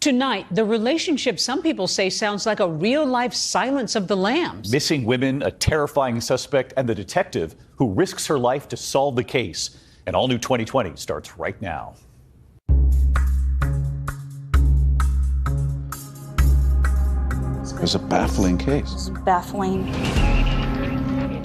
Tonight, the relationship some people say sounds like a real-life Silence of the Lambs. Missing women, a terrifying suspect, and the detective who risks her life to solve the case. An all-new 2020 starts right now. It's a baffling case. It's baffling.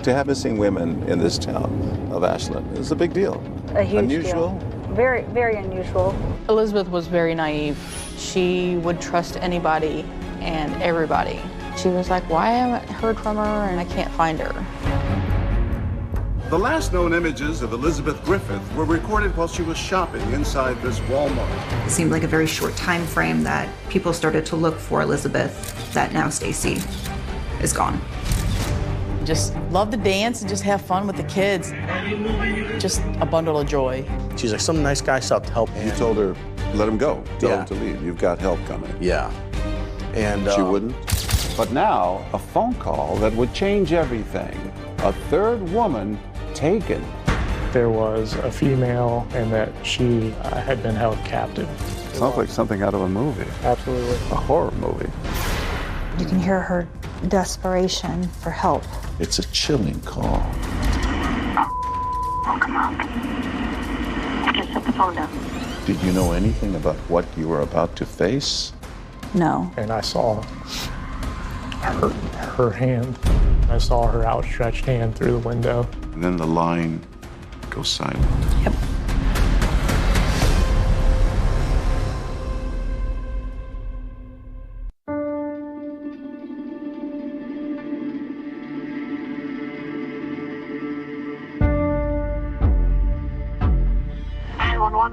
To have missing women in this town of Ashland is a big deal. A huge Unusual. deal. Very, very unusual. Elizabeth was very naive. She would trust anybody and everybody. She was like, why haven't I heard from her and I can't find her? The last known images of Elizabeth Griffith were recorded while she was shopping inside this Walmart. It seemed like a very short time frame that people started to look for Elizabeth, that now Stacy is gone. Just love to dance and just have fun with the kids. Just a bundle of joy. She's like, some nice guy stopped to help. You told her, let him go. Tell him to leave. You've got help coming. Yeah. And she wouldn't. But now, a phone call that would change everything. A third woman taken. There was a female and that she had been held captive. Sounds like something out of a movie. Absolutely. A horror movie. You can hear her desperation for help. It's a chilling call. Oh, come on. Just set the phone down. Did you know anything about what you were about to face? No. And I saw her hand. I saw her outstretched hand through the window. And then the line goes silent. Yep.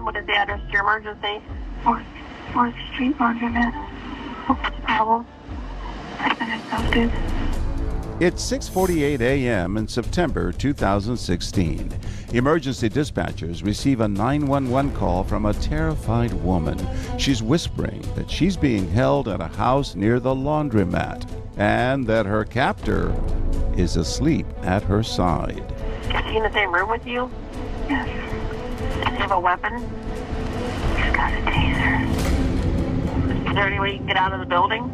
What is the address to your emergency? 4th Street, Laundromat. What's the problem? I've been abducted. It's 6:48 a.m. in September 2016. Emergency dispatchers receive a 911 call from a terrified woman. She's whispering that she's being held at a house near the laundromat and that her captor is asleep at her side. Is he in the same room with you? Yes. Does he have a weapon? He's got a taser. Is there any way you can get out of the building?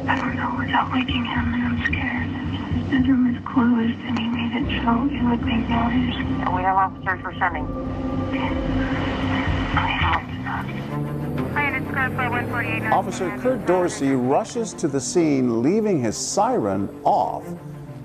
I don't know without waking him, and I'm scared. His bedroom is closed, and he made it so it would make noise. And we have officers we're sending. Officer Kurt Dorsey rushes to the scene, leaving his siren off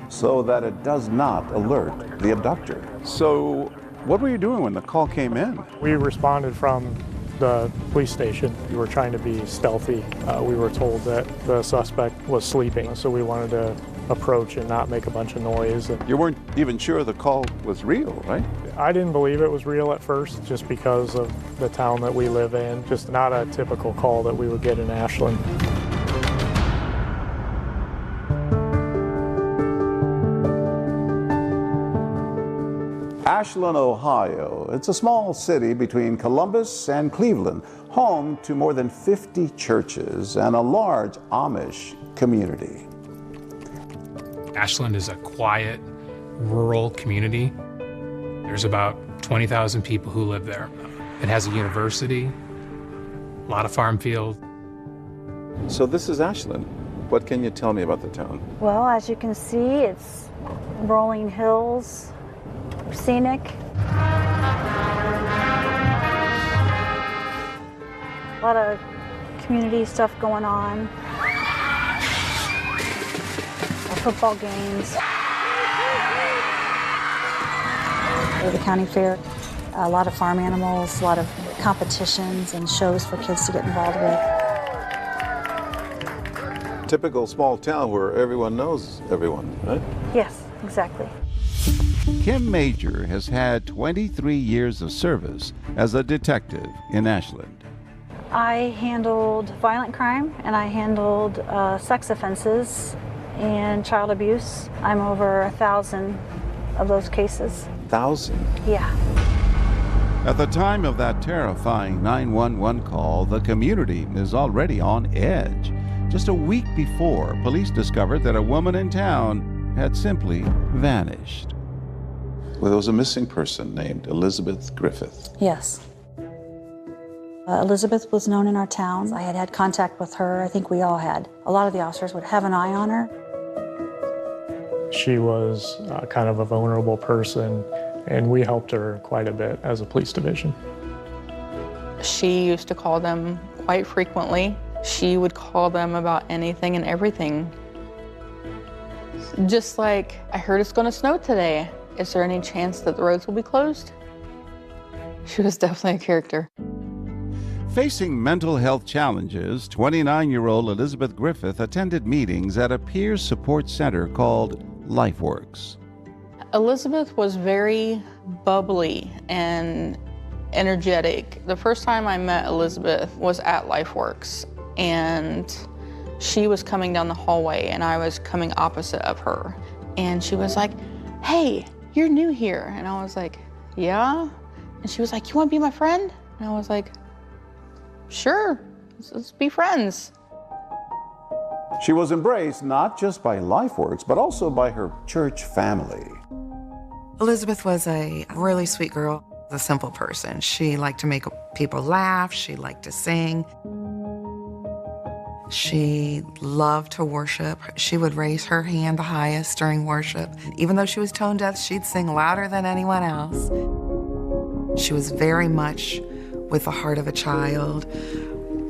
so that it does not alert the abductor. So, what were you doing when the call came in? We responded from the police station. We were trying to be stealthy. We were told that the suspect was sleeping, so we wanted to approach and not make a bunch of noise. You weren't even sure the call was real, right? I didn't believe it was real at first, just because of the town that we live in. Just not a typical call that we would get in Ashland. Ashland, Ohio. It's a small city between Columbus and Cleveland, home to more than 50 churches and a large Amish community. Ashland is a quiet, rural community. There's about 20,000 people who live there. It has a university, a lot of farm fields. So this is Ashland. What can you tell me about the town? Well, as you can see, it's rolling hills, scenic. A lot of community stuff going on. Football games. The county fair. A lot of farm animals, a lot of competitions and shows for kids to get involved with. Typical small town where everyone knows everyone, right? Yes, exactly. Kim Major has had 23 years of service as a detective in Ashland. I handled violent crime and I handled sex offenses and child abuse. I'm over 1,000 of those cases. 1,000? Yeah. At the time of that terrifying 911 call, the community is already on edge. Just a week before, police discovered that a woman in town had simply vanished. Well, there was a missing person named Elizabeth Griffith. Yes. Elizabeth was known in our town. I had had contact with her. I think we all had. A lot of the officers would have an eye on her. She was kind of a vulnerable person, and we helped her quite a bit as a police division. She used to call them quite frequently. She would call them about anything and everything. Just like, I heard it's gonna snow today. Is there any chance that the roads will be closed? She was definitely a character. Facing mental health challenges, 29-year-old Elizabeth Griffith attended meetings at a peer support center called LifeWorks. Elizabeth was very bubbly and energetic. The first time I met Elizabeth was at LifeWorks, and she was coming down the hallway and I was coming opposite of her. And she was like, "Hey, you're new here." And I was like, "Yeah?" And she was like, "You want to be my friend?" And I was like, "Sure, let's be friends." She was embraced not just by LifeWorks, but also by her church family. Elizabeth was a really sweet girl, a simple person. She liked to make people laugh. She liked to sing. She loved to worship. She would raise her hand the highest during worship. Even though she was tone deaf, she'd sing louder than anyone else. She was very much with the heart of a child.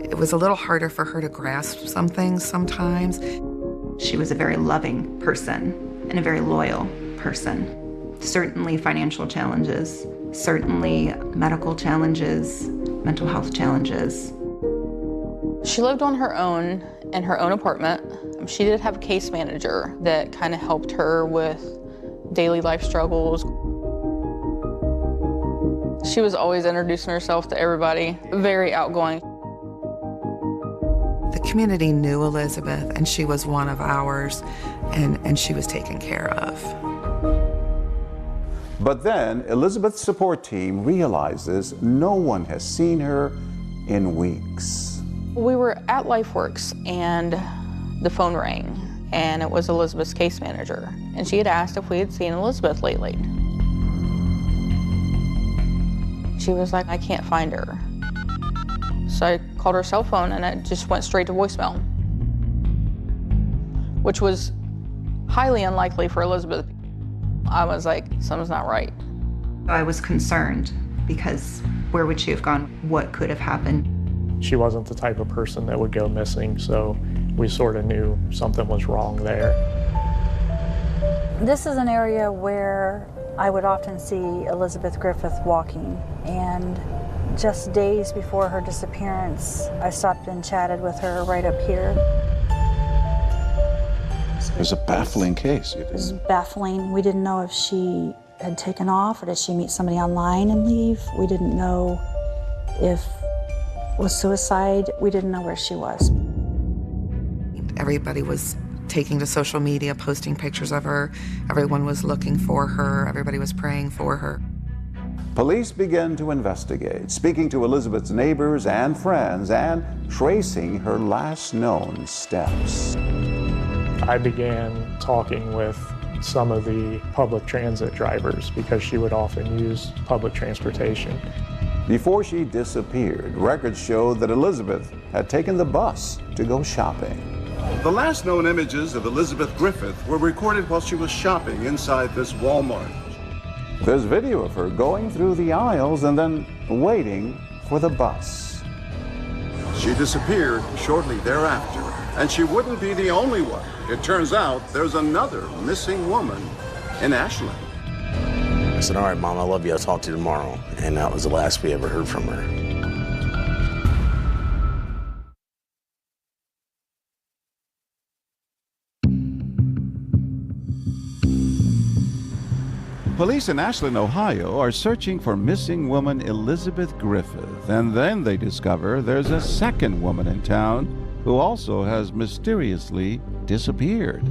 It was a little harder for her to grasp some things sometimes. She was a very loving person and a very loyal person. Certainly financial challenges, certainly medical challenges, mental health challenges. She lived on her own in her own apartment. She did have a case manager that kind of helped her with daily life struggles. She was always introducing herself to everybody, very outgoing. The community knew Elizabeth, and she was one of ours, and she was taken care of. But then Elizabeth's support team realizes no one has seen her in weeks. We were at LifeWorks and the phone rang, and it was Elizabeth's case manager. And she had asked if we had seen Elizabeth lately. She was like, "I can't find her." So I called her cell phone and it just went straight to voicemail, which was highly unlikely for Elizabeth. I was like, something's not right. I was concerned because where would she have gone? What could have happened? She wasn't the type of person that would go missing, so we sort of knew something was wrong there. This is an area where I would often see Elizabeth Griffith walking, and just days before her disappearance, I stopped and chatted with her right up here. It was a baffling case. It was baffling. We didn't know if she had taken off or did she meet somebody online and leave. We didn't know if it was suicide. We didn't know where she was. Everybody was taking to social media, posting pictures of her. Everyone was looking for her. Everybody was praying for her. Police began to investigate, speaking to Elizabeth's neighbors and friends and tracing her last known steps. I began talking with some of the public transit drivers because she would often use public transportation. Before she disappeared, records showed that Elizabeth had taken the bus to go shopping. The last known images of Elizabeth Griffith were recorded while she was shopping inside this Walmart. There's video of her going through the aisles and then waiting for the bus. She disappeared shortly thereafter, and she wouldn't be the only one. It turns out there's another missing woman in Ashland. I said, "All right, Mom, I love you. I'll talk to you tomorrow." And that was the last we ever heard from her. Police in Ashland, Ohio are searching for missing woman Elizabeth Griffith, and then they discover there's a second woman in town who also has mysteriously disappeared.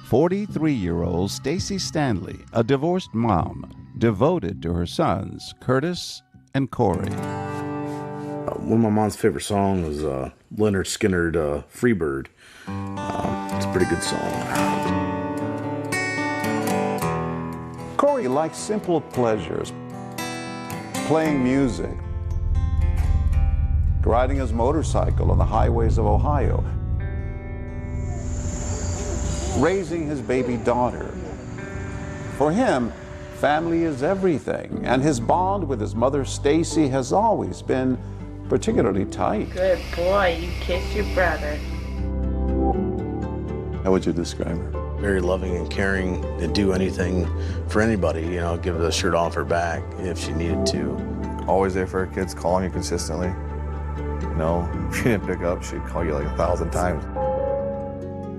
43-year-old Stacy Stanley, a divorced mom, devoted to her sons, Curtis and Corey. One of my mom's favorite songs was Leonard Skinner, Freebird. It's a pretty good song. Corey likes simple pleasures, playing music, riding his motorcycle on the highways of Ohio, raising his baby daughter. For him, family is everything, and his bond with his mother, Stacy, has always been particularly tight. Good boy, you kissed your brother. How would you describe her? Very loving and caring, to do anything for anybody, you know, give the shirt off her back if she needed to. Always there for her kids, calling you consistently. You know, if she didn't pick up, she'd call you like 1,000 times.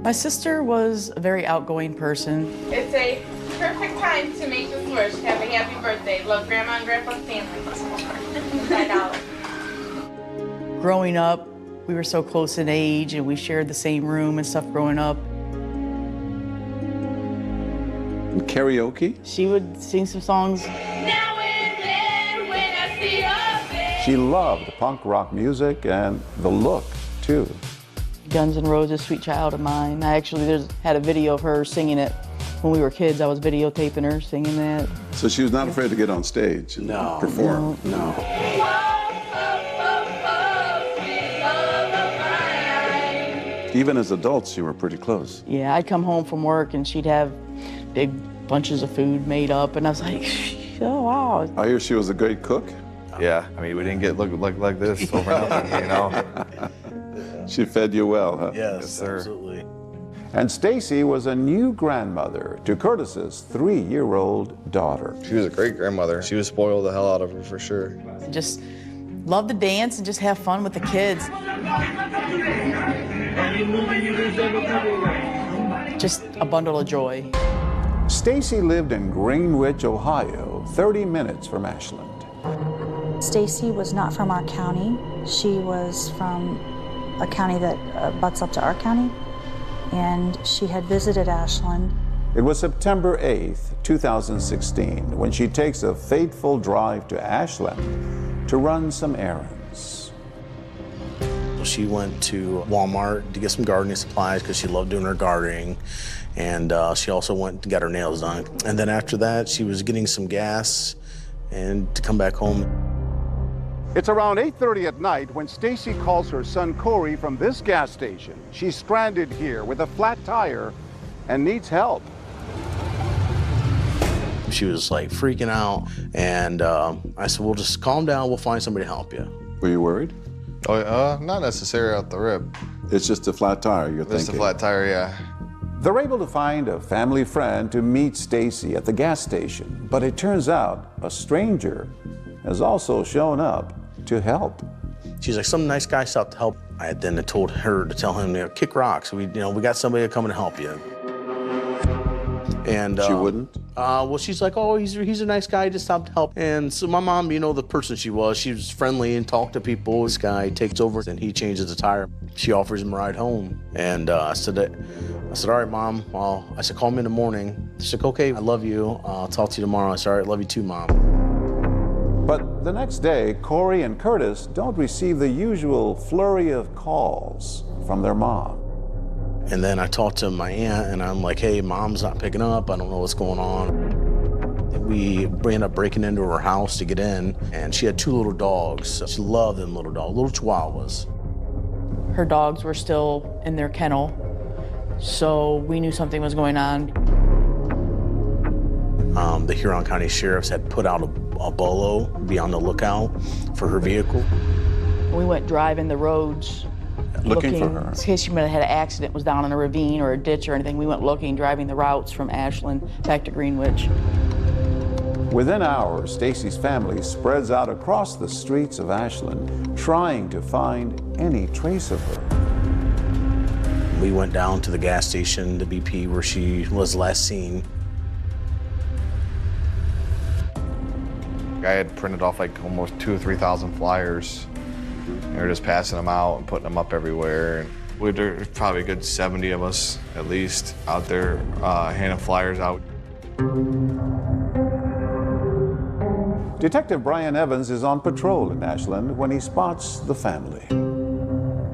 My sister was a very outgoing person. It's a perfect time to make this wish. Have a happy birthday. Love Grandma and Grandpa Stanley. $5. Growing up, we were so close in age and we shared the same room and stuff growing up. And karaoke? She would sing some songs. She loved punk rock music and the look, too. Guns N' Roses, Sweet Child of Mine. I actually had a video of her singing it when we were kids. I was videotaping her singing that. So she was not afraid to get on stage and perform? No. Even as adults, you were pretty close. Yeah, I'd come home from work and she'd have big bunches of food made up, and I was like, oh, wow. I hear she was a great cook? Yeah, I mean, we didn't get look like this over nothing, you know? She fed you well, huh? Yes, sir. Absolutely. And Stacy was a new grandmother to Curtis's 3-year-old daughter. She was a great grandmother. She was spoiled the hell out of her, for sure. Just love to dance and just have fun with the kids. Just a bundle of joy. Stacy lived in Greenwich, Ohio, 30 minutes from Ashland. Stacy was not from our county. She was from a county that butts up to our county, and she had visited Ashland. It was September 8th, 2016, when she takes a fateful drive to Ashland to run some errands. She went to Walmart to get some gardening supplies because she loved doing her gardening, and she also went to get her nails done. And then after that, she was getting some gas and to come back home. It's around 8:30 at night when Stacy calls her son Corey from this gas station. She's stranded here with a flat tire and needs help. She was like freaking out, and I said, well, just calm down, we'll find somebody to help you. Were you worried? Oh, not necessarily out the rip. It's just a flat tire, you're thinking? Just a flat tire, yeah. They're able to find a family friend to meet Stacy at the gas station, but it turns out a stranger has also shown up to help. She's like, some nice guy stopped to help. I had then told her to tell him, kick rocks. We got somebody to come and help you. And she wouldn't? Well, she's like, oh, he's a nice guy, just stopped to help. And so my mom, the person she was friendly and talked to people. This guy takes over and he changes the tire. She offers him a ride home. And I said, all right, Mom. Well, I said, call me in the morning. She's like, okay, I love you. I'll talk to you tomorrow. I said, all right, love you too, Mom. But the next day, Corey and Curtis don't receive the usual flurry of calls from their mom. And then I talked to my aunt, and I'm like, hey, Mom's not picking up. I don't know what's going on. We ended up breaking into her house to get in, and she had 2 little dogs. She loved them little dogs, little chihuahuas. Her dogs were still in their kennel, so we knew something was going on. The Huron County Sheriffs had put out a bolo, be on the lookout for her vehicle. We went driving the roads looking for her. In case she might have had an accident, was down in a ravine or a ditch or anything. We went looking, driving the routes from Ashland back to Greenwich. Within hours, Stacy's family spreads out across the streets of Ashland, trying to find any trace of her. We went down to the gas station, the BP, where she was last seen. I had printed off like almost 2,000 or 3,000 flyers. And we were just passing them out and putting them up everywhere. And there's probably a good 70 of us, at least, out there handing flyers out. Detective Brian Evans is on patrol in Ashland when he spots the family.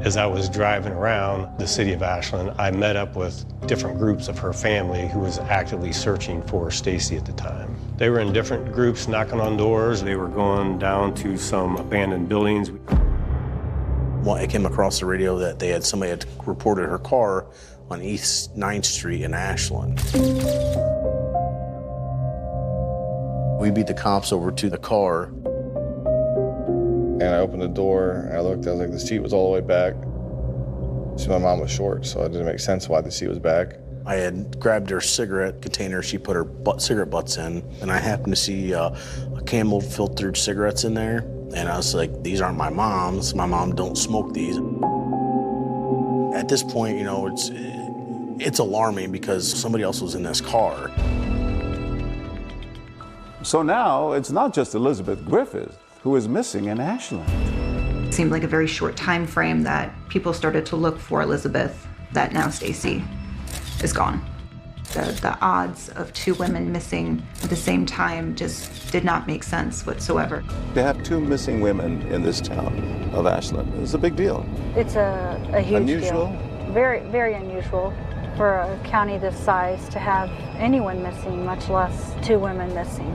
As I was driving around the city of Ashland, I met up with different groups of her family who was actively searching for Stacy at the time. They were in different groups knocking on doors. They were going down to some abandoned buildings. Well, I came across the radio that somebody had reported her car on East 9th Street in Ashland. We beat the cops over to the car. And I opened the door, and I looked, I was like, the seat was all the way back. So my mom was short, so it didn't make sense why the seat was back. I had grabbed her cigarette container she put her cigarette butts in, and I happened to see a Camel filtered cigarettes in there. And I was like, these aren't my mom's. My mom don't smoke these. At this point, you know, it's alarming because somebody else was in this car. So now it's not just Elizabeth Griffith who is missing in Ashland. It seemed like a very short time frame that people started to look for Elizabeth, that now Stacy is gone. The odds of two women missing at the same time just did not make sense whatsoever. To have two missing women in this town of Ashland is a big deal. It's a huge Unusual? deal. Very, very unusual for a county this size to have anyone missing, much less two women missing.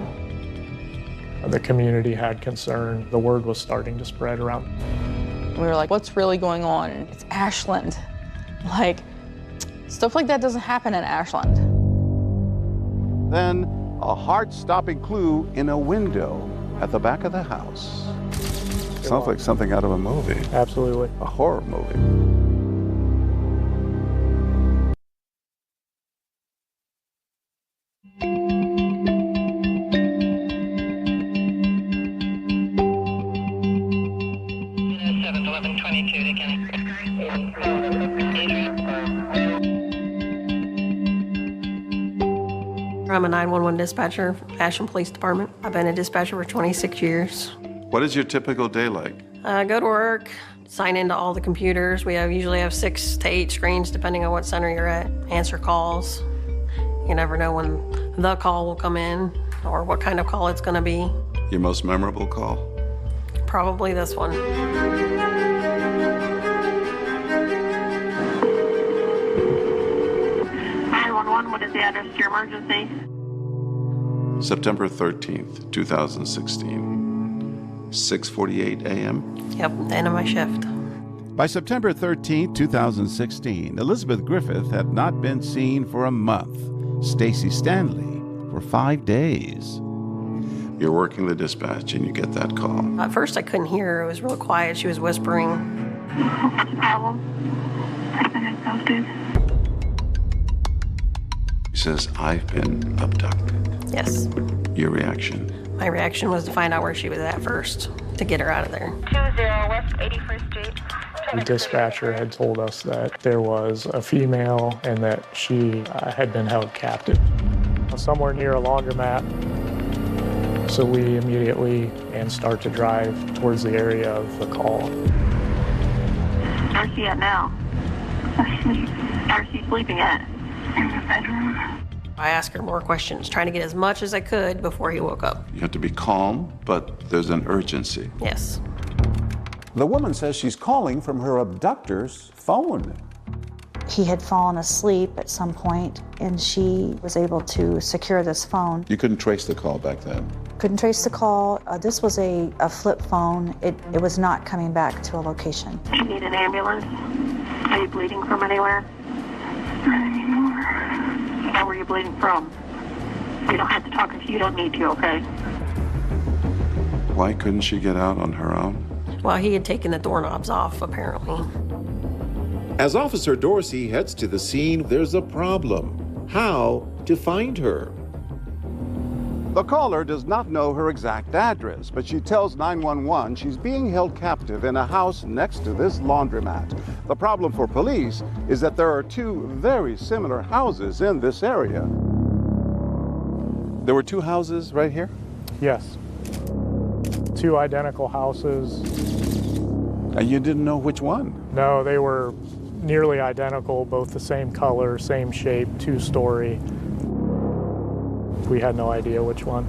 The community had concern. The word was starting to spread around. We were like, what's really going on? It's Ashland. Like, stuff like that doesn't happen in Ashland. Then, a heart-stopping clue in a window at the back of the house. Sounds like something out of a movie. Absolutely. A horror movie. I'm a 911 dispatcher, Ashland Police Department. I've been a dispatcher for 26 years. What is your typical day like? Go to work, sign into all the computers. We usually have 6 to 8 screens depending on what center you're at. Answer calls. You never know when the call will come in or what kind of call it's going to be. Your most memorable call? Probably this one. 911, what is the address to your emergency? September 13th, 2016, 6:48 a.m. Yep, the end of my shift. By September 13, 2016, Elizabeth Griffith had not been seen for a month. Stacy Stanley for 5 days. You're working the dispatch and you get that call. At first I couldn't hear her. It was real quiet. She was whispering. What's the problem? I've been abducted. She says, I've been abducted. Yes. Your reaction? My reaction was to find out where she was at first, to get her out of there. 20 West 81st Street. The dispatcher had told us that there was a female and that she had been held captive somewhere near a laundromat. So we immediately start to drive towards the area of the call. Where's she at now? Where's she sleeping at? In the bedroom. I asked her more questions, trying to get as much as I could before he woke up. You have to be calm, but there's an urgency. Yes. The woman says she's calling from her abductor's phone. He had fallen asleep at some point, and she was able to secure this phone. You couldn't trace the call back then? Couldn't trace the call. This was a flip phone. It was not coming back to a location. Do you need an ambulance? Are you bleeding from anywhere? Not anymore. Where were you bleeding from? You don't have to talk if you don't need to, okay? Why couldn't she get out on her own? Well, he had taken the doorknobs off, apparently. As Officer Dorsey heads to the scene, there's a problem. How to find her? The caller does not know her exact address, but she tells 911 she's being held captive in a house next to this laundromat. The problem for police is that there are 2 very similar houses in this area. There were 2 houses right here? Yes. 2 identical houses. And you didn't know which one? No, they were nearly identical, both the same color, same shape, 2-story. We had no idea which one.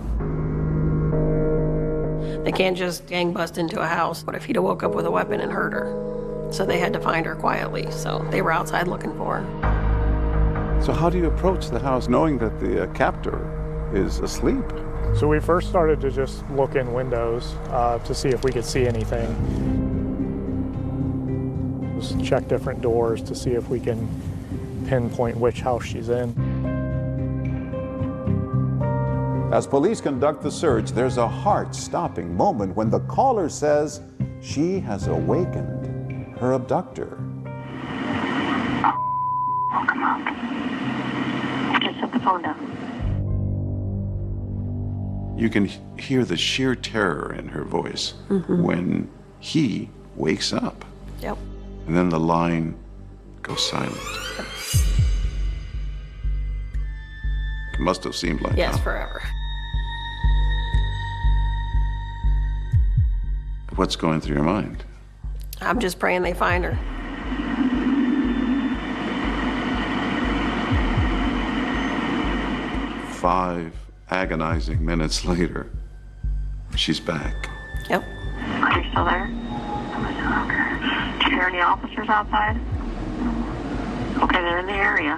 They can't just gang bust into a house. What if he'd have woke up with a weapon and hurt her? So they had to find her quietly. So they were outside looking for her. So how do you approach the house knowing that the captor is asleep? So we first started to just look in windows to see if we could see anything. windows, check different doors to see if we can pinpoint which house she's in. As police conduct the search, there's a heart-stopping moment when the caller says she has awakened her abductor. Oh, come on. Just set the phone down. You can hear the sheer terror in her voice when he wakes up. Yep. And then the line goes silent. It must have seemed like Yes, that. forever. What's going through your mind? I'm just praying they find her. Five agonizing minutes later, she's back. Yep. Are you still there? Do you hear any officers outside? Okay, they're in the area.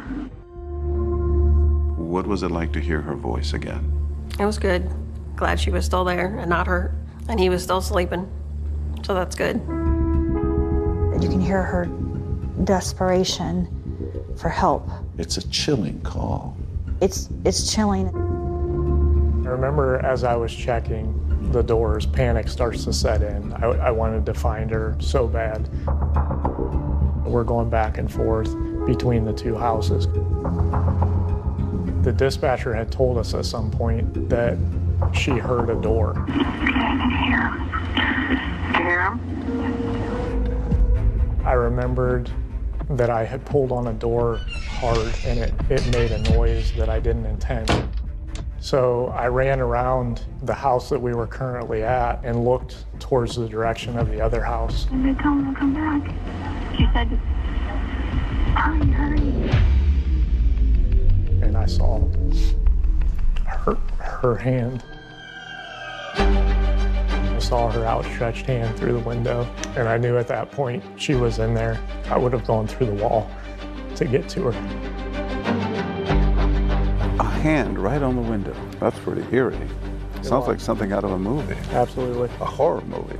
What was it like to hear her voice again? It was good. Glad she was still there and not hurt. And he was still sleeping. So that's good. You can hear her desperation for help. It's a chilling call. It's chilling. I remember as I was checking the doors, panic starts to set in. I wanted to find her so bad. We're going back and forth between the two houses. The dispatcher had told us at some point that she heard a door. Okay, I can hear him. Do you hear him? I remembered that I had pulled on a door hard and it made a noise that I didn't intend. So I ran around the house that we were currently at and looked towards the direction of the other house. And they tell him to come back. She said, hurry, hurry. And I saw her hand. I saw her outstretched hand through the window, and I knew at that point she was in there. I would have gone through the wall to get to her. A hand right on the window. That's pretty eerie. Sounds like something out of a movie. Absolutely. A horror movie.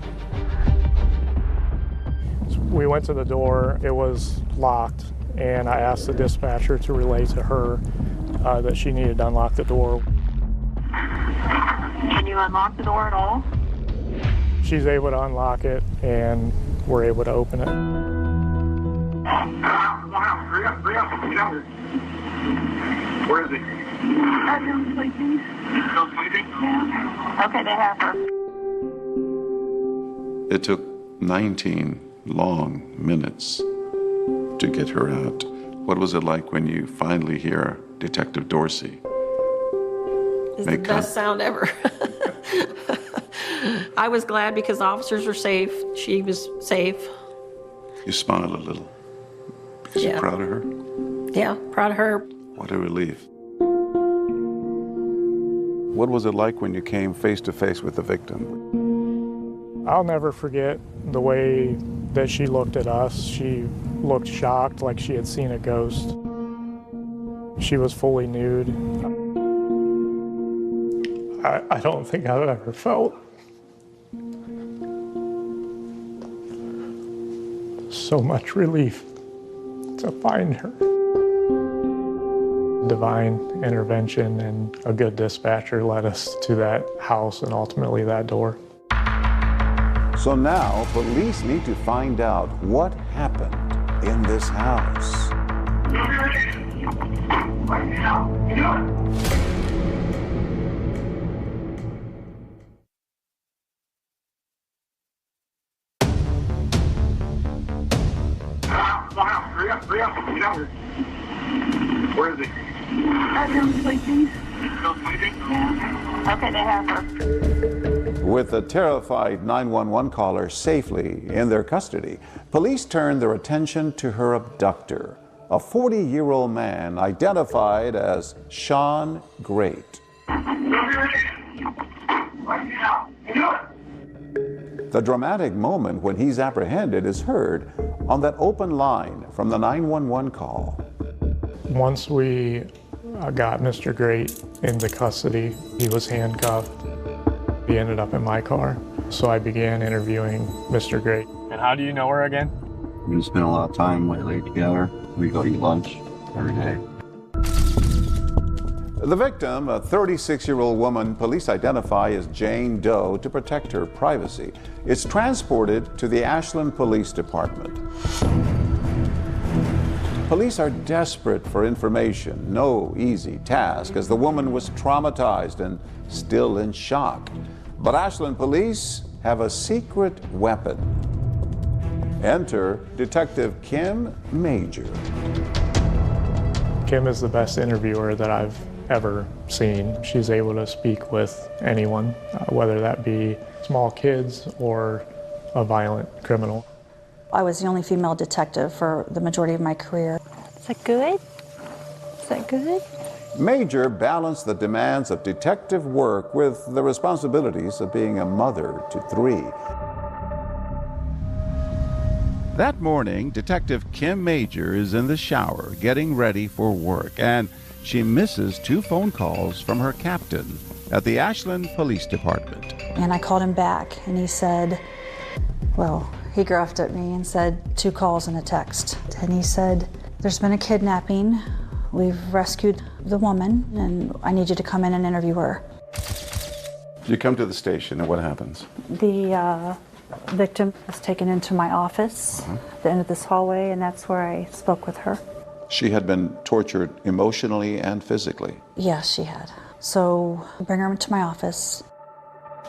We went to the door, it was locked, and I asked the dispatcher to relay to her that she needed to unlock the door. Can you unlock the door at all? She's able to unlock it, and we're able to open it. Hurry up, get out here. Where is he? I'm sleeping. Still sleeping? Yeah. Okay, they have her. It took 19 long minutes to get her out. What was it like when you finally hear Detective Dorsey? It's the best sound ever. I was glad because the officers were safe. She was safe. You smile a little because you're proud of her? Yeah, proud of her. What a relief. What was it like when you came face to face with the victim? I'll never forget the way that she looked at us. She looked shocked, like she had seen a ghost. She was fully nude. I don't think I've ever felt so much relief to find her. Divine intervention and a good dispatcher led us to that house and ultimately that door. So now police need to find out what happened in this house. Hurry up, get out here. Where is he? I'm sleeping. Still sleeping? Yeah. Okay, they have her. With the terrified 911 caller safely in their custody, police turned their attention to her abductor, a 40-year-old man identified as Sean Great. The dramatic moment when he's apprehended is heard on that open line from the 911 call. Once we got Mr. Great into custody, he was handcuffed. He ended up in my car. So I began interviewing Mr. Great. And how do you know her again? We spend a lot of time lately together. We go eat lunch every day. The victim, a 36-year-old woman, police identify as Jane Doe to protect her privacy. It's transported to the Ashland Police Department. Police are desperate for information. No easy task, as the woman was traumatized and still in shock. But Ashland police have a secret weapon. Enter Detective Kim Major. Kim is the best interviewer that I've ever seen. She's able to speak with anyone, whether that be small kids or a violent criminal. I was the only female detective for the majority of my career. Is that good? Is that good? Major balanced the demands of detective work with the responsibilities of being a mother to 3. That morning, Detective Kim Major is in the shower getting ready for work, and she misses 2 phone calls from her captain at the Ashland Police Department. And I called him back, and he said, well, he gruffed at me and said 2 calls and a text. And he said, there's been a kidnapping. We've rescued the woman, and I need you to come in and interview her. You come to the station, and what happens? The victim was taken into my office at the end of this hallway, and that's where I spoke with her. She had been tortured emotionally and physically. Yes, she had. So I bring her into my office.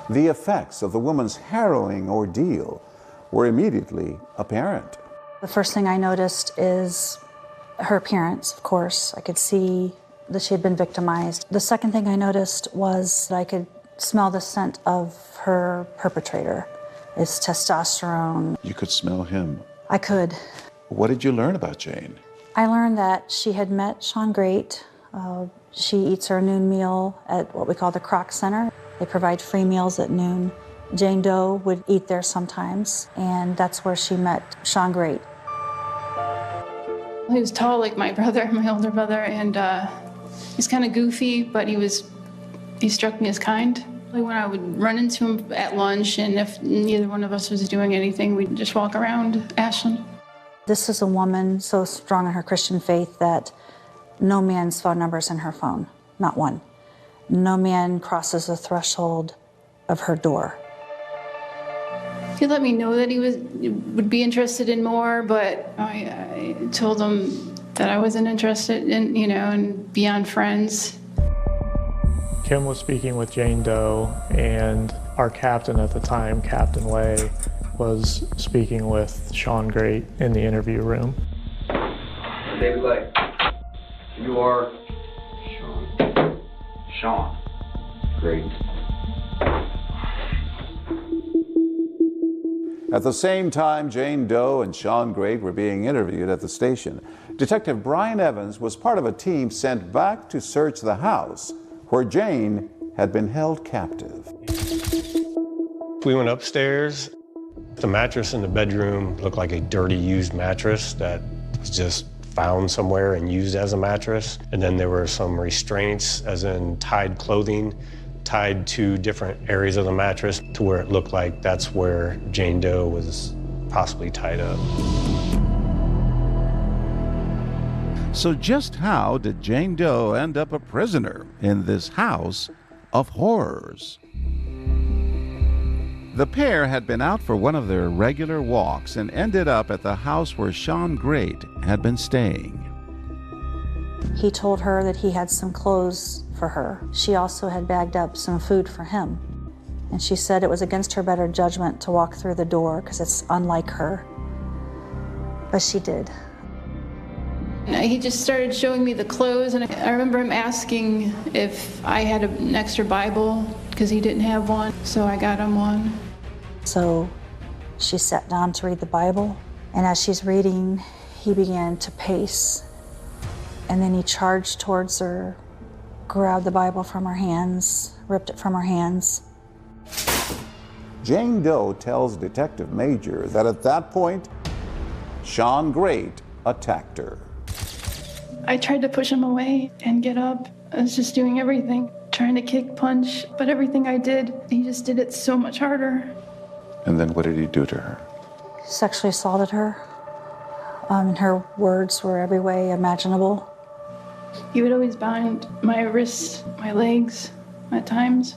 The effects of the woman's harrowing ordeal were immediately apparent. The first thing I noticed is her appearance, of course. I could see that she had been victimized. The second thing I noticed was that I could smell the scent of her perpetrator. It's testosterone. You could smell him. I could. What did you learn about Jane? I learned that she had met Sean Great. She eats her noon meal at what we call the Croc Center. They provide free meals at noon. Jane Doe would eat there sometimes, and that's where she met Sean Great. He was tall like my brother, my older brother, and he's kind of goofy, but he struck me as kind. Like when I would run into him at lunch, and if neither one of us was doing anything, we'd just walk around Ashland. This is a woman so strong in her Christian faith that no man's phone number is in her phone, not one. No man crosses the threshold of her door. He let me know that he would be interested in more, but I told him that I wasn't interested in, in beyond friends. Kim was speaking with Jane Doe, and our captain at the time, Captain Lay, was speaking with Sean Great in the interview room. David Lay, you are Sean. Sean. Great. At the same time, Jane Doe and Sean Great were being interviewed at the station. Detective Brian Evans was part of a team sent back to search the house where Jane had been held captive. We went upstairs. The mattress in the bedroom looked like a dirty, used mattress that was just found somewhere and used as a mattress. And then there were some restraints, as in tied clothing, tied to different areas of the mattress to where it looked like that's where Jane Doe was possibly tied up. So just how did Jane Doe end up a prisoner in this house of horrors? The pair had been out for one of their regular walks and ended up at the house where Sean Great had been staying. He told her that he had some clothes for her. She also had bagged up some food for him. And she said it was against her better judgment to walk through the door because it's unlike her. But she did. He just started showing me the clothes, and I remember him asking if I had an extra Bible because he didn't have one, so I got him one. So she sat down to read the Bible, and as she's reading, he began to pace. And then he charged towards her, grabbed the Bible from her hands, ripped it from her hands. Jane Doe tells Detective Major that at that point, Sean Great attacked her. I tried to push him away and get up. I was just doing everything, trying to kick, punch, but everything I did, he just did it so much harder. And then what did he do to her? Sexually assaulted her And her words were every way imaginable. He would always bind my wrists, my legs at times.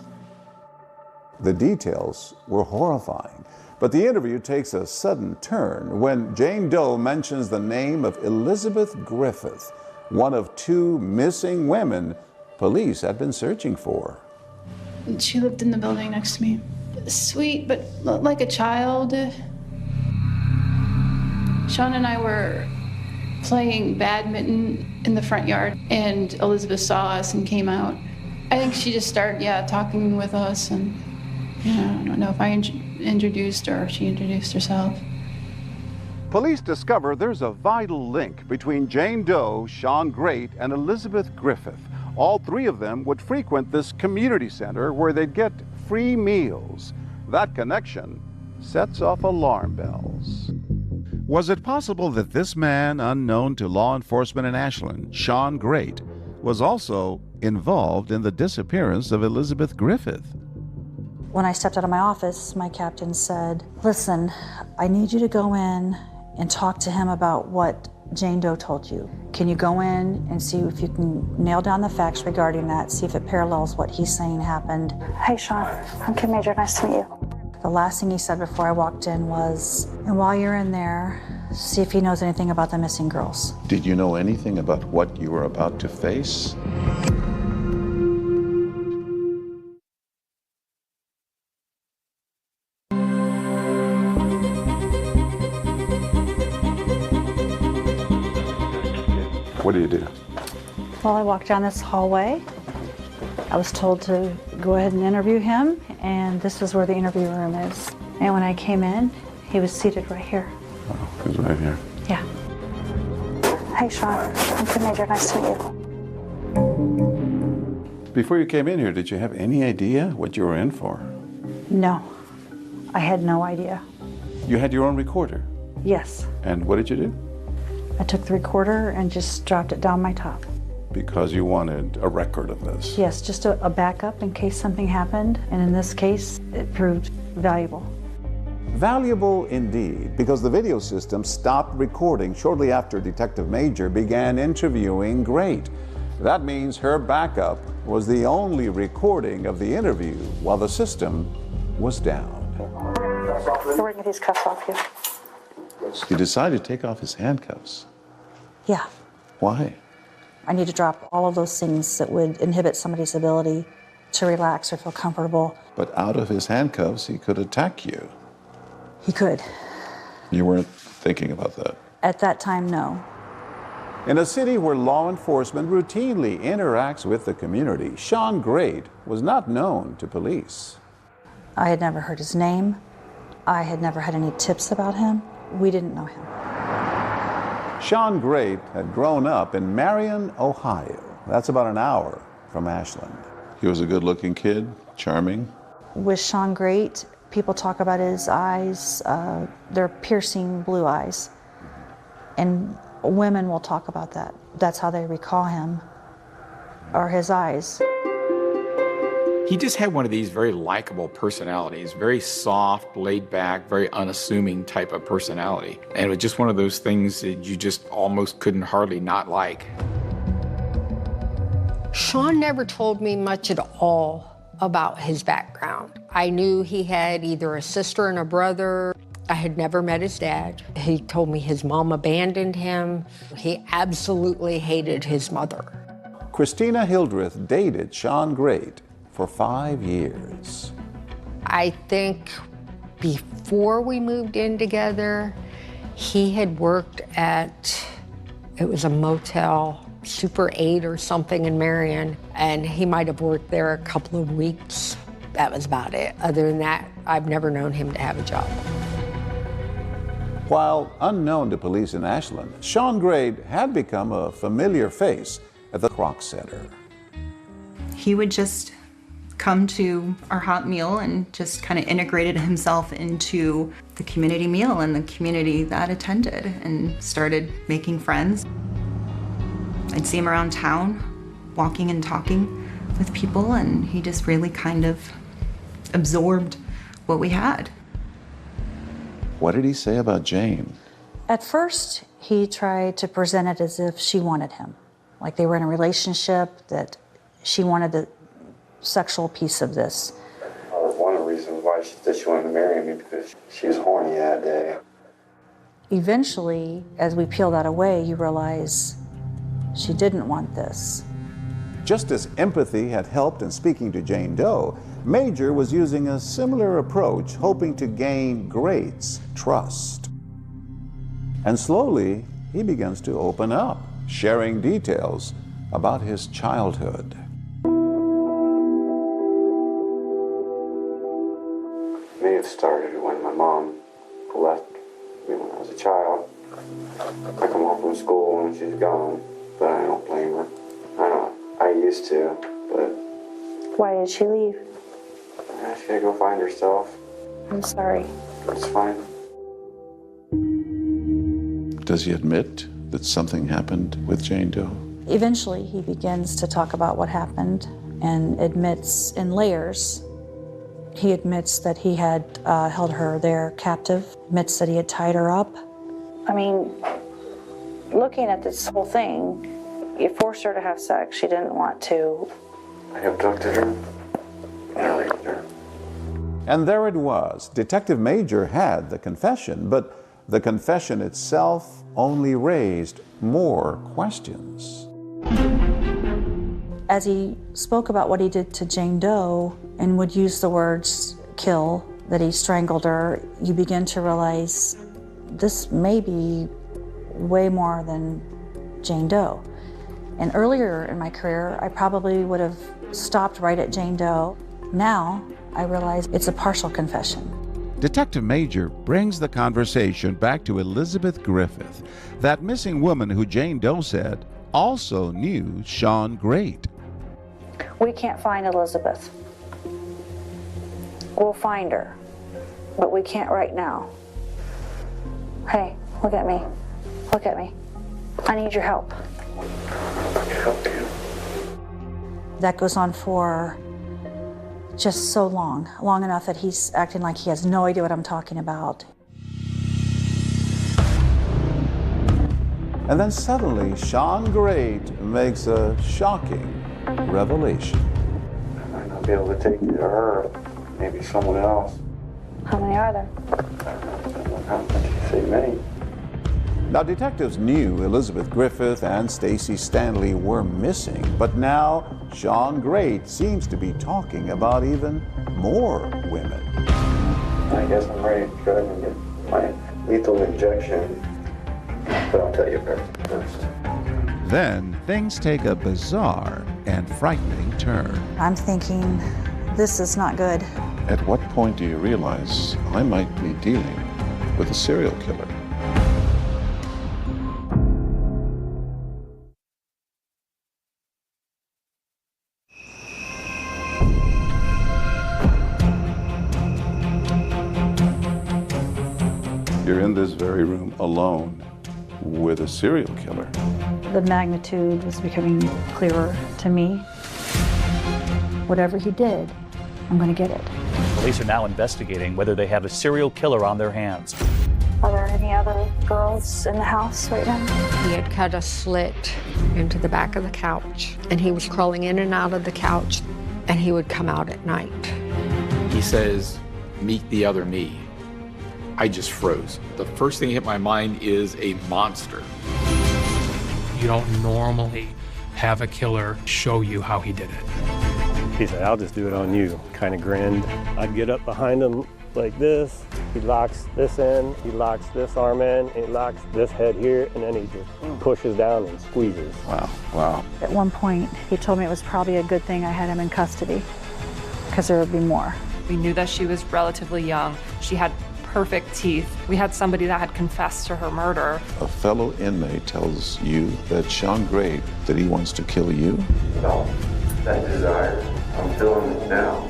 The details were horrifying, but the interview takes a sudden turn when Jane Doe mentions the name of Elizabeth Griffith, one of 2 missing women police had been searching for. She lived in the building next to me. Sweet, but like a child. Sean and I were playing badminton in the front yard, and Elizabeth saw us and came out. I think she just started, talking with us, and I don't know if I introduced her or she introduced herself. Police discover there's a vital link between Jane Doe, Sean Great, and Elizabeth Griffith. All 3 of them would frequent this community center where they'd get free meals. That connection sets off alarm bells. Was it possible that this man, unknown to law enforcement in Ashland, Sean Great, was also involved in the disappearance of Elizabeth Griffith? When I stepped out of my office, my captain said, "Listen, I need you to go in and talk to him about what Jane Doe told you. Can you go in and see if you can nail down the facts regarding that, see if it parallels what he's saying happened?" "Hey, Sean, I'm Kim Major. Nice to meet you." The last thing he said before I walked in was, "And while you're in there, see if he knows anything about the missing girls." Did you know anything about what you were about to face? What do you do? Well, I walked down this hallway. I was told to go ahead and interview him, and this is where the interview room is. And when I came in, he was seated right here. Oh, he's right here. Yeah. "Hey, Sean, I'm Kim Major. Nice to meet you." Before you came in here, did you have any idea what you were in for? No, I had no idea. You had your own recorder. Yes, And what did you do? I took the recorder and just dropped it down my top. Because you wanted a record of this. Yes, just a backup in case something happened, and in this case, it proved valuable. Valuable indeed, because the video system stopped recording shortly after Detective Major began interviewing Great. That means her backup was the only recording of the interview while the system was down. So we're gonna get these cuffs off you. You decided to take off his handcuffs. Yeah, Why? I need to drop all of those things that would inhibit somebody's ability to relax or feel comfortable. But out of his handcuffs, he could attack you. He could. You weren't thinking about that. At that time, no. In a city where law enforcement routinely interacts with the community, Sean Great was not known to police. I had never heard his name. I had never had any tips about him. We didn't know him. Sean Great had grown up in Marion, Ohio. That's about an hour from Ashland. He was a good-looking kid, charming. With Sean Great, people talk about his eyes, they're piercing blue eyes. And women will talk about that. That's how they recall him, or his eyes. He just had one of these very likable personalities, very soft, laid back, very unassuming type of personality. And it was just one of those things that you just almost couldn't hardly not like. Sean never told me much at all about his background. I knew he had either a sister and a brother. I had never met his dad. He told me his mom abandoned him. He absolutely hated his mother. Christina Hildreth dated Sean Great for 5 years. I think before we moved in together, he had worked at, it was a motel, Super 8 or something in Marion, and he might have worked there a couple of weeks. That was about it. Other than that, I've never known him to have a job. While unknown to police in Ashland, Sean Great had become a familiar face at the Croc Center. He would just come to our hot meal and just kind of integrated himself into the community meal and the community that attended and started making friends. I'd see him around town, walking and talking with people, and he just really kind of absorbed what we had. What did he say about Jane? At first, he tried to present it as if she wanted him, like they were in a relationship, that she wanted the sexual piece of this. One of the reasons why she said she wanted to marry me because she was horny that day. Eventually, as we peel that away, you realize she didn't want this. Just as empathy had helped in speaking to Jane Doe, Major was using a similar approach, hoping to gain Great's trust. And slowly, he begins to open up, sharing details about his childhood. May have started when my mom left me when I was a child. I come home from school and she's gone, but I don't blame her. I used to, but Why did she leave? she had to go find herself. I'm sorry. It's fine. Does he admit that something happened with Jane Doe? Eventually, he begins to talk about what happened and admits in layers. He admits that he had held her there captive, admits that he had tied her up. I mean, looking at this whole thing, you forced her to have sex. She didn't want to. I abducted her and I raped her. And there it was. Detective Major had the confession, but the confession itself only raised more questions. As he spoke about what he did to Jane Doe and would use the words kill, that he strangled her, you begin to realize this may be way more than Jane Doe. And earlier in my career, I probably would have stopped right at Jane Doe. Now, I realize it's a partial confession. Detective Major brings the conversation back to Elizabeth Griffith, that missing woman who Jane Doe said also knew Sean Great. We can't find Elizabeth. We'll find her, but we can't right now. Hey, look at me. Look at me. I need your help. That goes on for just so long enough that he's acting like he has no idea what I'm talking about. And then suddenly, Sean Great makes a shocking revelation. I might not be able to take you to her, maybe someone else. How many are there? How much you say many? Now, detectives knew Elizabeth Griffith and Stacy Stanley were missing, but now Sean Great seems to be talking about even more women. I guess I'm ready to go ahead and get my lethal injection, but I'll tell you first. Then things take a bizarre and frightening turn. I'm thinking, this is not good. At what point do you realize I might be dealing with a serial killer? You're in this very room alone with a serial killer. The magnitude was becoming clearer to me. Whatever he did, I'm going to get it. Police are now investigating whether they have a serial killer on their hands. Are there any other girls in the house right now? He had cut a slit into the back of the couch, and he was crawling in and out of the couch, and he would come out at night. He says, "Meet the other me." I just froze. The first thing that hit my mind is a monster. You don't normally have a killer show you how he did it. He said, "I'll just do it on you." Kind of grinned. I'd get up behind him like this. He locks this in, he locks this arm in, he locks this head here, and then he just pushes down and squeezes. Wow, wow. At one point, he told me it was probably a good thing I had him in custody, because there would be more. We knew that she was relatively young. She had perfect teeth. We had somebody that had confessed to her murder. A fellow inmate tells you that Sean Great, that he wants to kill you? No, that desire, I'm feeling it now.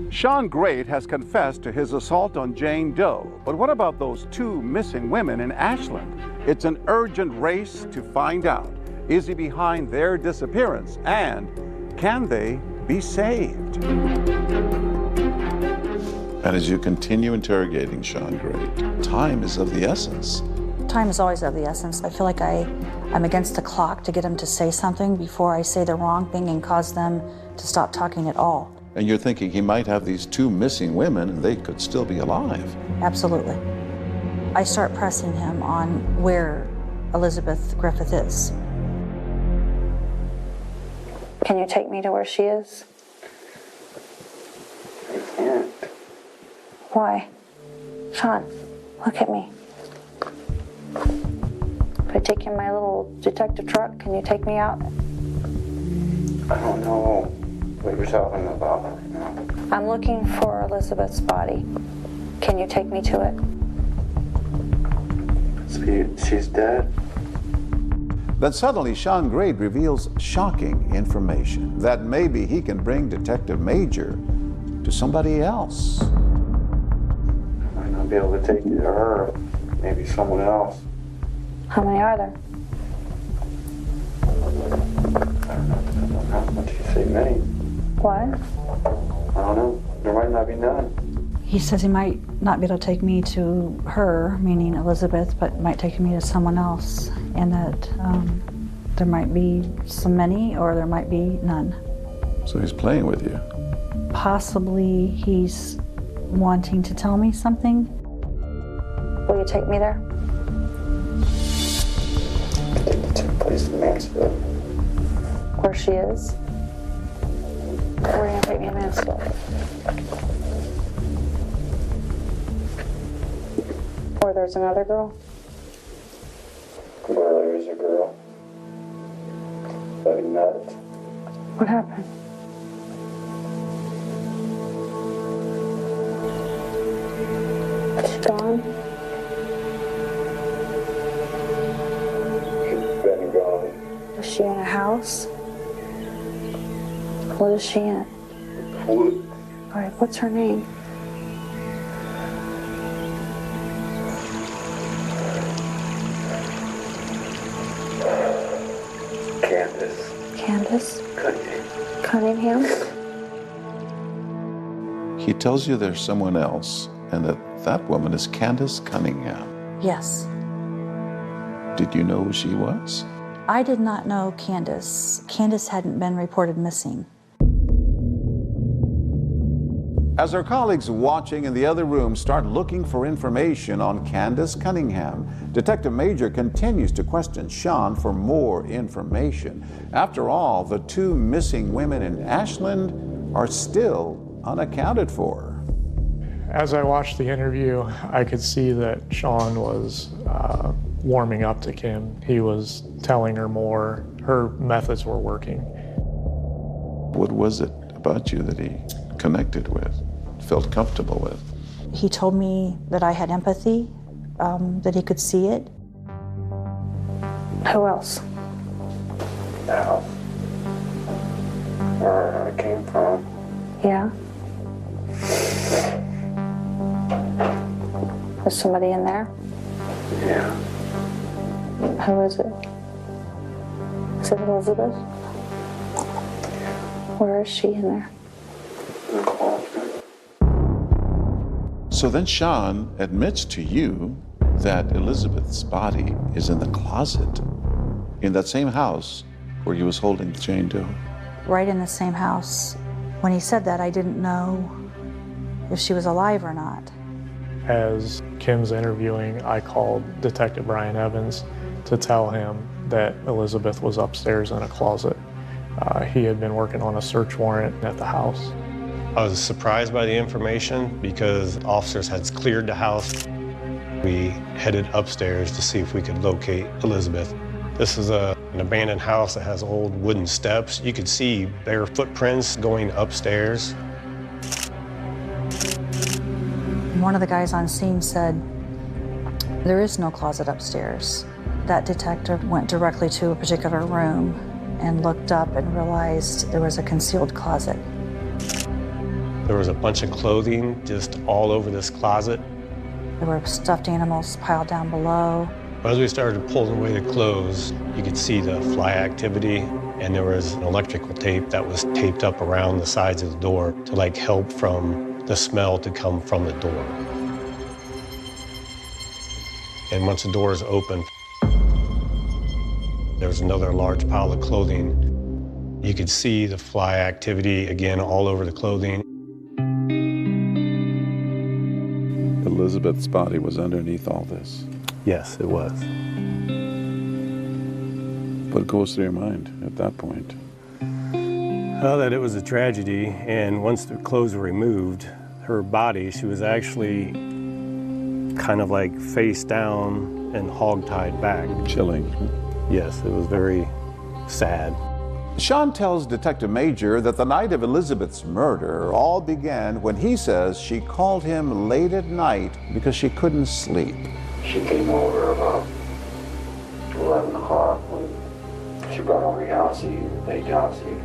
Sean Great has confessed to his assault on Jane Doe, but what about those two missing women in Ashland? It's an urgent race to find out. Is he behind their disappearance? And can they be saved. And as you continue interrogating Sean Gray, time is of the essence. Time is always of the essence. I feel like I'm against the clock to get them to say something before I say the wrong thing and cause them to stop talking at all. And you're thinking he might have these two missing women and they could still be alive. Absolutely. I start pressing him on where Elizabeth Griffith is. Can you take me to where she is? I can't. Why? Sean, look at me. If I take you in my little detective truck, can you take me out? I don't know what you're talking about right now. I'm looking for Elizabeth's body. Can you take me to it? So she's dead? Then suddenly Sean Gray reveals shocking information that maybe he can bring Detective Major to somebody else. I might not be able to take you to her. Maybe someone else. How many are there? I don't know. How much you say many? What? I don't know. There might not be none. He says he might not be able to take me to her, meaning Elizabeth, but might take me to someone else, and that there might be so many or there might be none. So he's playing with you. Possibly he's wanting to tell me something. Will you take me there? I think the two places in Mansfield. Where she is? Where are you gonna take me to Mansfield? Or there's another girl? Where there is a girl. That he met. What happened? Is she gone? She's been gone. Is she in a house? What is she in? What? All right, what's her name? Candace? Cunningham? He tells you there's someone else and that woman is Candace Cunningham. Yes. Did you know who she was? I did not know Candace. Candace hadn't been reported missing. As our colleagues watching in the other room start looking for information on Candace Cunningham, Detective Major continues to question Sean for more information. After all, the two missing women in Ashland are still unaccounted for. As I watched the interview, I could see that Sean was warming up to Kim. He was telling her more. Her methods were working. What was it about you that he connected with, felt comfortable with? He told me that I had empathy, that he could see it. Who else? The house. Where I came from. Yeah? Is somebody in there? Yeah. Who is it? Is it Elizabeth? Where is she in there? So then Sean admits to you that Elizabeth's body is in the closet in that same house where he was holding Jane Doe. Right in the same house. When he said that, I didn't know if she was alive or not. As Kim's interviewing, I called Detective Brian Evans to tell him that Elizabeth was upstairs in a closet. He had been working on a search warrant at the house. I was surprised by the information because officers had cleared the house. We headed upstairs to see if we could locate Elizabeth. This is an abandoned house that has old wooden steps. You could see bare footprints going upstairs. One of the guys on scene said, there is no closet upstairs. That detective went directly to a particular room and looked up and realized there was a concealed closet. There was a bunch of clothing just all over this closet. There were stuffed animals piled down below. As we started pulling away the clothes, you could see the fly activity. and there was an electrical tape that was taped up around the sides of the door to like help from the smell to come from the door. And once the door is open, there was another large pile of clothing. You could see the fly activity again all over the clothing. Elizabeth's body was underneath all this. Yes, it was. What goes through your mind at that point? Well, that it was a tragedy, and once the clothes were removed, her body, she was actually kind of like face down and hog-tied back. Chilling. Yes, it was very sad. Sean tells Detective Major that the night of Elizabeth's murder all began when he says she called him late at night because she couldn't sleep. She came over about 11 o'clock when she brought over Yossi, late Yossi.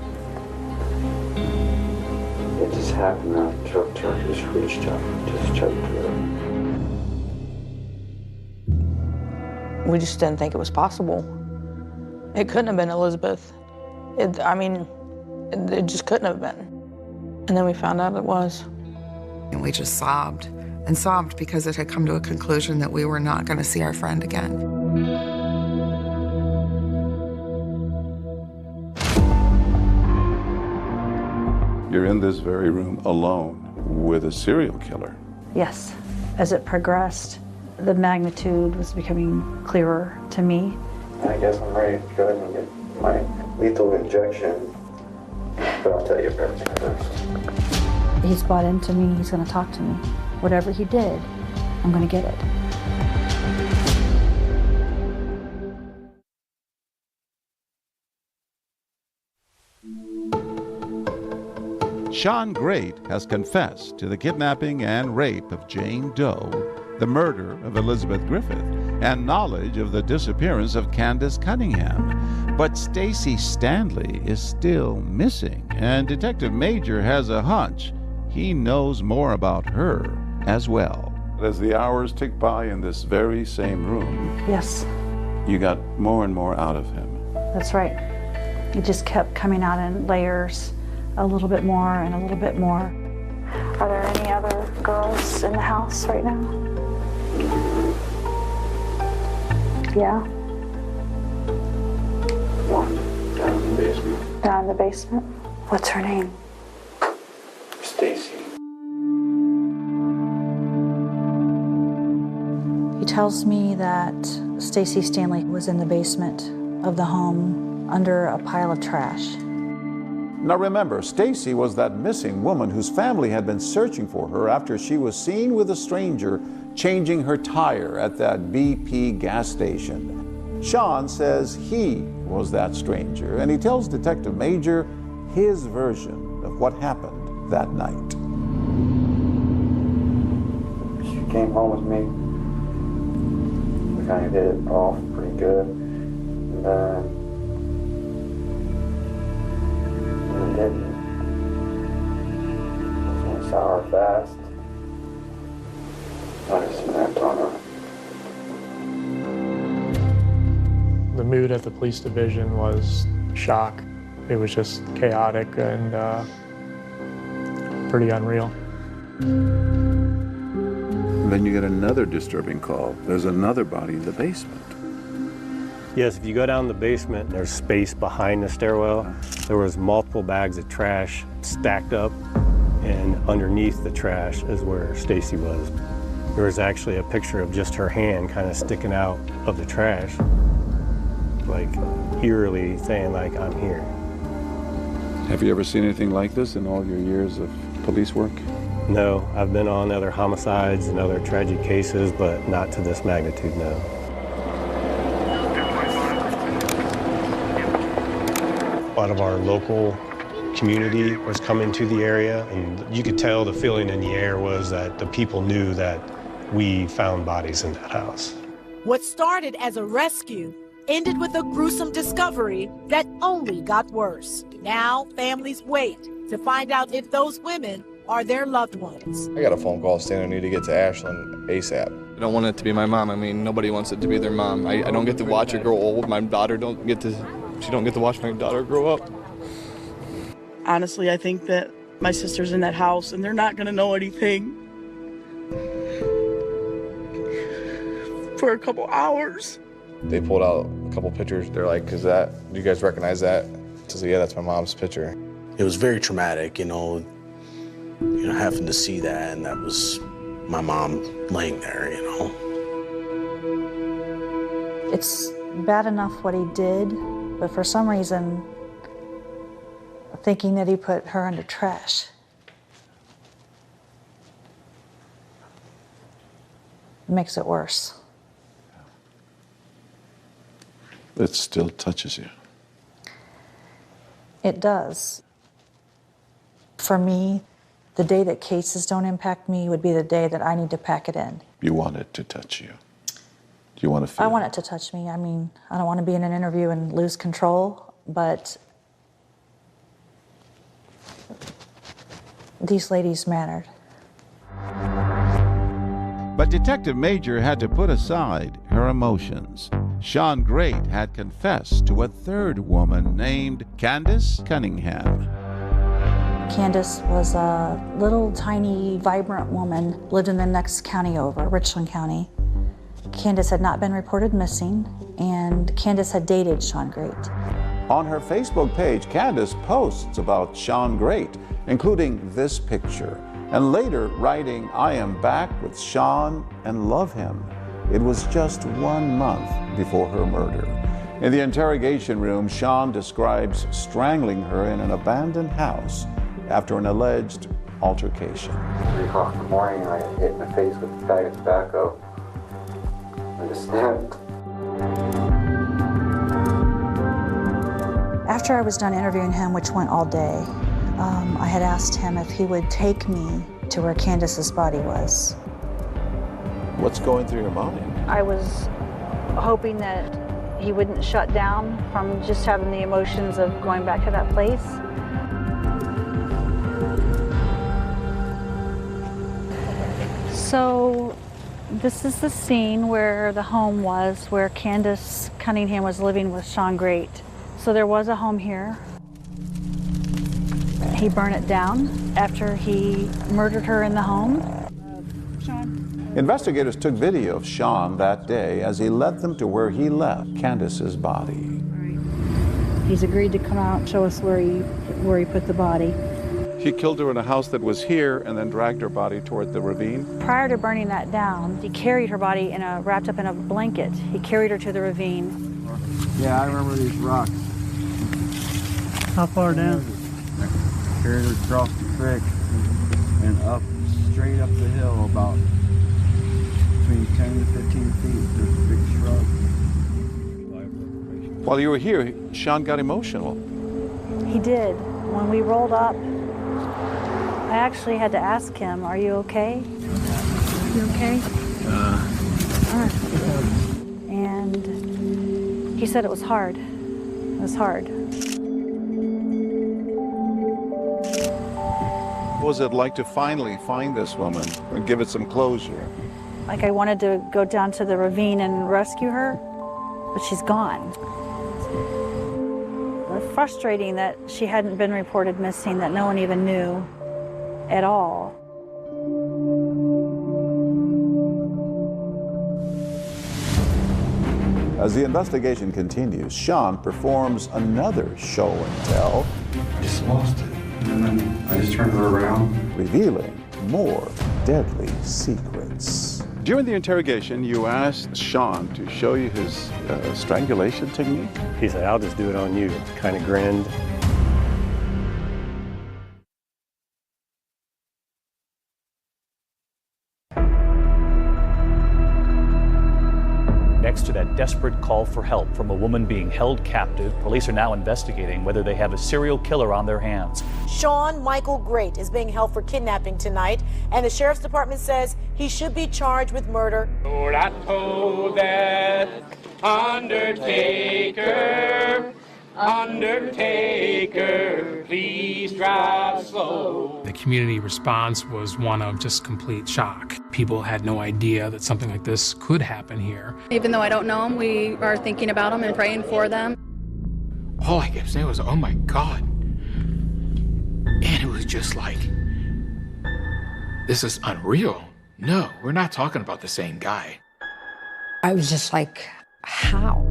It just happened that the truck just reached up, just choked her. We just didn't think it was possible. It couldn't have been Elizabeth. It just couldn't have been. And then we found out it was. And we just sobbed and sobbed because it had come to a conclusion that we were not going to see our friend again. You're in this very room alone with a serial killer. Yes. As it progressed, the magnitude was becoming clearer to me. I guess I'm ready to go ahead and get my lethal injection, but I'll tell you everything first. He's bought into me, he's gonna talk to me. Whatever he did, I'm gonna get it. Sean Great has confessed to the kidnapping and rape of Jane Doe, the murder of Elizabeth Griffith, and knowledge of the disappearance of Candace Cunningham. But Stacy Stanley is still missing, and Detective Major has a hunch he knows more about her as well. As the hours tick by in this very same room, Yes, you got more and more out of him. that's right. It just kept coming out in layers, a little bit more and a little bit more. Are there any other girls in the house right now? Yeah, One down in the basement. down in the basement. What's her name? Stacy. He tells me that Stacy Stanley was in the basement of the home under a pile of trash. Now remember, Stacy was that missing woman whose family had been searching for her after she was seen with a stranger changing her tire at that BP gas station. Sean says he was that stranger, and he tells Detective Major his version of what happened that night. She came home with me. We kind of hit it off pretty good. And we didn't. When we saw her fast, I just snapped on her. The mood at the police division was shock. It was just chaotic and pretty unreal. Then you get another disturbing call. There's another body in the basement. Yes, if you go down the basement, there's space behind the stairwell. There was multiple bags of trash stacked up, and underneath the trash is where Stacy was. There was actually a picture of just her hand kind of sticking out of the trash, like eerily saying like, I'm here. Have you ever seen anything like this in all your years of police work? No, I've been on other homicides and other tragic cases, but not to this magnitude, no. A lot of our local community was coming to the area, and you could tell the feeling in the air was that the people knew that we found bodies in that house. What started as a rescue ended with a gruesome discovery that only got worse. Now families wait to find out if those women are their loved ones. I got a phone call saying I need to get to Ashland ASAP. I don't want it to be my mom. I mean, nobody wants it to be their mom. I don't get to watch her grow old. My daughter don't get to she don't get to watch my daughter grow up. Honestly, I think that my sister's in that house and they're not going to know anything for a couple hours. They pulled out a couple pictures. They're like, "Is that? Do you guys recognize that?" I said, "Yeah, that's my mom's picture." It was very traumatic, having to see that, and that was my mom laying there, It's bad enough what he did, but for some reason, thinking that he put her under trash. It makes it worse. It still touches you. It does. For me, the day that cases don't impact me would be the day that I need to pack it in. You want it to touch you. You want to feel I want it to touch me. I mean, I don't want to be in an interview and lose control, but these ladies mattered. But Detective Major had to put aside her emotions. Sean Great had confessed to a third woman named Candace Cunningham. Candace was a little tiny, vibrant woman, lived in the next county over, Richland County. Candace had not been reported missing, and Candace had dated Sean Great. On her Facebook page, Candace posts about Sean Great, including this picture, and later writing, "I am back with Sean and love him." It was just 1 month before her murder. In the interrogation room, Sean describes strangling her in an abandoned house after an alleged altercation. 3 o'clock in the morning, I got hit in the face with a bag of tobacco. I just snapped. After I was done interviewing him, which went all day, I had asked him if he would take me to where Candace's body was. What's going through your mind? I was hoping that he wouldn't shut down from just having the emotions of going back to that place. So this is the scene where the home was, where Candace Cunningham was living with Sean Great. So there was a home here. He burned it down after he murdered her in the home. Investigators took video of Sean that day as he led them to where he left Candace's body. He's agreed to come out and show us where he put the body. He killed her in a house that was here and then dragged her body toward the ravine. Prior to burning that down, he carried her body wrapped up in a blanket. He carried her to the ravine. Yeah, I remember these rocks. How far down? Carried her across the creek and up, straight up the hill about between 10 to 15 feet. There's a big shrub. While you were here, Sean got emotional. He did. When we rolled up, I actually had to ask him, "Are you okay? You okay?" And he said it was hard. It was hard. What was it like to finally find this woman and give it some closure? Like I wanted to go down to the ravine and rescue her, but she's gone. It's frustrating that she hadn't been reported missing, that no one even knew at all. As the investigation continues, Sean performs another show and tell. I just lost it. And then I just turned her around. Revealing more deadly secrets. During the interrogation, you asked Sean to show you his strangulation technique. He said, "I'll just do it on you." Kind of grinned. Next to that desperate call for help from a woman being held captive, police are now investigating whether they have a serial killer on their hands. Sean Michael Great is being held for kidnapping tonight, and the sheriff's department says he should be charged with murder. Lord, I told that undertaker, undertaker, please drive slow. The community response was one of just complete shock. People had no idea that something like this could happen here. Even though I don't know them, we are thinking about them and praying for them. all I kept saying was, oh my God. And it was just like, this is unreal. No, we're not talking about the same guy. I was just like, how?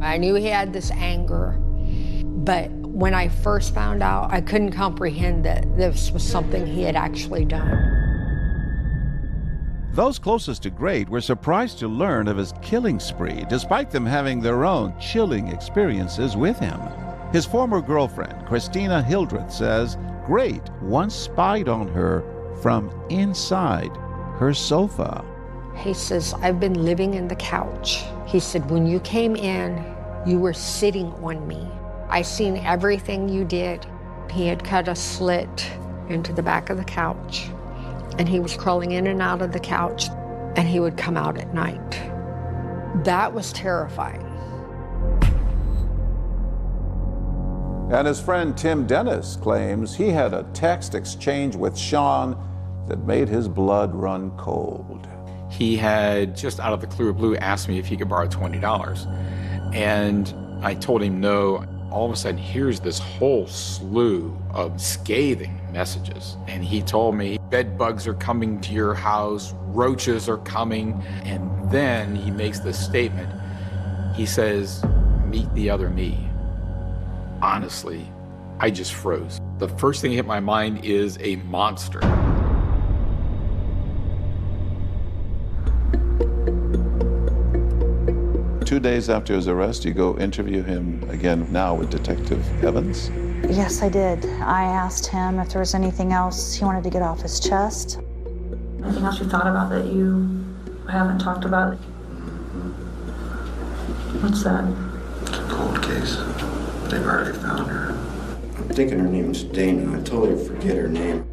I knew he had this anger, but when I first found out, I couldn't comprehend that this was something he had actually done. Those closest to Great were surprised to learn of his killing spree, despite them having their own chilling experiences with him. His former girlfriend, Christina Hildreth, says Great once spied on her from inside her sofa. He says, I've been living in the couch. He said, when you came in, you were sitting on me. I seen everything you did. He had cut a slit into the back of the couch, and he was crawling in and out of the couch, and he would come out at night. That was terrifying. And his friend Tim Dennis claims he had a text exchange with Sean that made his blood run cold. He had, just out of the clear blue, asked me if he could borrow $20. And I told him no. All of a sudden, here's this whole slew of scathing messages. And he told me, bed bugs are coming to your house, roaches are coming. And then he makes this statement. He says, meet the other me. Honestly, I just froze. The first thing that hit my mind is a monster. 2 days after his arrest, you go interview him again now with Detective Evans? Yes, I did. I asked him if there was anything else he wanted to get off his chest. Anything else you thought about that you haven't talked about? What's that? It's a cold case. They've already found her. I'm thinking her name is Dana. I told her to forget her name.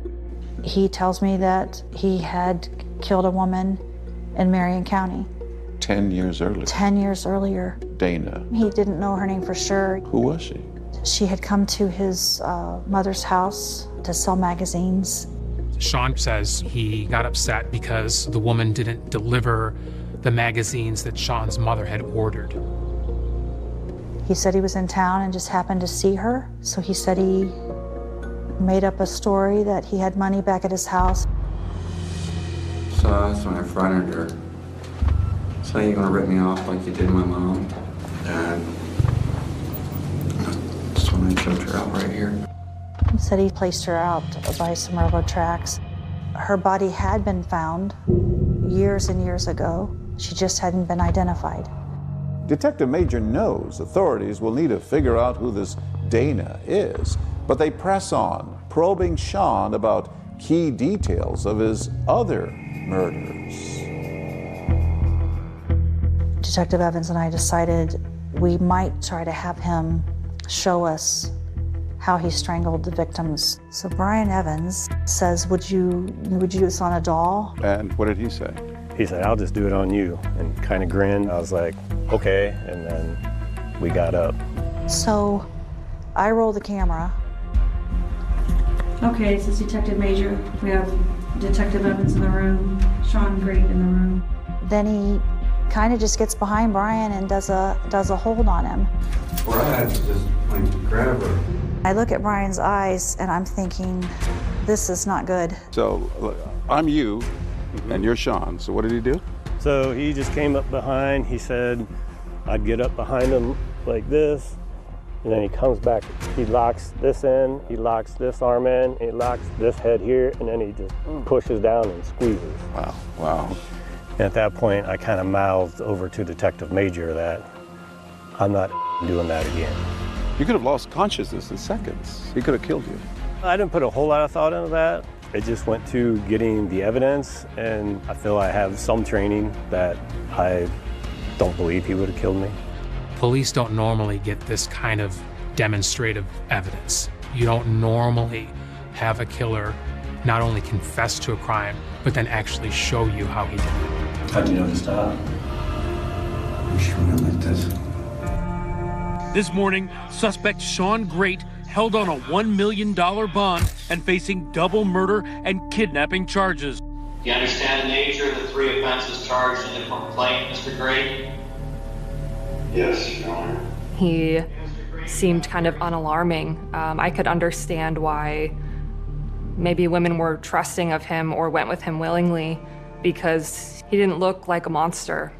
He tells me that he had killed a woman in Marion County. 10 years earlier. 10 years earlier. Dana. He didn't know her name for sure. Who was she? She had come to his mother's house to sell magazines. Sean says he got upset because the woman didn't deliver the magazines that Sean's mother had ordered. He said he was in town and just happened to see her. So he said he made up a story that he had money back at his house. So that's when I fronted her. So you're gonna rip me off like you did my mom? And that's when I choked her out right here. He said he placed her out by some railroad tracks. Her body had been found years and years ago. She just hadn't been identified. Detective Major knows authorities will need to figure out who this Dana is, but they press on, probing Sean about key details of his other murders. Detective Evans and I decided we might try to have him show us how he strangled the victims. So Brian Evans says, would you do this on a doll? And what did he say? He said, I'll just do it on you, and kind of grinned. I was like, okay, and then we got up. So I roll the camera. Okay, this is Detective Major. We have Detective Evans in the room, Sean Great in the room. Then he kind of just gets behind Brian and does a hold on him. Brad just went to grab her. I look at Brian's eyes and I'm thinking, this is not good. So I'm you, and you're Sean. So what did he do? So he just came up behind. He said I'd get up behind him like this, and then he comes back. He locks this in, he locks this arm in, he locks this head here, and then he just pushes down and squeezes. Wow, wow. And at that point, I kind of mouthed over to Detective Major that I'm not doing that again. You could have lost consciousness in seconds. He could have killed you. I didn't put a whole lot of thought into that. It just went to getting the evidence, and I feel I have some training that I don't believe he would have killed me. Police don't normally get this kind of demonstrative evidence. You don't normally have a killer not only confess to a crime, but then actually show you how he did it. How'd you know to stop? She went like this. This morning, suspect Sean Great held on a $1 million bond and facing double murder and kidnapping charges. Do you understand the nature of the 3 offenses charged in the complaint, Mr. Great? Yes, Your Honor. He seemed kind of unalarming. I could understand why maybe women were trusting of him or went with him willingly, because he didn't look like a monster.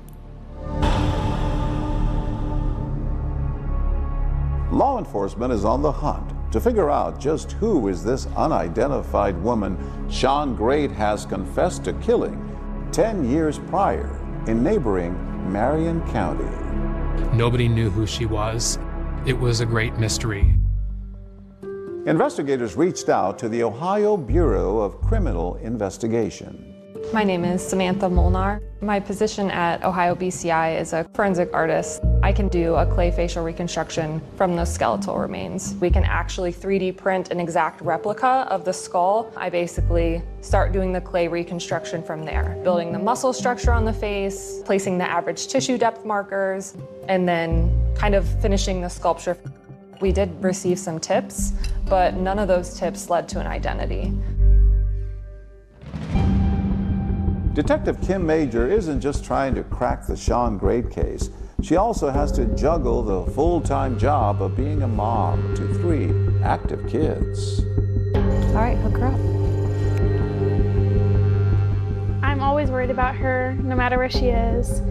Law enforcement is on the hunt to figure out just who is this unidentified woman Sean Great has confessed to killing 10 years prior in neighboring Marion County. Nobody knew who she was. It was a great mystery. Investigators reached out to the Ohio Bureau of Criminal Investigation. My name is Samantha Molnar. My position at Ohio BCI is a forensic artist. I can do a clay facial reconstruction from the skeletal remains. We can actually 3D print an exact replica of the skull. I basically start doing the clay reconstruction from there, building the muscle structure on the face, placing the average tissue depth markers, and then kind of finishing the sculpture. We did receive some tips, but none of those tips led to an identity. Detective Kim Major isn't just trying to crack the Sean Great case. She also has to juggle the full-time job of being a mom to 3 active kids. All right, hook her up. I'm always worried about her, no matter where she is.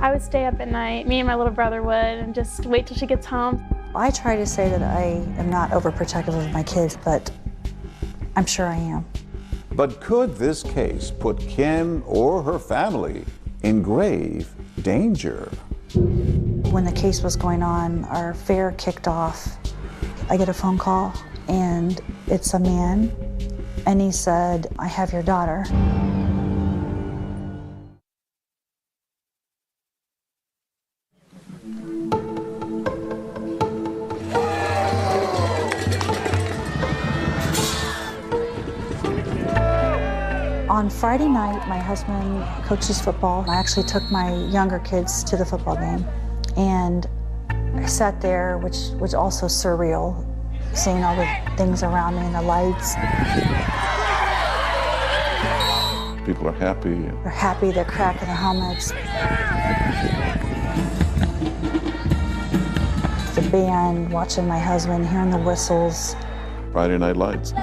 I would stay up at night, me and my little brother would, and just wait till she gets home. I try to say that I am not overprotective of my kids, but I'm sure I am. But could this case put Kim or her family in grave danger? When the case was going on, our fair kicked off. I get a phone call, and it's a man, and he said, "I have your daughter." On Friday night, my husband coaches football. I actually took my younger kids to the football game, and I sat there, which was also surreal, seeing all the things around me and the lights. People are happy. They're happy, they're cracking the helmets. The band, watching my husband, hearing the whistles. Friday Night Lights.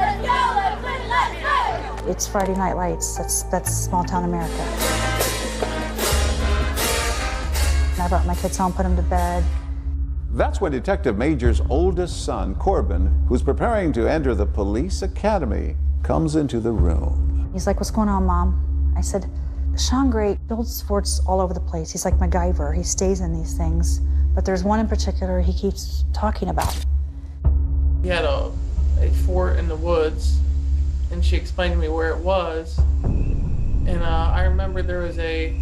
It's Friday Night Lights. That's small town America. And I brought my kids home, put them to bed. That's when Detective Major's oldest son, Corbin, who's preparing to enter the police academy, comes into the room. He's like, "What's going on, Mom?" I said, "Sean Great builds forts all over the place. He's like MacGyver. He stays in these things. But there's one in particular he keeps talking about." He had a fort in the woods, and she explained to me where it was. And I remember there was a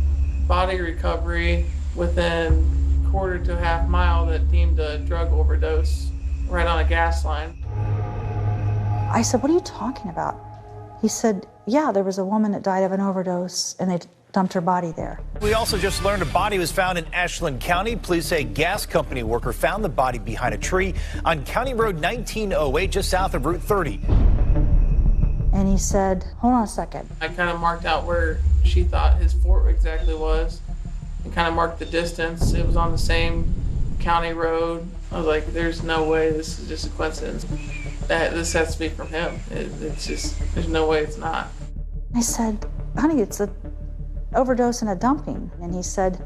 body recovery within a quarter to a half mile that deemed a drug overdose right on a gas line. I said, "What are you talking about?" He said, "Yeah, there was a woman that died of an overdose, and they dumped her body there." We also just learned a body was found in Ashland County. Police say a gas company worker found the body behind a tree on County Road 1908, just south of Route 30. And he said, "Hold on a second." I kind of marked out where she thought his fort exactly was and kind of marked the distance. It was on the same county road. I was like, there's no way this is just a coincidence. This has to be from him. It's just, there's no way it's not. I said, "Honey, it's an overdose and a dumping." And he said,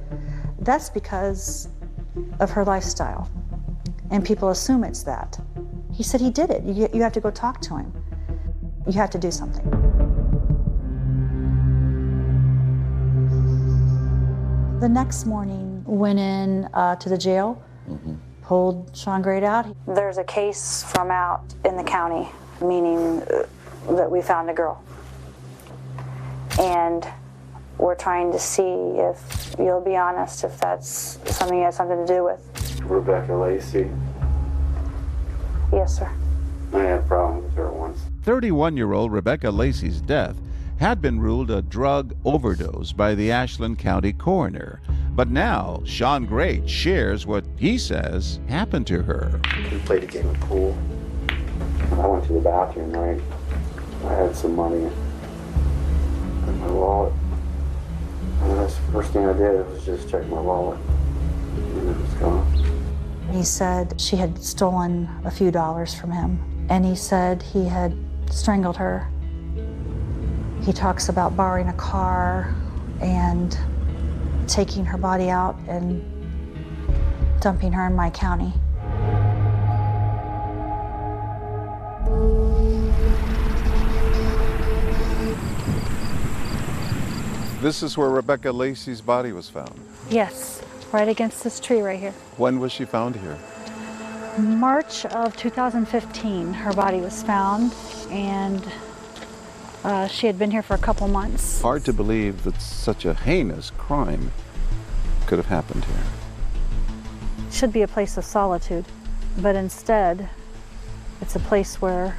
"That's because of her lifestyle. And people assume it's that." He said he did it. You have to go talk to him. You have to do something. The next morning, went in to the jail, pulled Sean Great out. There's a case from out in the county, meaning that we found a girl. And we're trying to see if you'll be honest, if that's something you had something to do with. Rebecca Lacey. Yes, sir. I had problems with her once. 31-year-old Rebecca Lacey's death had been ruled a drug overdose by the Ashland County coroner. But now, Sean Great shares what he says happened to her. We played a game of pool. I went to the bathroom, right? I had some money in my wallet. And that's the first thing I did was just check my wallet. And it was gone. He said she had stolen a few dollars from him, and he said he had strangled her. He talks about borrowing a car and taking her body out and dumping her in my county. This is where Rebecca Lacey's body was found. Yes, right against this tree right here. When was she found here? March of 2015, her body was found, and she had been here for a couple months. Hard to believe that such a heinous crime could have happened here. It should be a place of solitude, but instead, it's a place where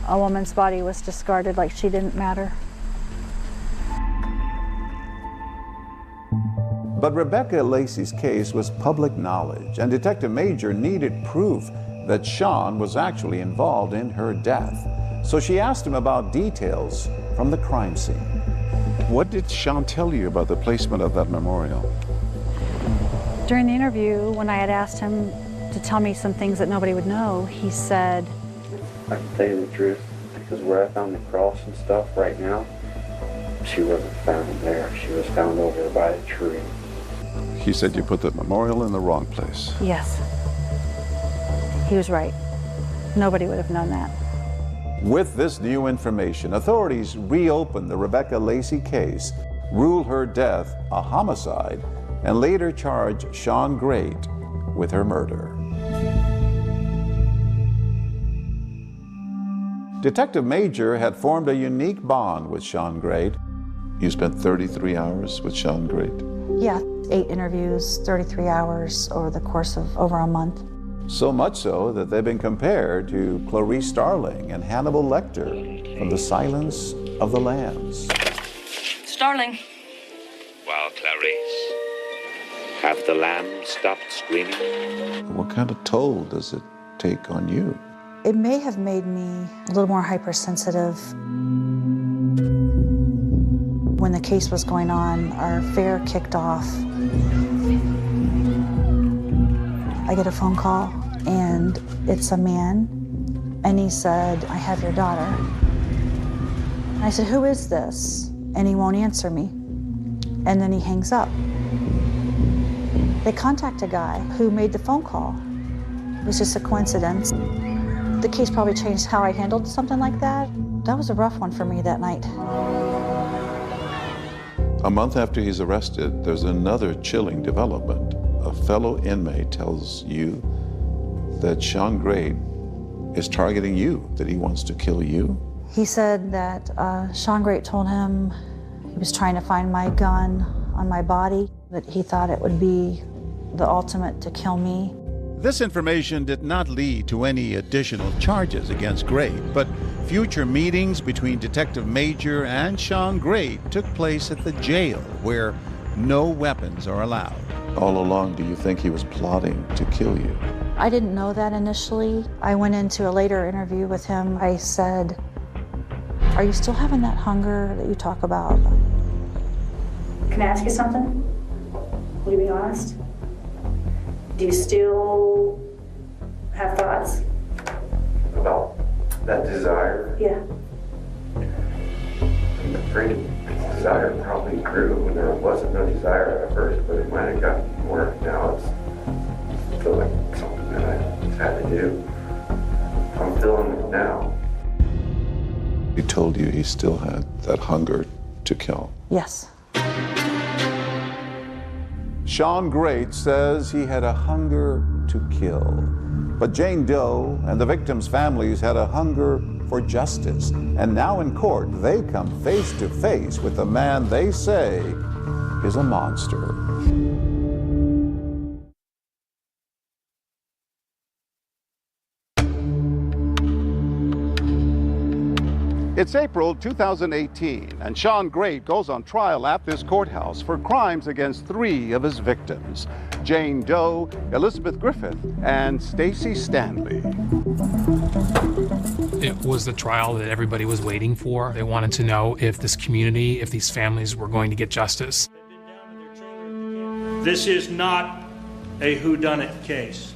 a woman's body was discarded like she didn't matter. But Rebecca Lacey's case was public knowledge, and Detective Major needed proof that Sean was actually involved in her death. So she asked him about details from the crime scene. What did Sean tell you about the placement of that memorial? During the interview, when I had asked him to tell me some things that nobody would know, he said, I can tell you the truth, because where I found the cross and stuff right now, she wasn't found there. She was found over by the tree. He said you put the memorial in the wrong place. yes. He was right. Nobody would have known that. With this new information, authorities reopened the Rebecca Lacey case, ruled her death a homicide, and later charged Sean Great with her murder. Detective Major had formed a unique bond with Sean Great. You spent 33 hours with Sean Great? Yeah, 8 interviews, 33 hours over the course of over a month. So much so that they've been compared to Clarice Starling and Hannibal Lecter from The Silence of the Lambs. Starling. Well, Clarice, have the lambs stopped screaming? What kind of toll does it take on you? It may have made me a little more hypersensitive. When the case was going on, our affair kicked off. I get a phone call, and it's a man, and he said, I have your daughter. And I said, who is this? And he won't answer me. And then he hangs up. They contact a guy who made the phone call. It was just a coincidence. The case probably changed how I handled something like that. That was a rough one for me that night. A month after he's arrested, there's another chilling development. A fellow inmate tells you that Sean Great is targeting you, that he wants to kill you. He said that Sean Great told him he was trying to find my gun on my body, that he thought it would be the ultimate to kill me. This information did not lead to any additional charges against Great, but future meetings between Detective Major and Sean Great took place at the jail, where no weapons are allowed. All along, do you think he was plotting to kill you? I didn't know that initially. I went into a later interview with him. I said, are you still having that hunger that you talk about? Can I ask you something? Will you be honest? Do you still have thoughts? About that desire? Yeah. I'm afraid the desire probably grew when there wasn't no desire at first, but it might have gotten more. Now I feel like something that I just had to do. I'm feeling it now. He told you he still had that hunger to kill? Yes. Sean Great says he had a hunger to kill. But Jane Doe and the victims' families had a hunger for justice. And now in court, they come face to face with the man they say is a monster. It's April 2018, and Sean Great goes on trial at this courthouse for crimes against 3 of his victims: Jane Doe, Elizabeth Griffith, and Stacy Stanley. It was the trial that everybody was waiting for. They wanted to know if this community, if these families were going to get justice. This is not a whodunit case.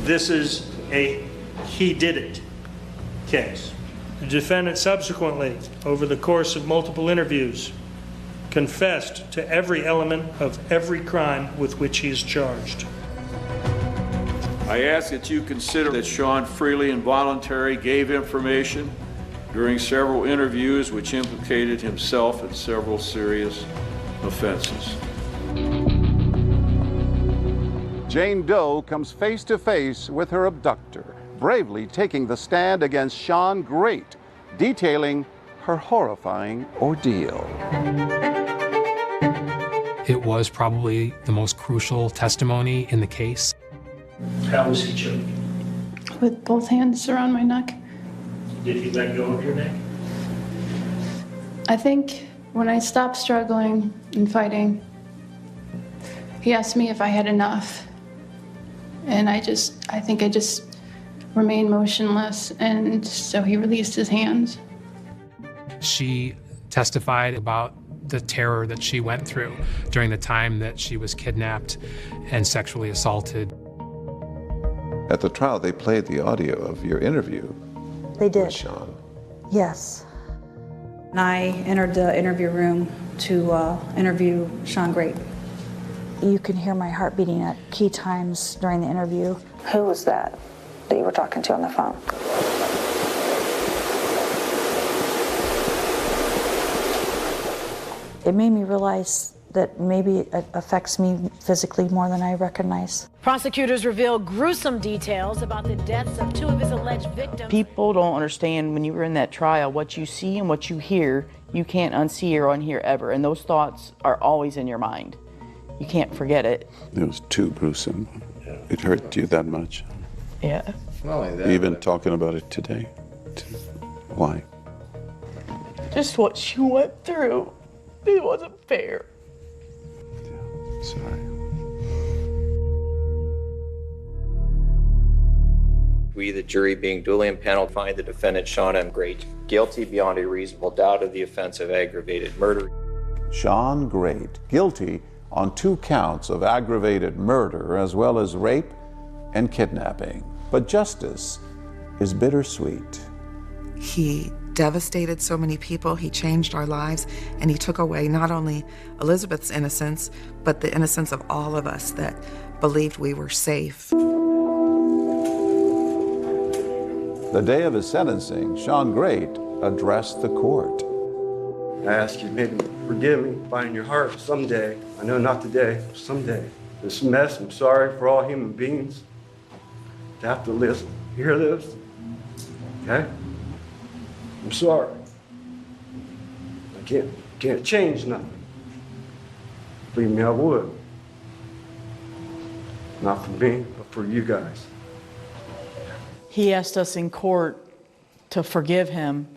This is a he did it case. The defendant subsequently, over the course of multiple interviews, confessed to every element of every crime with which he is charged. I ask that you consider that Sean freely and voluntarily gave information during several interviews which implicated himself in several serious offenses. Jane Doe comes face to face with her abductor, bravely taking the stand against Sean Great, detailing her horrifying ordeal. It was probably the most crucial testimony in the case. How was he choking? With both hands around my neck. Did he let go of your neck? I think when I stopped struggling and fighting, he asked me if I had enough. And I think I just remained motionless, and so he released his hands. She testified about the terror that she went through during the time that she was kidnapped and sexually assaulted. At the trial, they played the audio of your interview. They did. With Sean. Yes. And I entered the interview room to interview Sean Great. You can hear my heart beating at key times during the interview. Who was that you were talking to on the phone? It made me realize that maybe it affects me physically more than I recognize. Prosecutors reveal gruesome details about the deaths of two of his alleged victims. People don't understand when you were in that trial, what you see and what you hear, you can't unsee or unhear ever. And those thoughts are always in your mind. You can't forget it. It was too gruesome. It hurt you that much. Yeah. Not only that, even talking about it today. Why? Just what she went through. It wasn't fair. Sorry. We, the jury, being duly impaneled, find the defendant, Sean M. Great, guilty beyond a reasonable doubt of the offense of aggravated murder. Sean Great, guilty on 2 counts of aggravated murder as well as rape and kidnapping. But justice is bittersweet. He devastated so many people, he changed our lives, and he took away not only Elizabeth's innocence, but the innocence of all of us that believed we were safe. The day of his sentencing, Sean Great addressed the court. I ask you, maybe forgive me, find in your heart someday. I know not today, someday. This mess, I'm sorry for all human beings to have to listen, hear this. Okay? I'm sorry. I can't change nothing. Believe me, I would. Not for me, but for you guys. He asked us in court to forgive him,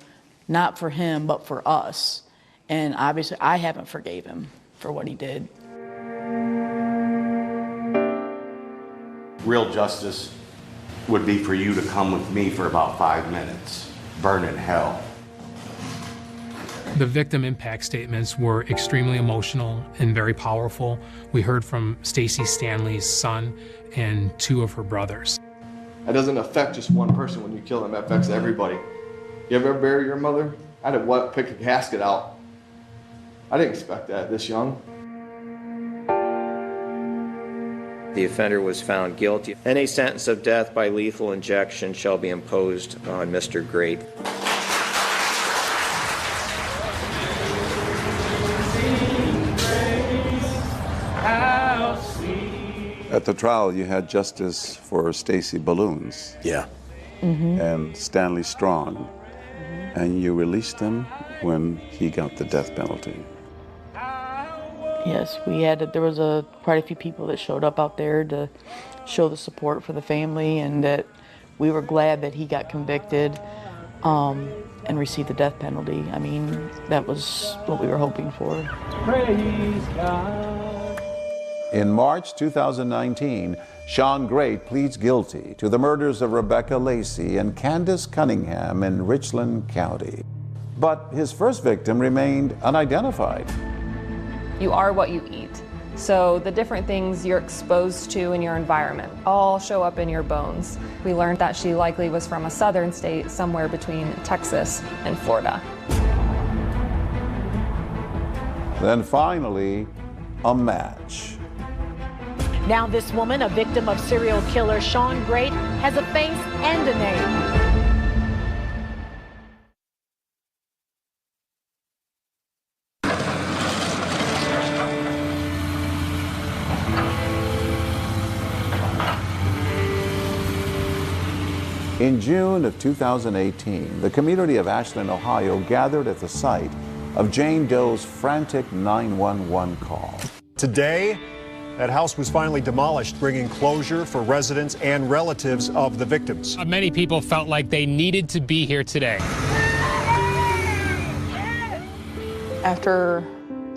not for him, but for us. And obviously, I haven't forgave him for what he did. Real justice would be for you to come with me for about 5 minutes. Burn in hell. The victim impact statements were extremely emotional and very powerful. We heard from Stacy Stanley's son and 2 of her brothers. It doesn't affect just one person when you kill them, it affects everybody. You ever bury your mother? I had to pick a casket out. I didn't expect that this young. The offender was found guilty, and a sentence of death by lethal injection shall be imposed on Mr. Great. At the trial, you had justice for Stacy Balloons. Yeah. And Stanley Strong. And you released him when he got the death penalty. Yes, there was quite a few people that showed up out there to show the support for the family, and that we were glad that he got convicted and received the death penalty. I mean, that was what we were hoping for. Praise God. In March 2019, Sean Great pleads guilty to the murders of Rebecca Lacey and Candace Cunningham in Richland County. But his first victim remained unidentified. You are what you eat. So the different things you're exposed to in your environment all show up in your bones. We learned that she likely was from a southern state, somewhere between Texas and Florida. Then finally, a match. Now this woman, a victim of serial killer Sean Great, has a face and a name. In June of 2018, the community of Ashland, Ohio gathered at the site of Jane Doe's frantic 911 call. Today, that house was finally demolished, bringing closure for residents and relatives of the victims. Many people felt like they needed to be here today. After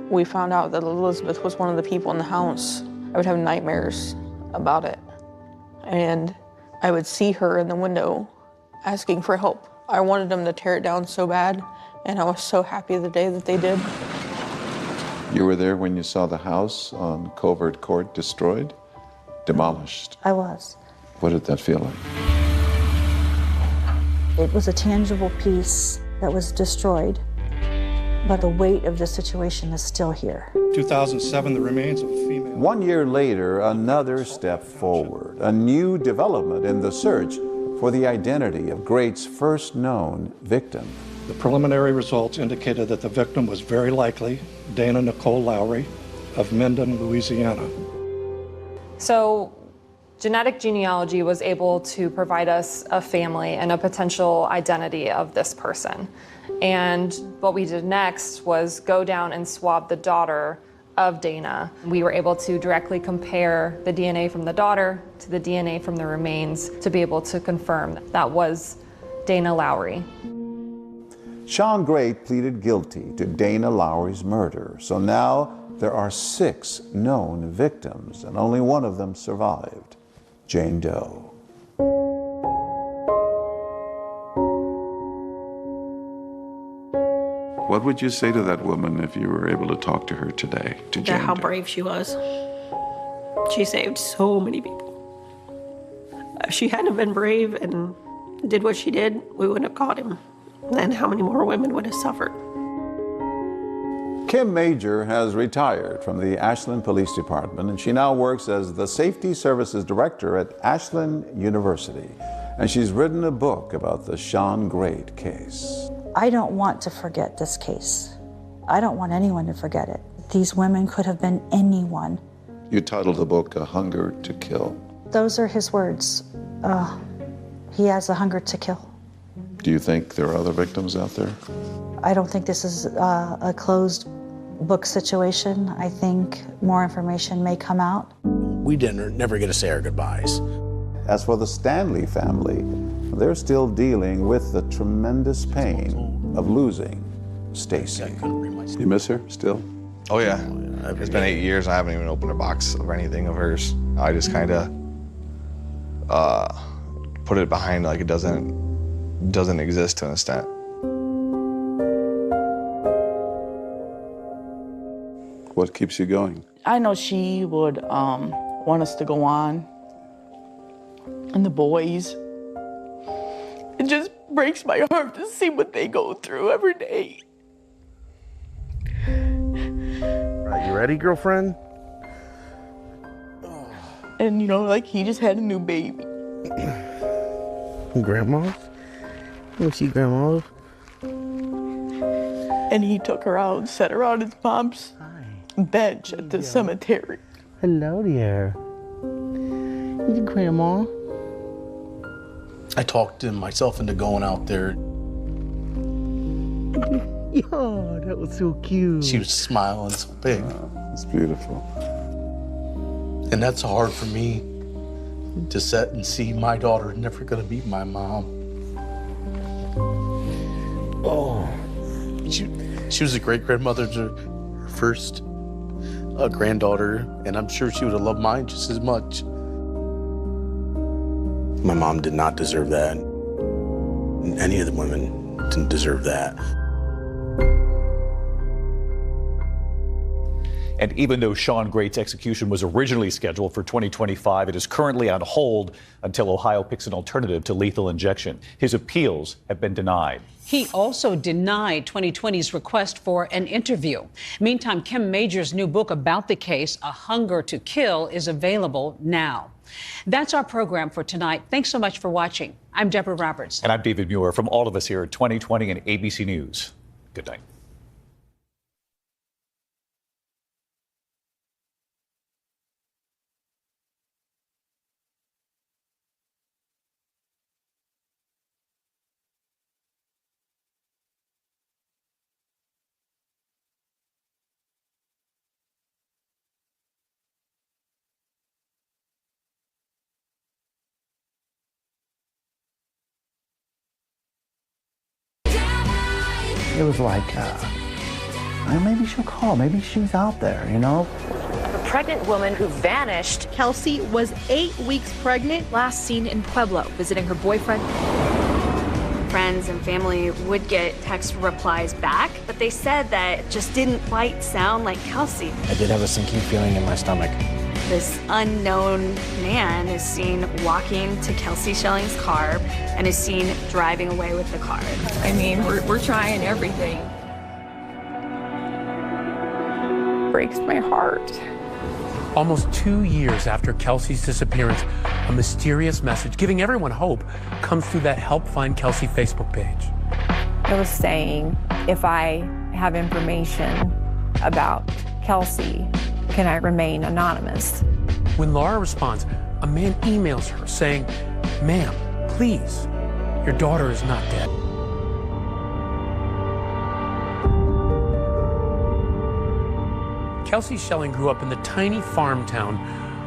we found out that Elizabeth was one of the people in the house, I would have nightmares about it. And I would see her in the window asking for help. I wanted them to tear it down so bad, and I was so happy the day that they did. You were there when you saw the house on Covert Court destroyed, demolished. I was. What did that feel like? It was a tangible piece that was destroyed, but the weight of the situation is still here. 2007, the remains of a female. 1 year later, another step forward, a new development in the search for the identity of Great's first known victim. The preliminary results indicated that the victim was very likely Dana Nicole Lowry of Minden, Louisiana. So genetic genealogy was able to provide us a family and a potential identity of this person. And what we did next was go down and swab the daughter of Dana. We were able to directly compare the DNA from the daughter to the DNA from the remains to be able to confirm that was Dana Lowry. Sean Great pleaded guilty to Dana Lowry's murder. So now there are 6 known victims, and only one of them survived, Jane Doe. What would you say to that woman if you were able to talk to her today, to Jane How Doe? brave she was. She saved so many people. If she hadn't been brave and did what she did, we wouldn't have caught him. Then how many more women would have suffered? Kim Major has retired from the Ashland Police Department, and she now works as the Safety Services Director at Ashland University. And she's written a book about the Sean Great case. I don't want to forget this case. I don't want anyone to forget it. These women could have been anyone. You titled the book A Hunger to Kill. Those are his words. He has a hunger to kill. Do you think there are other victims out there? I don't think this is a closed book situation. I think more information may come out. We never get to say our goodbyes. As for the Stanley family, they're still dealing with the tremendous pain of losing Stacy. You miss her still? Oh yeah. It's been 8 years. I haven't even opened a box of anything of hers. I just kind of put it behind like it doesn't exist to an extent. What keeps you going? I know she would want us to go on. And the boys. It just breaks my heart to see what they go through every day. Right, you ready, girlfriend? And you know, like he just had a new baby. Grandma? You see Grandma? And he took her out and set her on his mom's bench at the cemetery. Hello there. Is it Grandma? I talked myself into going out there. Yo, that was so cute. She was smiling so big. It's beautiful. And that's hard for me to sit and see my daughter never gonna be my mom. Oh, she was a great grandmother to her first granddaughter, and I'm sure she would have loved mine just as much. My mom did not deserve that. Any of the women didn't deserve that. And even though Sean Great's execution was originally scheduled for 2025, it is currently on hold until Ohio picks an alternative to lethal injection. His appeals have been denied. He also denied 2020's request for an interview. Meantime, Kim Major's new book about the case, A Hunger to Kill, is available now. That's our program for tonight. Thanks so much for watching. I'm Deborah Roberts. And I'm David Muir. From all of us here at 2020 and ABC News, good night. It was like, maybe she'll call, maybe she's out there, you know? A pregnant woman who vanished. Kelsey was 8 weeks pregnant, last seen in Pueblo, visiting her boyfriend. Friends and family would get text replies back, but they said that it just didn't quite sound like Kelsey. I did have a sinking feeling in my stomach. This unknown man is seen walking to Kelsey Schelling's car and is seen driving away with the car. I mean, we're trying everything. Breaks my heart. Almost 2 years after Kelsey's disappearance, a mysterious message giving everyone hope comes through that Help Find Kelsey Facebook page. It was saying, if I have information about Kelsey, can I remain anonymous? When Laura responds, a man emails her saying, "Ma'am, please, your daughter is not dead." Kelsey Schelling grew up in the tiny farm town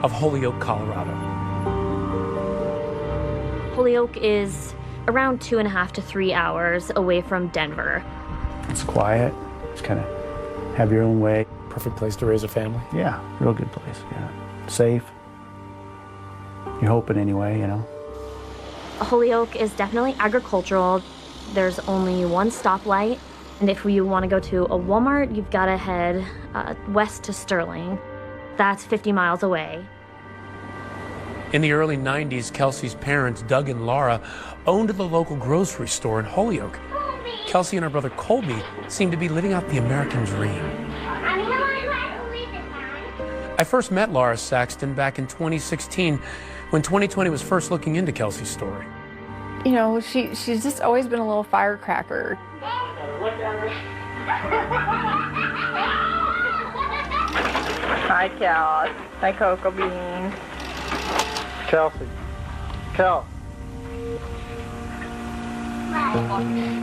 of Holyoke, Colorado. Holyoke is around 2.5 to 3 hours away from Denver. It's quiet, it's kind of have your own way. Perfect place to raise a family? Yeah, real good place, yeah. Safe. You're hoping anyway, you know. Holyoke is definitely agricultural. There's only one stoplight, and if you want to go to a Walmart, you've got to head west to Sterling. That's 50 miles away. In the early 90s, Kelsey's parents, Doug and Laura, owned the local grocery store in Holyoke. Kelsey and her brother Colby seemed to be living out the American dream. I first met Laura Saxton back in 2016 when 2020 was first looking into Kelsey's story. You know, she's just always been a little firecracker. Hi, Cal. Hi, Cocoa Bean. Kelsey. Kel.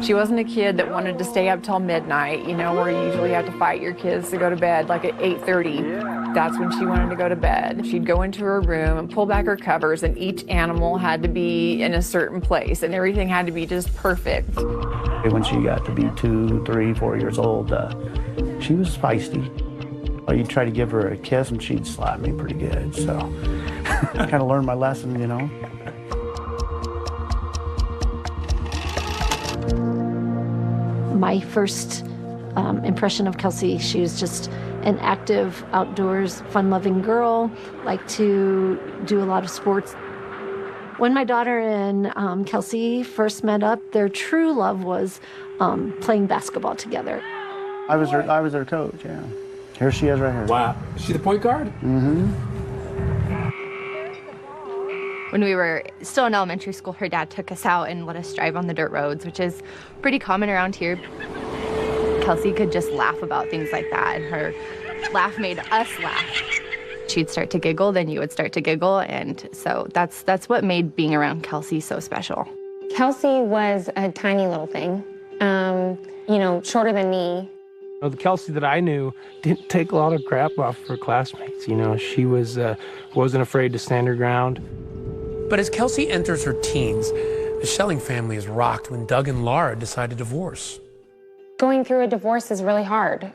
She wasn't a kid that wanted to stay up till midnight, you know, where you usually have to fight your kids to go to bed, like at 8:30. That's when she wanted to go to bed. She'd go into her room and pull back her covers, and each animal had to be in a certain place, and everything had to be just perfect. When she got to be 2, 3, 4 years old, she was feisty. You'd try to give her a kiss, and she'd slap me pretty good, so I kind of learned my lesson, you know. My first impression of Kelsey, she was just an active, outdoors, fun-loving girl, liked to do a lot of sports. When my daughter and Kelsey first met up, their true love was playing basketball together. I was her coach, yeah. Here she is right here. Wow. Is she the point guard? Mm-hmm. When we were still in elementary school, her dad took us out and let us drive on the dirt roads, which is pretty common around here. Kelsey could just laugh about things like that, and her laugh made us laugh. She'd start to giggle, then you would start to giggle, and so that's what made being around Kelsey so special. Kelsey was a tiny little thing, you know, shorter than me. The Kelsey that I knew didn't take a lot of crap off her classmates. You know, she wasn't afraid to stand her ground. But as Kelsey enters her teens, the Schelling family is rocked when Doug and Laura decide to divorce. Going through a divorce is really hard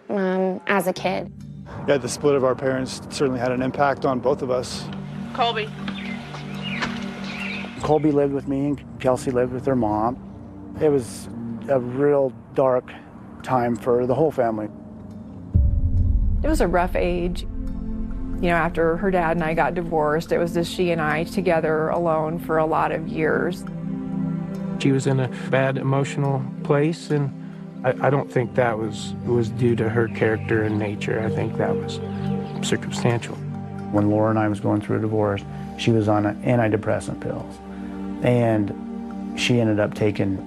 as a kid. Yeah, the split of our parents certainly had an impact on both of us. Colby. Colby lived with me and Kelsey lived with her mom. It was a real dark time for the whole family. It was a rough age. You know, after her dad and I got divorced, it was just she and I together alone for a lot of years. She was in a bad emotional place, and I don't think that was due to her character and nature. I think that was circumstantial. When Laura and I was going through a divorce, she was on antidepressant pills. And she ended up taking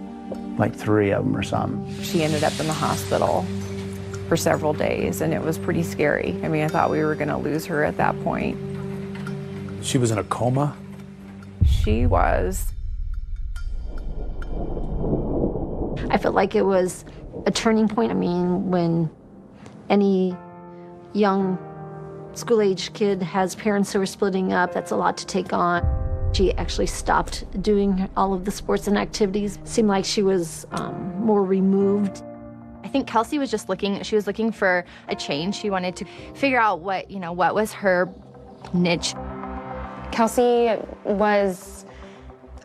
like 3 of them or something. She ended up in the hospital for several days, and it was pretty scary. I mean, I thought we were going to lose her at that point. She was in a coma? She was. I felt like it was a turning point. I mean, when any young school-age kid has parents who are splitting up, that's a lot to take on. She actually stopped doing all of the sports and activities. It seemed like she was more removed. I think Kelsey was just looking for a change. She wanted to figure out what was her niche. Kelsey was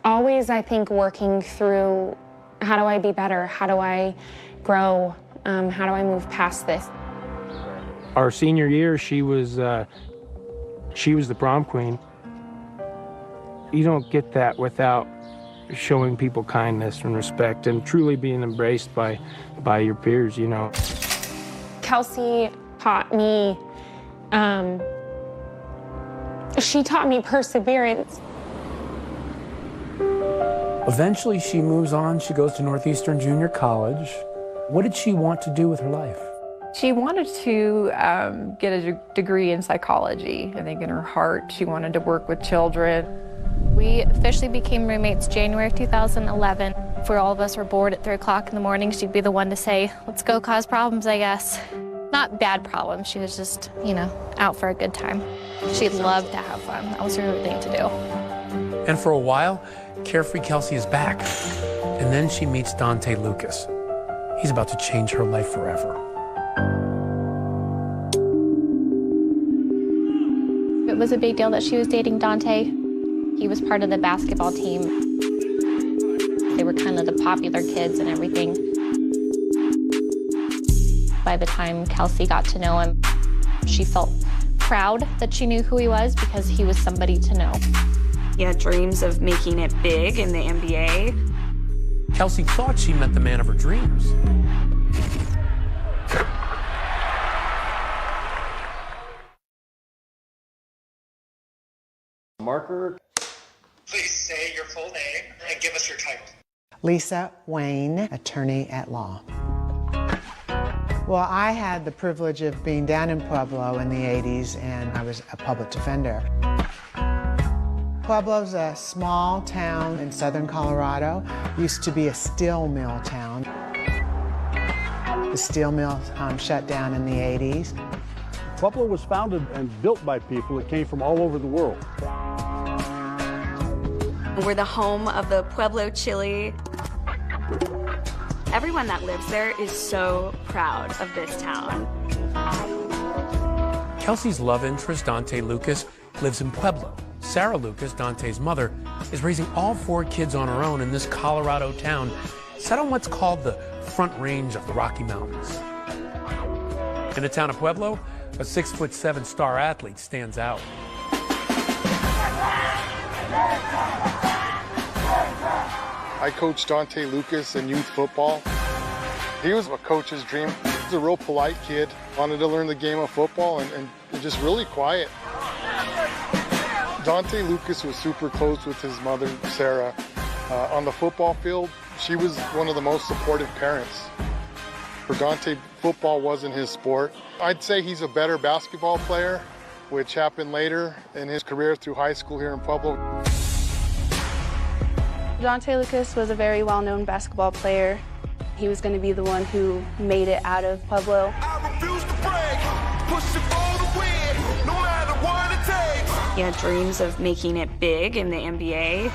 always, I think, working through, how do I be better? How do I grow? How do I move past this? Our senior year, she was the prom queen. You don't get that without showing people kindness and respect and truly being embraced by your peers, you know. Kelsey taught me, she taught me perseverance. Eventually she moves on, she goes to Northeastern Junior College. What did she want to do with her life? She wanted to get a degree in psychology. I think in her heart, she wanted to work with children. We officially became roommates January 2011. If all of us were bored at 3 o'clock in the morning, she'd be the one to say, let's go cause problems, I guess. Not bad problems, she was just, out for a good time. She loved to have fun. That was her favorite thing to do. And for a while, Carefree Kelsey is back. And then she meets Dante Lucas. He's about to change her life forever. It was a big deal that she was dating Dante. He was part of the basketball team. They were kind of the popular kids and everything. By the time Kelsey got to know him, she felt proud that she knew who he was because he was somebody to know. He had dreams of making it big in the NBA. Kelsey thought she met the man of her dreams. Marker. Please say your full name and give us your title. Lisa Wayne, attorney at law. Well, I had the privilege of being down in Pueblo in the 80s, and I was a public defender. Pueblo's a small town in southern Colorado. Used to be a steel mill town. The steel mill shut down in the 80s. Pueblo was founded and built by people that came from all over the world. We're the home of the Pueblo chili. Everyone that lives there is so proud of this town. Kelsey's love interest, Dante Lucas, lives in Pueblo. Sarah Lucas, Dante's mother, is raising all 4 kids on her own in this Colorado town set on what's called the Front Range of the Rocky Mountains. In the town of Pueblo, a 6'7" star athlete stands out. I coached Dante Lucas in youth football. He was a coach's dream. He was a real polite kid, wanted to learn the game of football and just really quiet. Dante Lucas was super close with his mother, Sarah. On the football field, she was one of the most supportive parents. For Dante, football wasn't his sport. I'd say he's a better basketball player, which happened later in his career through high school here in Pueblo. Dante Lucas was a very well-known basketball player. He was going to be the one who made it out of Pueblo. He had dreams of making it big in the NBA.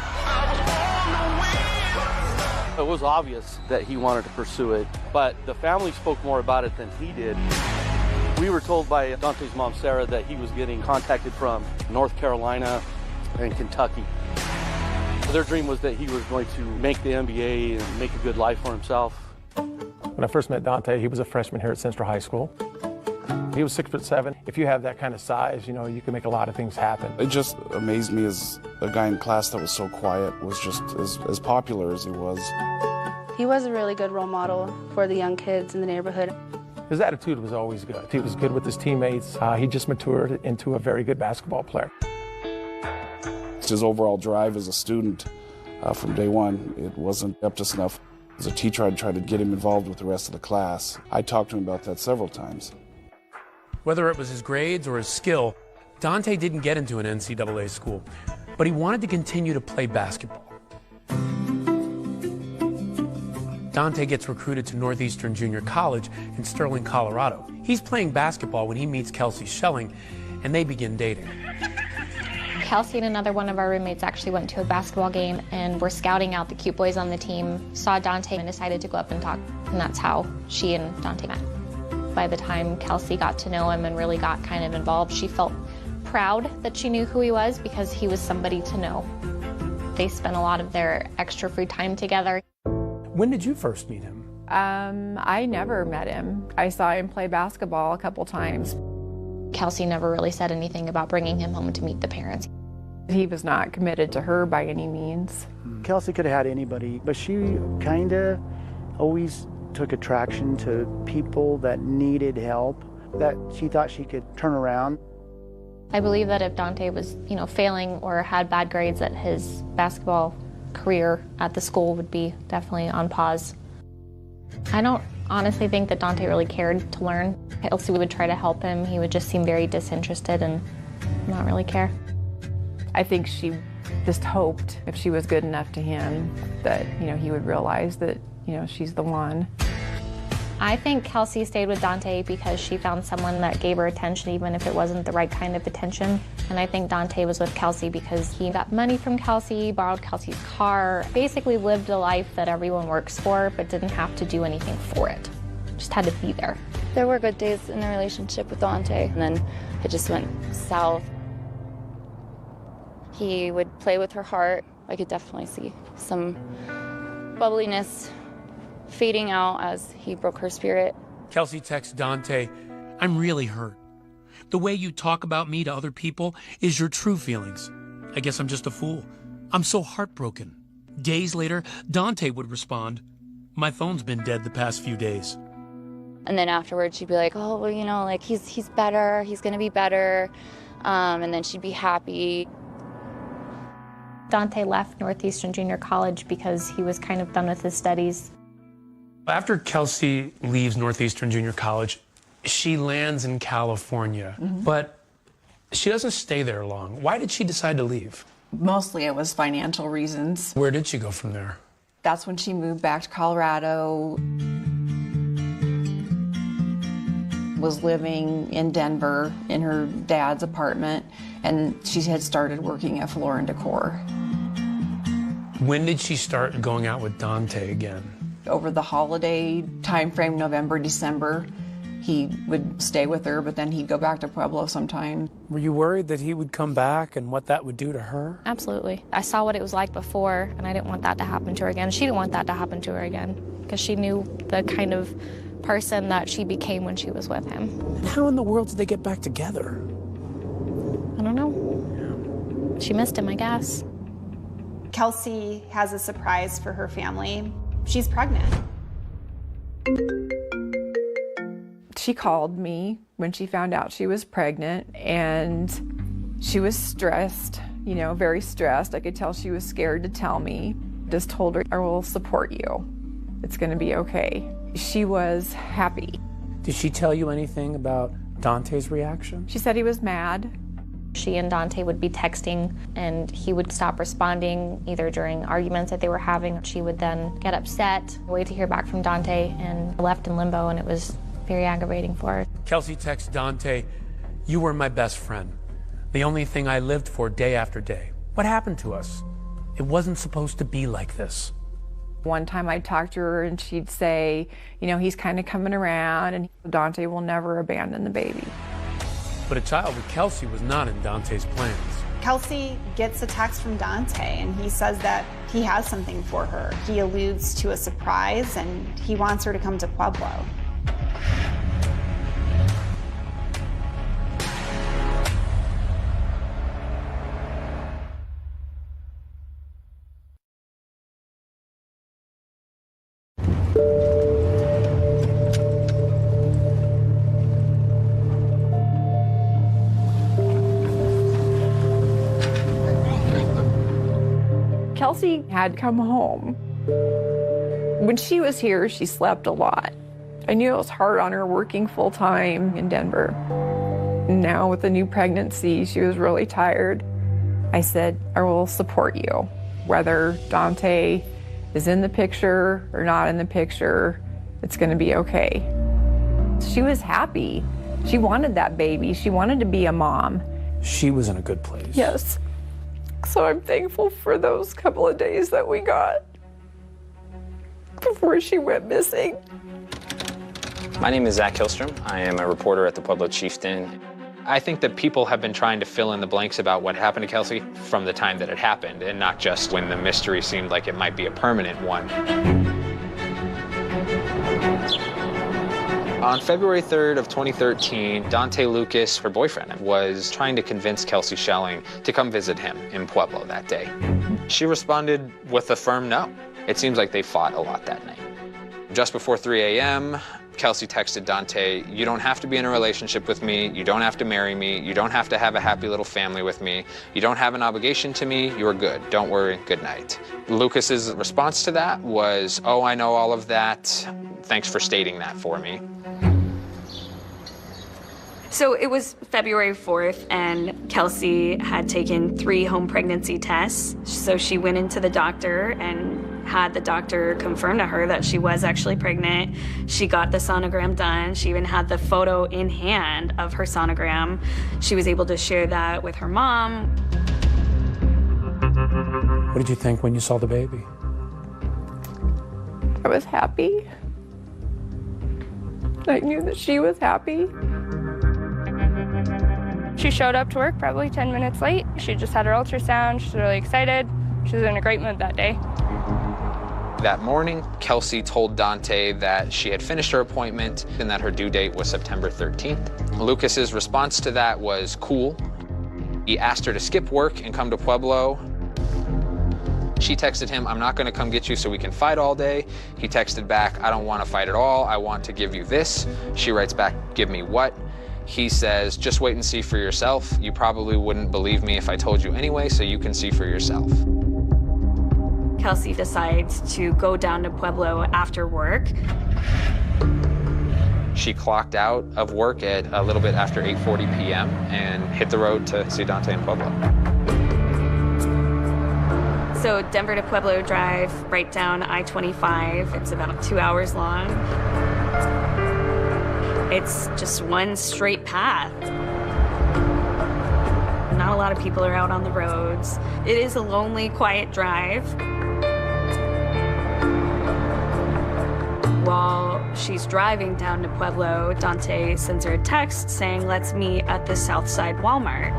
It was obvious that he wanted to pursue it, but the family spoke more about it than he did. We were told by Dante's mom, Sarah, that he was getting contacted from North Carolina and Kentucky. Their dream was that he was going to make the NBA and make a good life for himself. When I first met Dante, he was a freshman here at Central High School. He was 6'7". If you have that kind of size, you know, you can make a lot of things happen. It just amazed me as a guy in class that was so quiet was just as popular as he was. He was a really good role model for the young kids in the neighborhood. His attitude was always good. He was good with his teammates. He just matured into a very good basketball player. His overall drive as a student from day one, it wasn't up to snuff. As a teacher, I'd try to get him involved with the rest of the class. I talked to him about that several times. Whether it was his grades or his skill, Dante didn't get into an NCAA school, but he wanted to continue to play basketball. Dante gets recruited to Northeastern Junior College in Sterling, Colorado. He's playing basketball when he meets Kelsey Schelling, and they begin dating. Kelsey and another one of our roommates actually went to a basketball game and were scouting out the cute boys on the team, saw Dante and decided to go up and talk, and that's how she and Dante met. By the time Kelsey got to know him and really got kind of involved, she felt proud that she knew who he was because he was somebody to know. They spent a lot of their extra free time together. When did you first meet him? I never met him. I saw him play basketball a couple times. Kelsey never really said anything about bringing him home to meet the parents. He was not committed to her by any means. Kelsey could have had anybody, but she kind of always took attraction to people that needed help, that she thought she could turn around. I believe that if Dante was, failing or had bad grades, that his basketball career at the school would be definitely on pause. I don't honestly think that Dante really cared to learn. Kelsey would try to help him. He would just seem very disinterested and not really care. I think she just hoped if she was good enough to him that, he would realize that, she's the one. I think Kelsey stayed with Dante because she found someone that gave her attention even if it wasn't the right kind of attention. And I think Dante was with Kelsey because he got money from Kelsey, borrowed Kelsey's car, basically lived a life that everyone works for but didn't have to do anything for it. Just had to be there. There were good days in the relationship with Dante, and then it just went south. He would play with her heart. I could definitely see some bubbliness fading out as he broke her spirit. Kelsey texts Dante, "I'm really hurt. The way you talk about me to other people is your true feelings. I guess I'm just a fool. I'm so heartbroken." Days later, Dante would respond, "My phone's been dead the past few days." And then afterwards she'd be like, "Oh, well, he's better, he's gonna be better." And then she'd be happy. Dante left Northeastern Junior College because he was kind of done with his studies. After Kelsey leaves Northeastern Junior College, she lands in California, but she doesn't stay there long. Why did she decide to leave? Mostly it was financial reasons. Where did she go from there? That's when she moved back to Colorado. Was living in Denver in her dad's apartment, and she had started working at Floor and Decor. When did she start going out with Dante again? Over the holiday time frame, November, December, he would stay with her, but then he'd go back to Pueblo sometime. Were you worried that he would come back and what that would do to her? Absolutely. I saw what it was like before, and I didn't want that to happen to her again. She didn't want that to happen to her again, because she knew the kind of person that she became when she was with him. And how in the world did they get back together? I don't know. She missed him, I guess. Kelsey has a surprise for her family. She's pregnant. She called me when she found out she was pregnant, and she was stressed, very stressed. I could tell she was scared to tell me. Just told her, "I will support you. It's going to be okay." She was happy. Did she tell you anything about Dante's reaction? She said he was mad. She and Dante would be texting, and he would stop responding either during arguments that they were having. She would then get upset, wait to hear back from Dante, and left in limbo, and it was very aggravating for her. Kelsey texts Dante, "You were my best friend. The only thing I lived for day after day. What happened to us? It wasn't supposed to be like this." One time I'd talk to her and she'd say, he's kind of coming around, and Dante will never abandon the baby. But a child with Kelsey was not in Dante's plans. Kelsey gets a text from Dante, and he says that he has something for her. He alludes to a surprise, and he wants her to come to Pueblo. Kelsey had come home. When she was here, she slept a lot. I knew it was hard on her working full-time in Denver. Now with the new pregnancy, she was really tired. I said, I will support you. Whether Dante is in the picture or not in the picture, it's gonna be okay. She was happy. She wanted that baby. She wanted to be a mom. She was in a good place. Yes. So I'm thankful for those couple of days that we got before she went missing. My name is Zach Hillstrom. I am a reporter at the Pueblo Chieftain. I think that people have been trying to fill in the blanks about what happened to Kelsey from the time that it happened, and not just when the mystery seemed like it might be a permanent one. On February 3rd of 2013, Dante Lucas, her boyfriend, was trying to convince Kelsey Schelling to come visit him in Pueblo that day. She responded with a firm no. It seems like they fought a lot that night. Just before 3 a.m., Kelsey texted Dante, "You don't have to be in a relationship with me. You don't have to marry me. You don't have to have a happy little family with me. You don't have an obligation to me. You're good. Don't worry. Good night." Lucas's response to that was, "Oh, I know all of that. Thanks for stating that for me." So it was February 4th, and Kelsey had taken 3 home pregnancy tests. So she went into the doctor and had the doctor confirm to her that she was actually pregnant. She got the sonogram done. She even had the photo in hand of her sonogram. She was able to share that with her mom. What did you think when you saw the baby? I was happy. I knew that she was happy. She showed up to work probably 10 minutes late. She just had her ultrasound. She's really excited. She was in a great mood that day. That morning, Kelsey told Dante that she had finished her appointment and that her due date was September 13th. Lucas's response to that was cool. He asked her to skip work and come to Pueblo. She texted him, "I'm not gonna come get you so we can fight all day." He texted back, "I don't wanna fight at all. I want to give you this." She writes back, "Give me what?" He says, "Just wait and see for yourself. You probably wouldn't believe me if I told you anyway, so you can see for yourself." Kelsey decides to go down to Pueblo after work. She clocked out of work at a little bit after 8:40 p.m. and hit the road to see Dante in Pueblo. So Denver to Pueblo drive right down I-25. It's about 2 hours long. It's just one straight path. Not a lot of people are out on the roads. It is a lonely, quiet drive. While she's driving down to Pueblo, Dante sends her a text saying, "Let's meet at the Southside Walmart."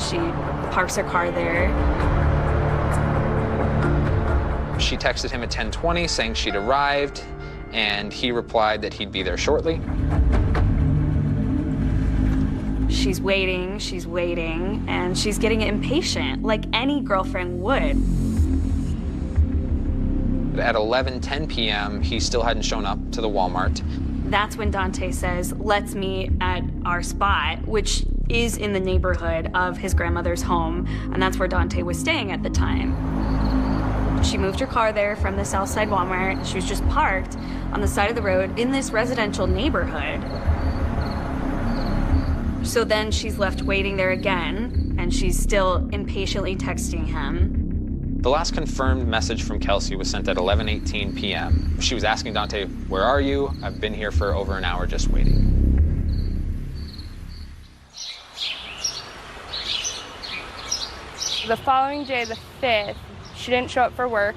She parks her car there. She texted him at 10:20 saying she'd arrived, and he replied that he'd be there shortly. She's waiting, and she's getting impatient, like any girlfriend would. At 11:10 p.m., he still hadn't shown up to the Walmart. That's when Dante says, "Let's meet at our spot," which is in the neighborhood of his grandmother's home, and that's where Dante was staying at the time. She moved her car there from the Southside Walmart. She was just parked on the side of the road in this residential neighborhood. So then she's left waiting there again, and she's still impatiently texting him. The last confirmed message from Kelsey was sent at 11:18 p.m. She was asking Dante, "Where are you? I've been here for over an hour just waiting." The following day, the 5th, she didn't show up for work.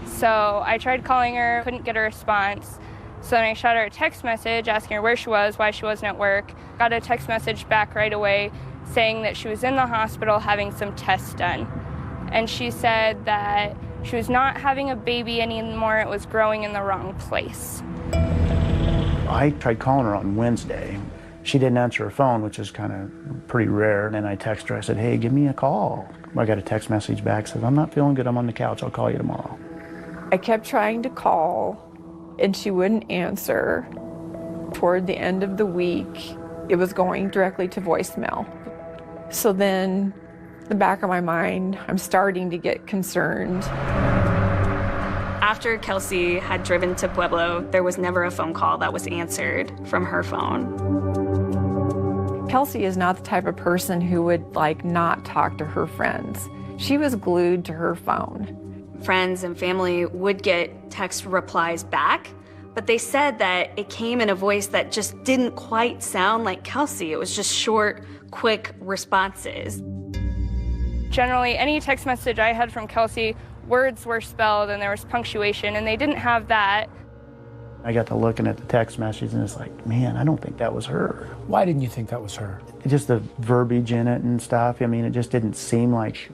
So I tried calling her, couldn't get a response. So then I shot her a text message asking her where she was, why she wasn't at work. Got a text message back right away saying that she was in the hospital having some tests done. And she said that she was not having a baby anymore, it was growing in the wrong place. I tried calling her on Wednesday. She didn't answer her phone, which is kind of pretty rare. And then I texted her, I said, "Hey, give me a call." I got a text message back, said, "I'm not feeling good, I'm on the couch, I'll call you tomorrow." I kept trying to call, and she wouldn't answer. Toward the end of the week, it was going directly to voicemail. So then In the back of my mind, I'm starting to get concerned. After Kelsey had driven to Pueblo, there was never a phone call that was answered from her phone. Kelsey is not the type of person who would not talk to her friends. She was glued to her phone. Friends and family would get text replies back, but they said that it came in a voice that just didn't quite sound like Kelsey. It was just short, quick responses. Generally, any text message I had from Kelsey, words were spelled and there was punctuation, and they didn't have that. I got to looking at the text message and it's like, man, I don't think that was her. Why didn't you think that was her? Just the verbiage in it and stuff. I mean, it just didn't seem like,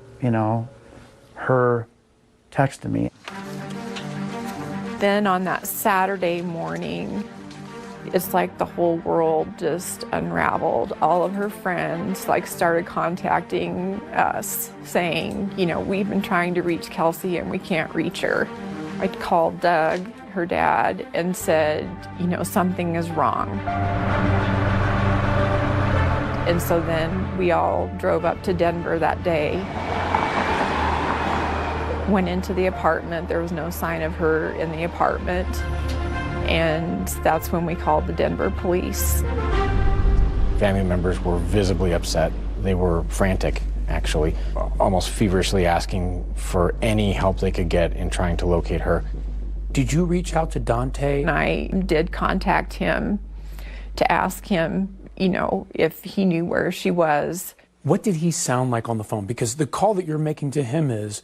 her texting me. Then on that Saturday morning, it's like the whole world just unraveled. All of her friends started contacting us saying, we've been trying to reach Kelsey and we can't reach her. I called Doug, her dad, and said, something is wrong. And so then we all drove up to Denver that day. Went into the apartment. There was no sign of her in the apartment. And that's when we called the Denver police. Family members were visibly upset. They were frantic, actually, almost feverishly asking for any help they could get in trying to locate her. Did you reach out to Dante? I did contact him to ask him, if he knew where she was. What did he sound like on the phone? Because the call that you're making to him is,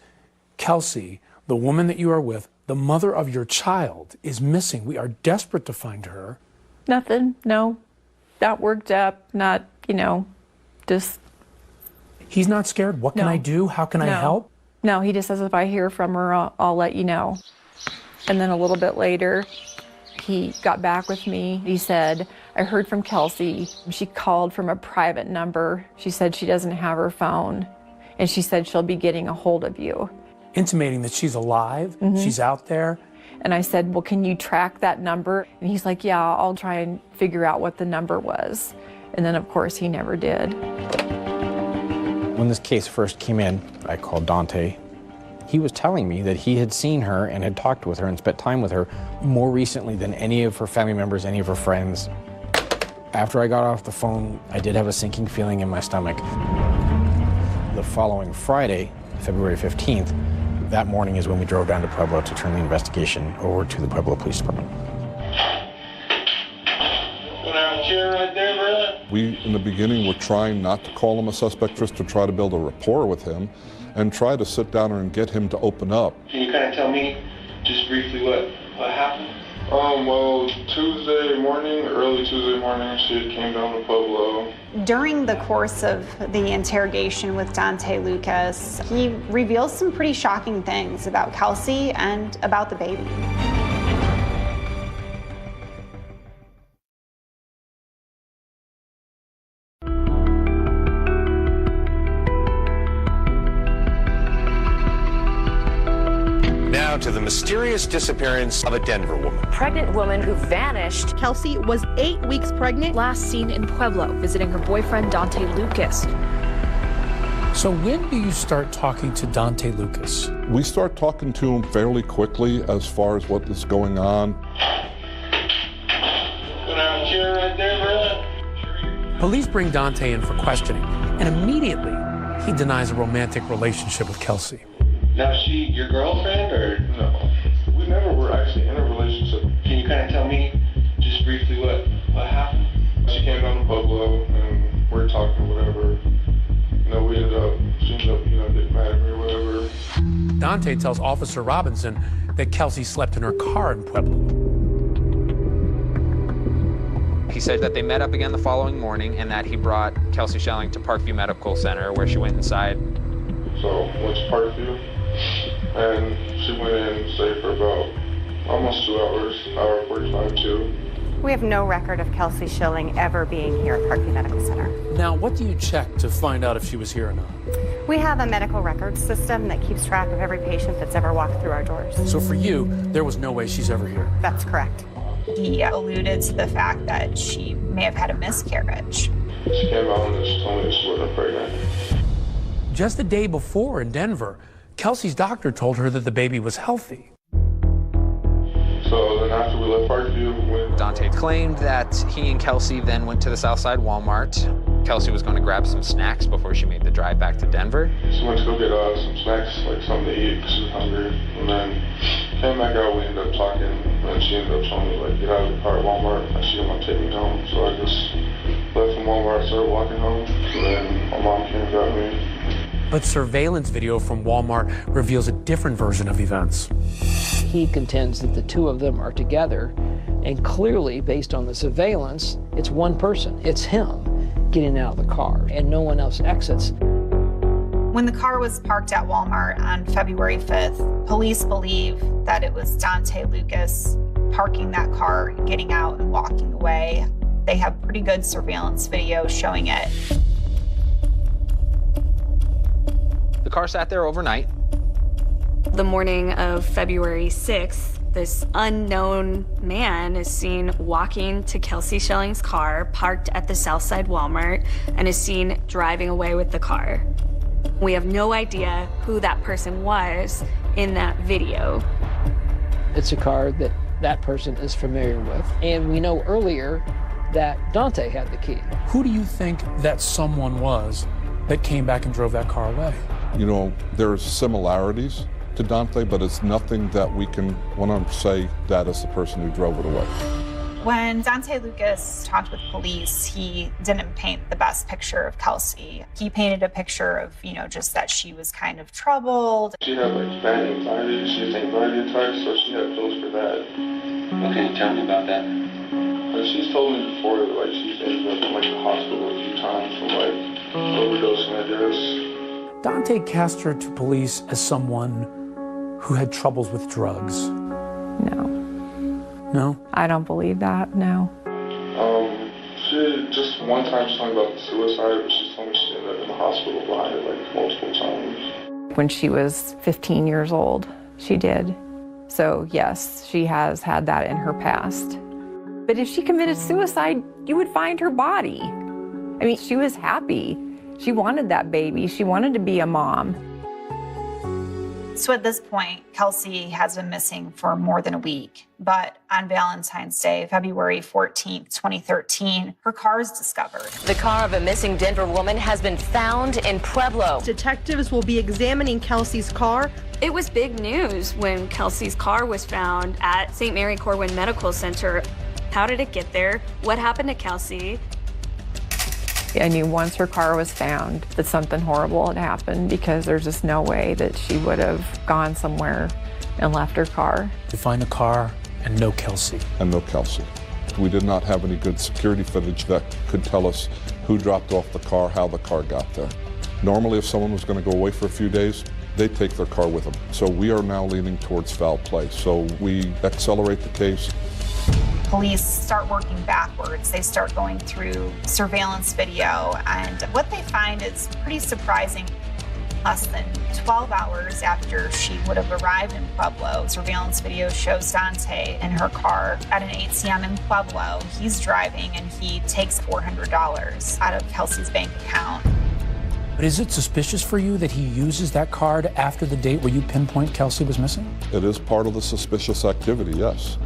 Kelsey, the woman that you are with, the mother of your child, is missing. We are desperate to find her. Nothing, no. Not worked up, not, just... He's not scared? What can I do? How can I help? No, he just says if I hear from her, I'll let you know. And then a little bit later, he got back with me. He said, I heard from Kelsey. She called from a private number. She said she doesn't have her phone. And she said she'll be getting a hold of you. Intimating that she's alive, she's out there. And I said, well, can you track that number? And he's like, yeah, I'll try and figure out what the number was. And then, of course, he never did. When this case first came in, I called Dante. He was telling me that he had seen her and had talked with her and spent time with her more recently than any of her family members, any of her friends. After I got off the phone, I did have a sinking feeling in my stomach. The following Friday, February 15th, that morning is when we drove down to Pueblo to turn the investigation over to the Pueblo Police Department. We, in the beginning, were trying not to call him a suspect, just to try to build a rapport with him and try to sit down and get him to open up. Can you kind of tell me just briefly what happened? Well, early Tuesday morning, she came down to Pueblo. During the course of the interrogation with Dante Lucas, he reveals some pretty shocking things about Kelsey and about the baby. To the mysterious disappearance of a Denver woman. Pregnant woman who vanished. Kelsey was 8 weeks pregnant. Last seen in Pueblo, visiting her boyfriend, Dante Lucas. So when do you start talking to Dante Lucas? We start talking to him fairly quickly as far as what is going on. Police bring Dante in for questioning, and immediately he denies a romantic relationship with Kelsey. Now, is she your girlfriend, or? No, we never were actually in a relationship. Can you kind of tell me just briefly what happened? She came down to Pueblo, and we're talking, whatever. She ended up, getting mad at me or whatever. Dante tells Officer Robinson that Kelsey slept in her car in Pueblo. He said that they met up again the following morning and that he brought Kelsey Schelling to Parkview Medical Center, where she went inside. So, went to Parkview, and she went in and stayed for about almost 2 hours, hour 45 too. We have no record of Kelsey Schelling ever being here at Parkview Medical Center. Now, what do you check to find out if she was here or not? We have a medical records system that keeps track of every patient that's ever walked through our doors. So for you, there was no way she's ever here? That's correct. He alluded to the fact that she may have had a miscarriage. She came out and just told me she wasn't pregnant. just the day before in Denver, Kelsey's doctor told her that the baby was healthy. So then after we left Parkview, Dante claimed that he and Kelsey then went to the Southside Walmart. Kelsey was going to grab some snacks before she made the drive back to Denver. She went to go get some snacks, like something to eat, because she was hungry. And then came back out, we ended up talking, and she ended up telling me, like, get out of the car at Walmart, and she didn't want to take me home. So I just left from Walmart, started walking home, and then my mom came and got me. But surveillance video from Walmart reveals a different version of events. He contends that the two of them are together, and clearly, based on the surveillance, it's one person. It's him getting out of the car, and no one else exits. When the car was parked at Walmart on February 5th, police believe that it was Dante Lucas parking that car, getting out and walking away. They have pretty good surveillance video showing it. The car sat there overnight. The morning of February 6th, this unknown man is seen walking to Kelsey Schelling's car, parked at the Southside Walmart, and is seen driving away with the car. We have no idea who that person was in that video. It's a car that that person is familiar with, and we know earlier that Dante had the key. Who do you think that someone was that came back and drove that car away? You know, there's similarities to Dante, but it's nothing that we can 100% say that is the person who drove it away. When Dante Lucas talked with police, he didn't paint the best picture of Kelsey. He painted a picture of, just that she was kind of troubled. She had like bad anxiety, she has anxiety attacks, so she had pills for that. What can you tell me about that? She's told me before that like she's ended up in like the hospital a few times from like overdosing, I guess. Dante cast her to police as someone who had troubles with drugs. No. No? I don't believe that, no. She just one time she told me about the suicide, but she told me she ended up in the hospital behind it like multiple times. When she was 15 years old, she did. So yes, she has had that in her past. But if she committed suicide, you would find her body. I mean, she was happy. She wanted that baby. She wanted to be a mom. So at this point, Kelsey has been missing for more than a week. But on Valentine's Day, February 14th, 2013, her car is discovered. The car of a missing Denver woman has been found in Pueblo. Detectives will be examining Kelsey's car. It was big news when Kelsey's car was found at St. Mary Corwin Medical Center. How did it get there? What happened to Kelsey? I knew once her car was found that something horrible had happened, because there's just no way that she would have gone somewhere and left her car. To find the car and no Kelsey. And no Kelsey. We did not have any good security footage that could tell us who dropped off the car, how the car got there. Normally, if someone was going to go away for a few days, they'd take their car with them. So we are now leaning towards foul play. So we accelerate the case. Police start working backwards. They start going through surveillance video, and what they find is pretty surprising. Less than 12 hours after she would have arrived in Pueblo, surveillance video shows Dante in her car at an ATM in Pueblo. He's driving and he takes $400 out of Kelsey's bank account. But is it suspicious for you that he uses that card after the date where you pinpoint Kelsey was missing? It is part of the suspicious activity, yes.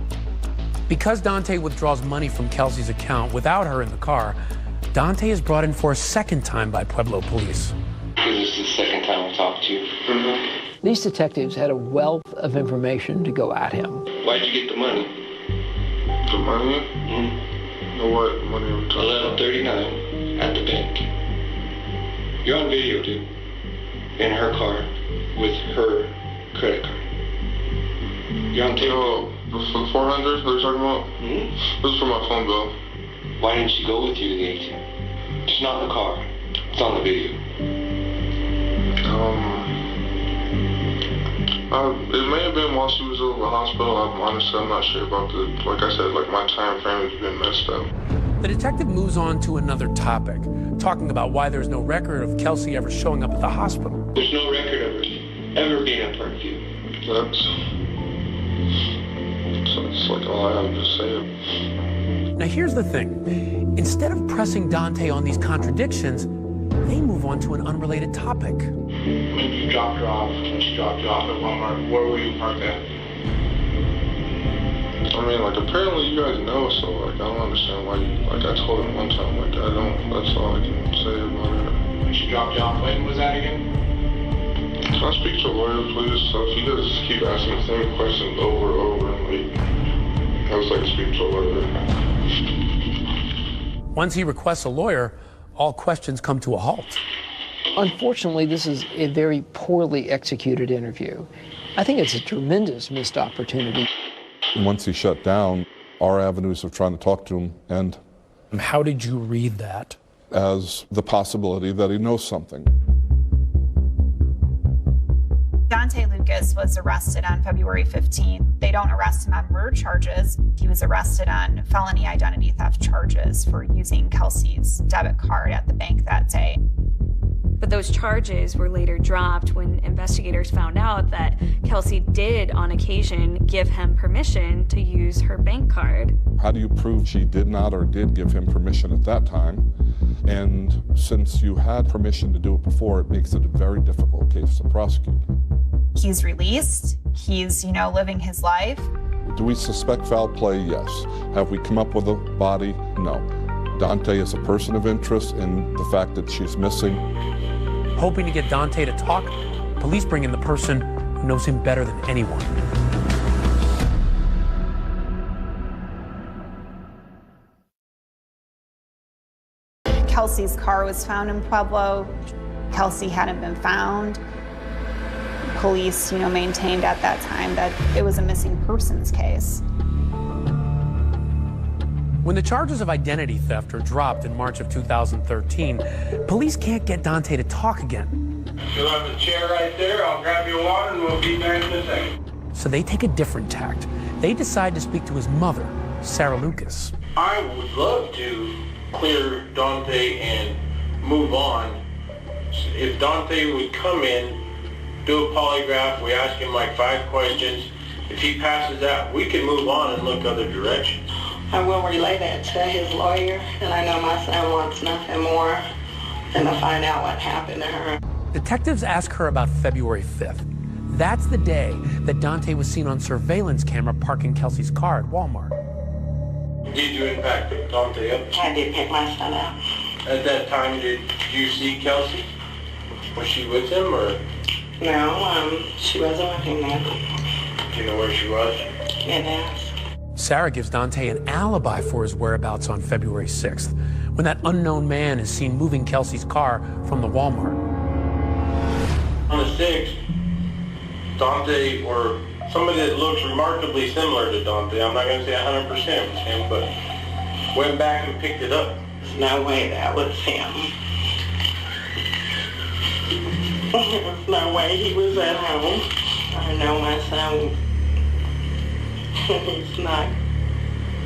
Because Dante withdraws money from Kelsey's account without her in the car, Dante is brought in for a second time by Pueblo police. This is the second time I talked to you. Mm-hmm. These detectives had a wealth of information to go at him. Why'd you get the money? The money? Mm-hmm. No, what money are we talking about? $11:39 at the bank. You're on video, dude. In her car with her credit card. You're on tape. Oh, this is the 400 that you're talking about? Mm-hmm. This is for my phone bill. Why didn't she go with you to the ATM? It's not in the car. It's on the video. It may have been while she was over the hospital. I'm not sure about like I said, like my time frame has been messed up. The detective moves on to another topic, talking about why there's no record of Kelsey ever showing up at the hospital. There's no record of her ever being at Parkview. That's like all I have to say. Now here's the thing. Instead of pressing Dante on these contradictions, they move on to an unrelated topic. When you dropped her off, when she dropped you off at Walmart, where were you parked at? I mean, like, apparently you guys know, so, like, I don't understand why you, like, I told him one time, like, I don't, that's all I can say about it. When she dropped you off, when was that again? Can I speak to a lawyer, please? So if you guys just keep asking the same questions over and over, and, like, I was like to speak to a lawyer. Once he requests a lawyer, all questions come to a halt. Unfortunately, this is a very poorly executed interview. I think it's a tremendous missed opportunity. Once he shut down, our avenues of trying to talk to him end. How did you read that? As the possibility that he knows something. Dante Lucas was arrested on February 15th. They don't arrest him on murder charges. He was arrested on felony identity theft charges for using Kelsey's debit card at the bank that day. But those charges were later dropped when investigators found out that Kelsey did, on occasion, give him permission to use her bank card. How do you prove she did not or did give him permission at that time? And since you had permission to do it before, it makes it a very difficult case to prosecute. He's released. He's, living his life. Do we suspect foul play? Yes. Have we come up with a body? No. Dante is a person of interest in the fact that she's missing. Hoping to get Dante to talk, police bring in the person who knows him better than anyone. Kelsey's car was found in Pueblo. Kelsey hadn't been found. Police, maintained at that time that it was a missing persons case. When the charges of identity theft are dropped in March of 2013, police can't get Dante to talk again. You'll have the chair right there. I'll grab your water and we'll be back in a second. So they take a different tact. They decide to speak to his mother, Sarah Lucas. I would love to clear Dante and move on. If Dante would come in, do a polygraph, we ask him like 5 questions. If he passes that, we can move on and look other directions. I will relay that to his lawyer, and I know my son wants nothing more than to find out what happened to her. Detectives ask her about February 5th. That's the day that Dante was seen on surveillance camera parking Kelsey's car at Walmart. Did you in fact pick Dante up? I did pick my son up. At that time, did you see Kelsey? Was she with him, or? No, she wasn't with him then. Do you know where she was? Yes. Sarah gives Dante an alibi for his whereabouts on February 6th, when that unknown man is seen moving Kelsey's car from the Walmart. On the 6th, Dante, or somebody that looks remarkably similar to Dante, I'm not going to say 100% was him, but went back and picked it up. There's no way that was him. There's no way he was at home. I know my son. He's not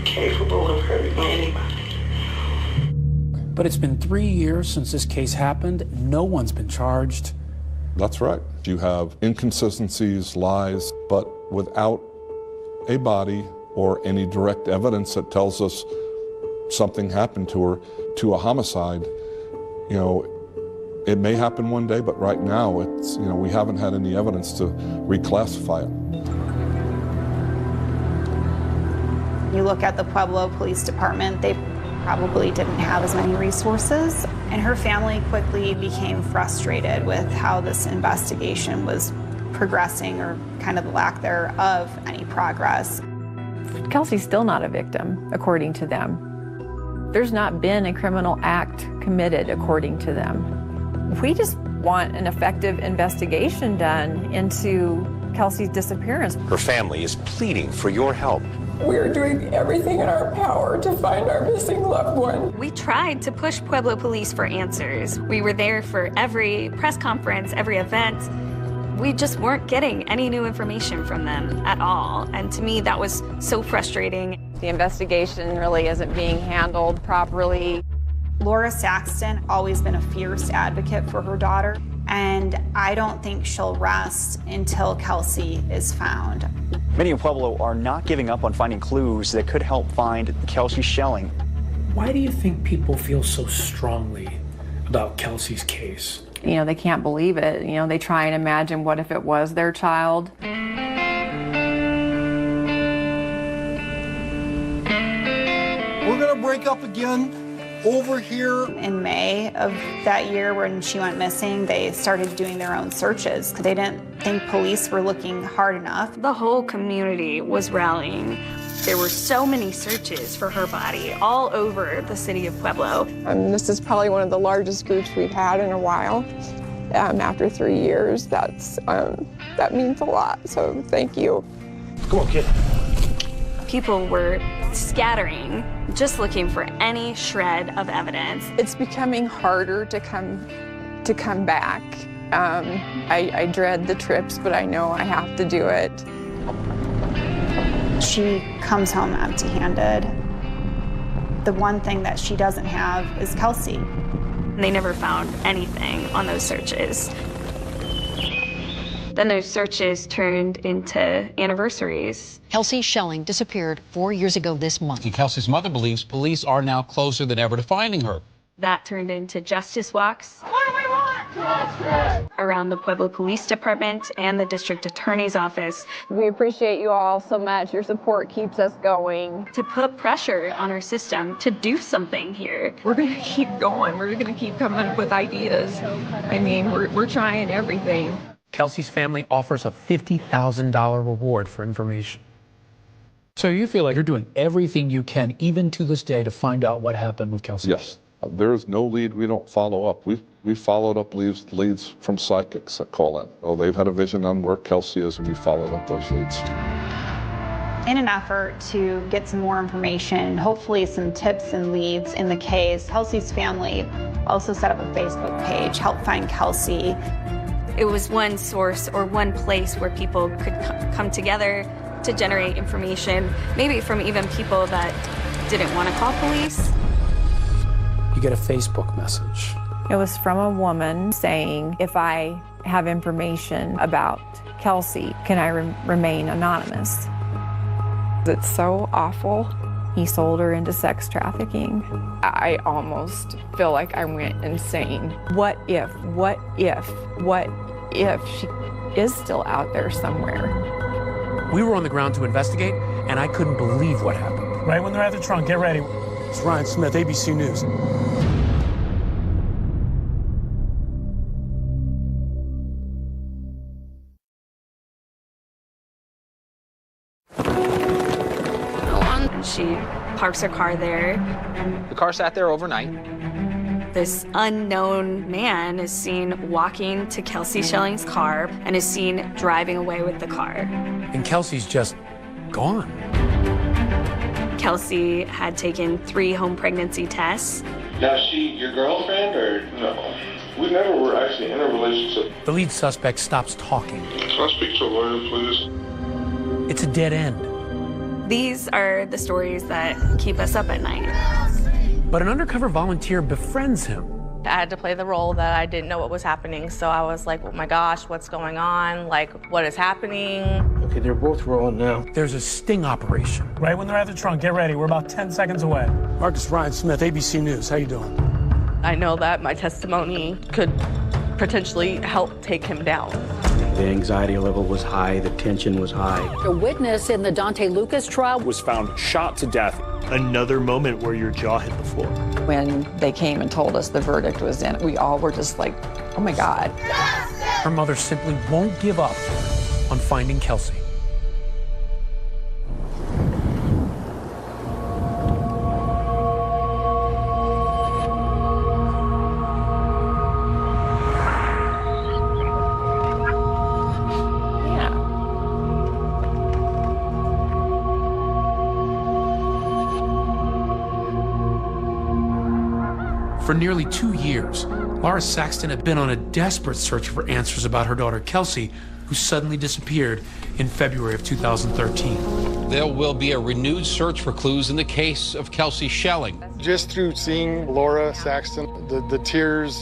capable of hurting anybody. But it's been 3 years since this case happened. No one's been charged. That's right. You have inconsistencies, lies, but without a body or any direct evidence that tells us something happened to her, to a homicide, it may happen one day, but right now it's, we haven't had any evidence to reclassify it. You look at the Pueblo Police Department, they probably didn't have as many resources. And her family quickly became frustrated with how this investigation was progressing, or kind of the lack thereof any progress. Kelsey's still not a victim, according to them. There's not been a criminal act committed, according to them. We just want an effective investigation done into Kelsey's disappearance. Her family is pleading for your help. We're doing everything in our power to find our missing loved one. We tried to push Pueblo Police for answers. We were there for every press conference, every event. We just weren't getting any new information from them at all. And to me, that was so frustrating. The investigation really isn't being handled properly. Laura Saxton, always been a fierce advocate for her daughter, and I don't think she'll rest until Kelsey is found. Many in Pueblo are not giving up on finding clues that could help find Kelsey Schelling. Why do you think people feel so strongly about Kelsey's case. You know, they can't believe it. You know, they try and imagine what if it was their child. We're gonna break up again over here. In May of that year when she went missing, they started doing their own searches. They didn't think police were looking hard enough. The whole community was rallying. There were so many searches for her body all over the city of Pueblo. This is probably one of the largest groups we've had in a while. After 3 years, that means a lot, so thank you. Come on, kid. People were scattering, just looking for any shred of evidence. It's becoming harder to come back. I dread the trips, but I know I have to do it. She comes home empty-handed. The one thing that she doesn't have is Kelsey. They never found anything on those searches. Then those searches turned into anniversaries. Kelsey Schelling disappeared 4 years ago this month. Kelsey's mother believes police are now closer than ever to finding her. That turned into justice walks. What do we want? Justice! Around the Pueblo Police Department and the District Attorney's Office. We appreciate you all so much. Your support keeps us going. To put pressure on our system to do something here. We're going to keep going. We're going to keep coming up with ideas. I mean, we're trying everything. Kelsey's family offers a $50,000 reward for information. So you feel like you're doing everything you can, even to this day, to find out what happened with Kelsey? Yes. There is no lead we don't follow up. We followed up leads from psychics that call in. Oh, they've had a vision on where Kelsey is, and we followed up those leads. In an effort to get some more information, hopefully some tips and leads in the case, Kelsey's family also set up a Facebook page, Help Find Kelsey. It was one source or one place where people could come together to generate information, maybe from even people that didn't want to call police. You get a Facebook message. It was from a woman saying, if I have information about Kelsey, can I remain anonymous? It's so awful. He sold her into sex trafficking. I almost feel like I went insane. What if she is still out there somewhere? We were on the ground to investigate, and I couldn't believe what happened. Right when they're at the trunk, get ready. It's Ryan Smith, ABC News. She parks her car there. The car sat there overnight. This unknown man is seen walking to Kelsey Schelling's car and is seen driving away with the car. And Kelsey's just gone. Kelsey had taken 3 home pregnancy tests. Now, is she your girlfriend or no? We never were actually in a relationship. The lead suspect stops talking. Can I speak to a lawyer, please? It's a dead end. These are the stories that keep us up at night. But an undercover volunteer befriends him. I had to play the role that I didn't know what was happening, so I was like, oh my gosh, what's going on? Like, what is happening? Okay, they're both rolling now. There's a sting operation. Right when they're at the trunk, get ready. We're about 10 seconds away. Marcus, Ryan Smith, ABC News. How you doing? I know that my testimony could potentially help take him down. The anxiety level was high, the tension was high. A witness in the Dante Lucas trial was found shot to death. Another moment where your jaw hit the floor. When they came and told us the verdict was in, we all were just like, oh my God. Her mother simply won't give up on finding Kelsey. For nearly 2 years, Laura Saxton had been on a desperate search for answers about her daughter Kelsey, who suddenly disappeared in February of 2013. There will be a renewed search for clues in the case of Kelsey Schelling. Just through seeing Laura Saxton, the tears,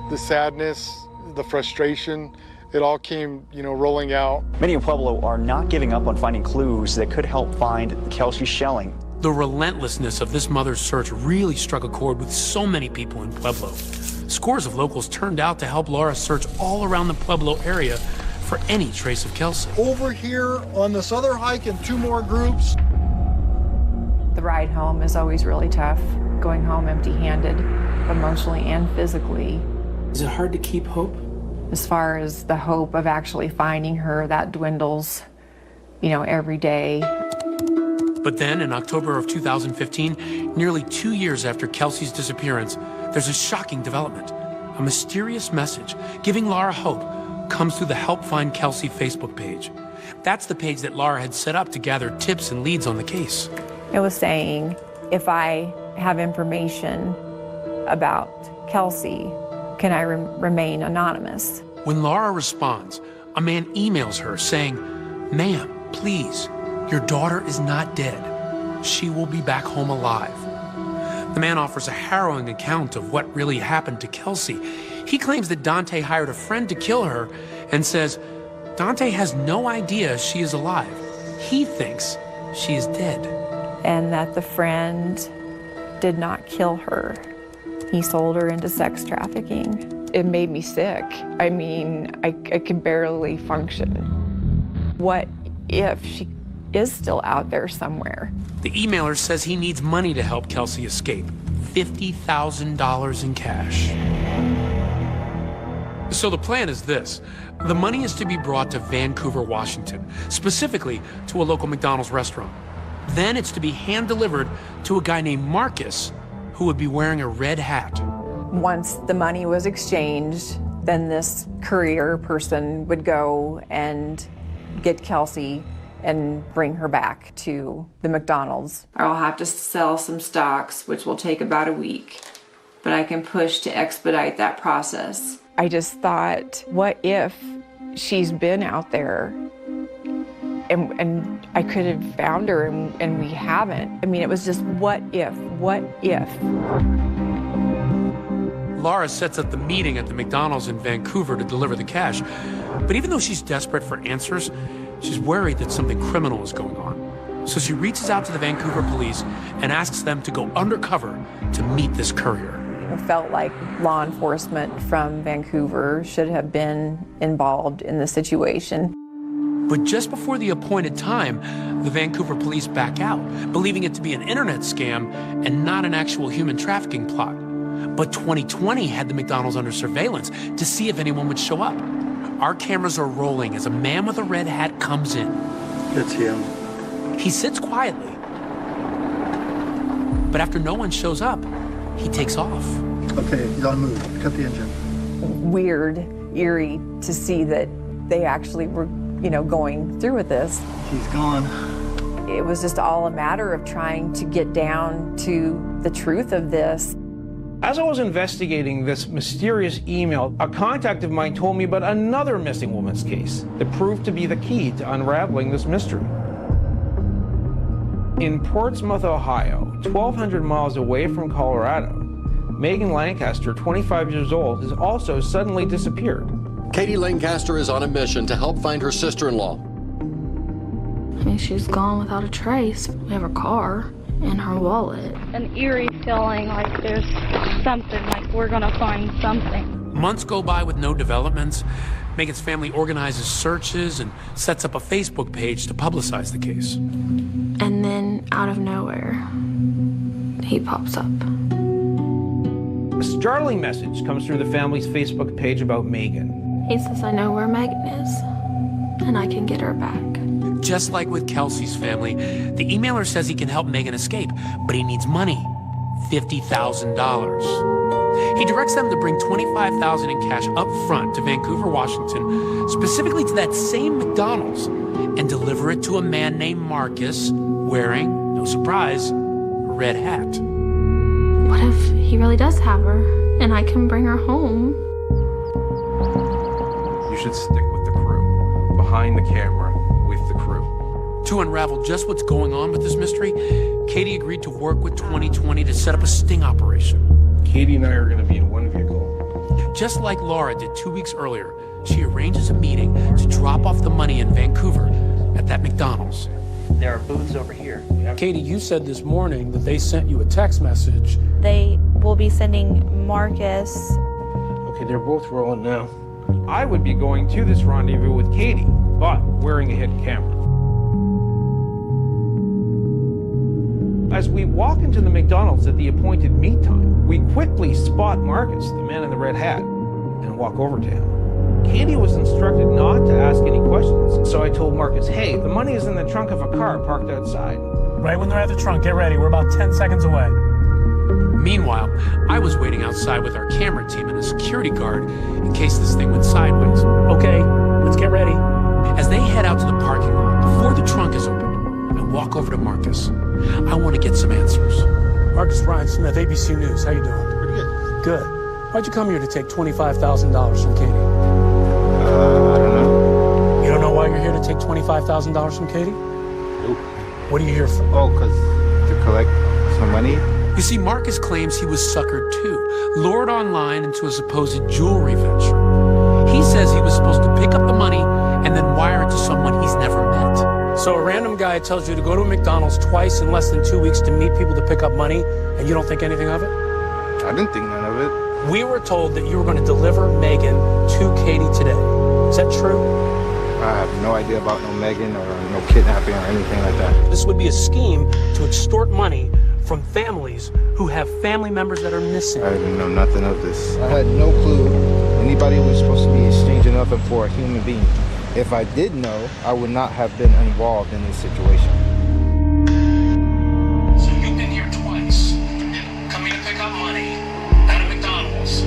the sadness, the frustration, it all came, rolling out. Many in Pueblo are not giving up on finding clues that could help find Kelsey Schelling. The relentlessness of this mother's search really struck a chord with so many people in Pueblo. Scores of locals turned out to help Laura search all around the Pueblo area for any trace of Kelsey. Over here on this other hike in 2 more groups. The ride home is always really tough, going home empty-handed, emotionally and physically. Is it hard to keep hope? As far as the hope of actually finding her, that dwindles, every day. But then in October of 2015, nearly 2 years after Kelsey's disappearance, there's a shocking development. A mysterious message giving Laura hope comes through the Help Find Kelsey Facebook page. That's the page that Laura had set up to gather tips and leads on the case. It was saying, if I have information about Kelsey, can I remain anonymous? When Laura responds, a man emails her saying, "Ma'am, please, your daughter is not dead. She will be back home alive." The man offers a harrowing account of what really happened to Kelsey. He claims that Dante hired a friend to kill her and says Dante has no idea she is alive. He thinks she is dead. And that the friend did not kill her. He sold her into sex trafficking. It made me sick. I mean, I could barely function. What if she is still out there somewhere? The emailer says he needs money to help Kelsey escape. $50,000 in cash. So the plan is this. The money is to be brought to Vancouver, Washington, specifically to a local McDonald's restaurant. Then it's to be hand-delivered to a guy named Marcus, who would be wearing a red hat. Once the money was exchanged, then this courier person would go and get Kelsey and bring her back to the McDonald's. I'll have to sell some stocks, which will take about a week, but I can push to expedite that process. I just thought, what if she's been out there and I could have found her and we haven't? I mean, it was just what if? Laura sets up the meeting at the McDonald's in Vancouver to deliver the cash. But even though she's desperate for answers, she's worried that something criminal is going on. So she reaches out to the Vancouver police and asks them to go undercover to meet this courier. It felt like law enforcement from Vancouver should have been involved in the situation. But just before the appointed time, the Vancouver police back out, believing it to be an internet scam and not an actual human trafficking plot. But 2020 had the McDonald's under surveillance to see if anyone would show up. Our cameras are rolling as a man with a red hat comes in. That's him. He sits quietly. But after no one shows up, he takes off. Okay, he's on the move. Cut the engine. Weird, eerie to see that they actually were, going through with this. She's gone. It was just all a matter of trying to get down to the truth of this. As I was investigating this mysterious email, a contact of mine told me about another missing woman's case that proved to be the key to unraveling this mystery. In Portsmouth, Ohio, 1,200 miles away from Colorado, Megan Lancaster, 25 years old, has also suddenly disappeared. Katie Lancaster is on a mission to help find her sister-in-law. I mean, she's gone without a trace. We have her car and her wallet. An eerie feeling like there's something, like we're gonna find something. Months go by with no developments. Megan's family organizes searches and sets up a Facebook page to publicize the case. And then, out of nowhere, he pops up. A startling message comes through the family's Facebook page about Megan. He says, I know where Megan is, and I can get her back. Just like with Kelsey's family, the emailer says he can help Megan escape, but he needs money, $50,000. He directs them to bring $25,000 in cash up front to Vancouver, Washington, specifically to that same McDonald's, and deliver it to a man named Marcus, wearing, no surprise, a red hat. What if he really does have her, and I can bring her home? You should stick with the crew, behind the camera, with the crew. To unravel just what's going on with this mystery, Katie agreed to work with 2020 to set up a sting operation. Katie and I are going to be in one vehicle. Just like Laura did 2 weeks earlier, she arranges a meeting to drop off the money in Vancouver at that McDonald's. There are booths over here. Katie, you said this morning that they sent you a text message. They will be sending Marcus Okay, they're both rolling now. I would be going to this rendezvous with Katie, but wearing a hidden camera. As we walk into the McDonald's at the appointed meet time, we quickly spot Marcus, the man in the red hat, and walk over to him. Katie was instructed not to ask any questions, so I told Marcus, hey, the money is in the trunk of a car parked outside. Right when they're at the trunk, get ready. We're about 10 seconds away. Meanwhile, I was waiting outside with our camera team and a security guard in case this thing went sideways. Okay, let's get ready. As they head out to the parking lot, before the trunk is open, I walk over to Marcus. I want to get some answers. Marcus Ryan Smith, ABC News. How you doing? Pretty good. Good. Why'd you come here to take $25,000 from Katie? I don't know. You don't know why you're here to take $25,000 from Katie? Nope. What are you here for? Oh, because to collect some money. You see, Marcus claims he was suckered too, lured online into a supposed jewelry venture. He says he was supposed to pick up the money and then wire it to someone he's never met. So a random guy tells you to go to a McDonald's twice in less than 2 weeks to meet people to pick up money, and you don't think anything of it? I didn't think none of it. We were told that you were going to deliver Megan to Katie today. Is that true? I have no idea about no Megan or no kidnapping or anything like that. This would be a scheme to extort money from families who have family members that are missing. I didn't know nothing of this. I had no clue anybody was supposed to be exchanging nothing for a human being. If I did know, I would not have been involved in this situation. So you've been here twice, coming to pick up money at a McDonald's.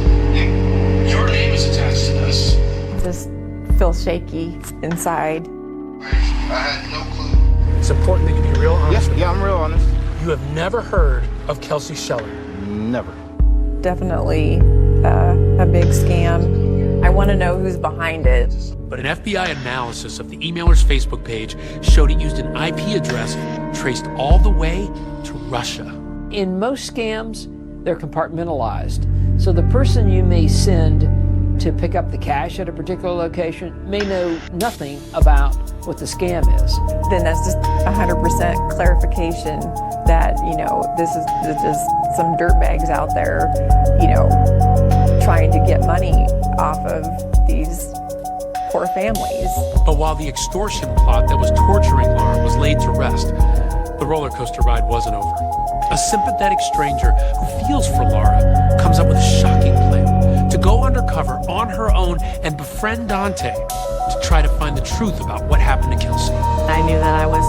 Your name is attached to this. Just feel shaky inside. I had no clue. It's important that you be real honest. Yeah, I'm real honest. You have never heard of Kelsey Schilling? Never. Definitely a big scam. I want to know who's behind it. But an FBI analysis of the emailer's Facebook page showed it used an IP address traced all the way to Russia. In most scams, they're compartmentalized. So the person you may send to pick up the cash at a particular location may know nothing about what the scam is. Then that's just 100% clarification that, you know, this is just some dirtbags out there, you know, trying to get money off of these poor families. But while the extortion plot that was torturing Laura was laid to rest, the roller coaster ride wasn't over. A sympathetic stranger who feels for Laura comes up with a shocking plan to go undercover on her own and befriend Dante to try to find the truth about what happened to Kelsey. I knew that I was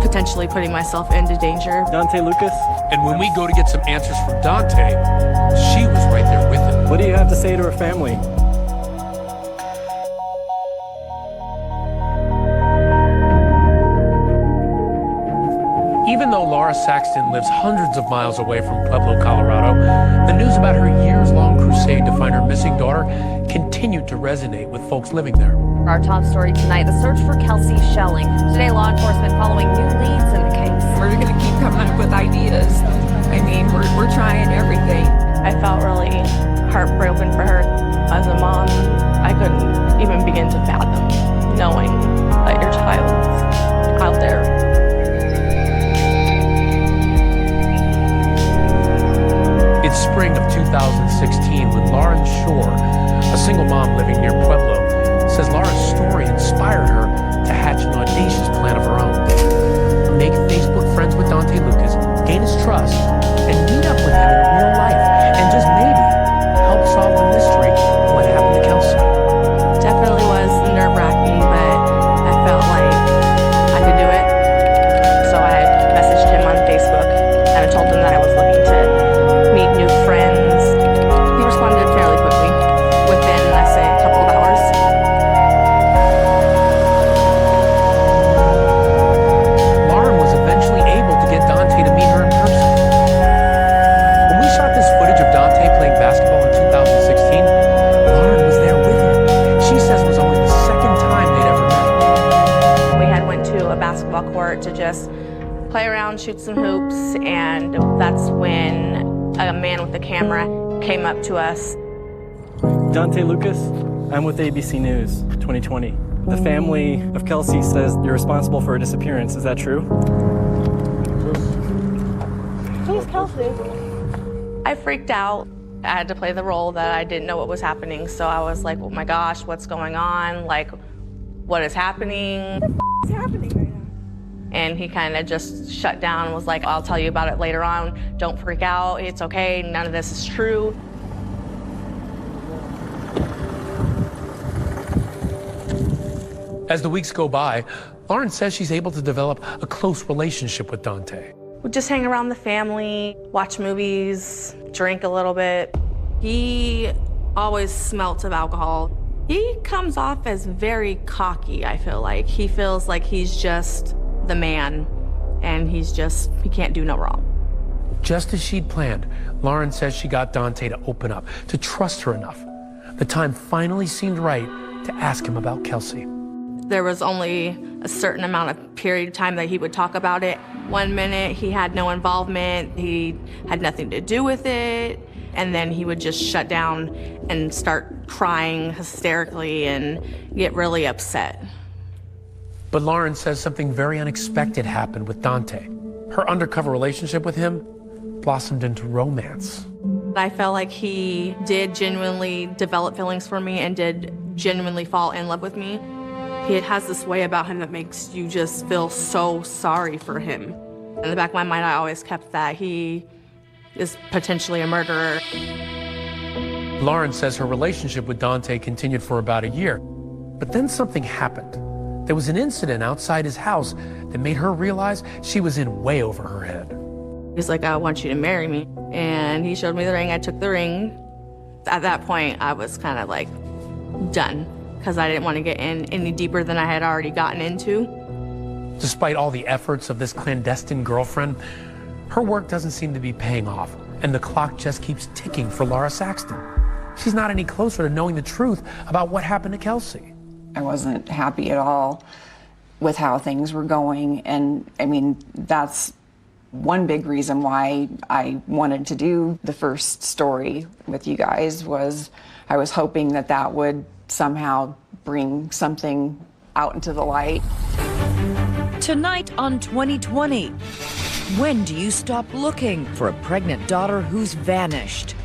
potentially putting myself into danger. Dante Lucas? And when we go to get some answers from Dante, she was right there with him. What do you have to say to her family? Even though Laura Saxton lives hundreds of miles away from Pueblo, Colorado, the news about her years-long crusade to find her missing daughter continued to resonate with folks living there. Our top story tonight, the search for Kelsey Schilling. Today, law enforcement following new leads in the case. We're going to keep coming up with ideas. I mean, we're trying everything. I felt really heartbroken for her. As a mom, I couldn't even begin to fathom knowing that your child's out there. It's spring of 2016 when Lauren Shore, a single mom living near Pueblo, says Laura's story inspired her to hatch an audacious plan of her own. Make Facebook friends with Dante Lucas, gain his trust, and meet up with him in real life, and just maybe help solve the mystery of what happened to Kelsey. Definitely was nerve-wracking, but I felt like I could do it. So I messaged him on Facebook and I told him that I was looking to meet new friends. He responded fairly quickly, within, let's say, a couple of hours. Lauren was eventually able to get Dante to meet her in person. When we shot this footage of Dante playing basketball in 2016, Lauren was there with him. She says it was only the second time they'd ever met. We had went to a basketball court to just play around, shoot some hoops, and that's when a man with a camera came up to us. Dante Lucas, I'm with ABC News 2020. The family of Kelsey says you're responsible for her disappearance. Is that true? Who's Kelsey? I freaked out. I had to play the role that I didn't know what was happening, so I was like, oh my gosh, what's going on? Like, what is happening? What is happening right now? And he kind of just shut down and was like, I'll tell you about it later on. Don't freak out. It's okay. None of this is true. As the weeks go by, Lauren says she's able to develop a close relationship with Dante. We just hang around the family, watch movies, drink a little bit. He always smelt of alcohol. He comes off as very cocky, I feel like. He feels like he's just the man, and he can't do no wrong. Just as she'd planned, Lauren says she got Dante to open up, to trust her enough. The time finally seemed right to ask him about Kelsey. There was only a certain amount of period of time that he would talk about it. 1 minute, he had no involvement, he had nothing to do with it, and then he would just shut down and start crying hysterically and get really upset. But Lauren says something very unexpected happened with Dante. Her undercover relationship with him blossomed into romance. I felt like he did genuinely develop feelings for me and did genuinely fall in love with me. He has this way about him that makes you just feel so sorry for him. In the back of my mind, I always kept that he is potentially a murderer. Lauren says her relationship with Dante continued for about a year, but then something happened. There was an incident outside his house that made her realize she was in way over her head. He's like, I want you to marry me. And he showed me the ring, I took the ring. At that point, I was kind of like done, because I didn't want to get in any deeper than I had already gotten into. Despite all the efforts of this clandestine girlfriend, her work doesn't seem to be paying off, and the clock just keeps ticking for Laura Saxton. She's not any closer to knowing the truth about what happened to Kelsey. I wasn't happy at all with how things were going, and I mean, that's one big reason why I wanted to do the first story with you guys. Was I was hoping that that would somehow bring something out into the light. Tonight on 2020, when do you stop looking for a pregnant daughter who's vanished?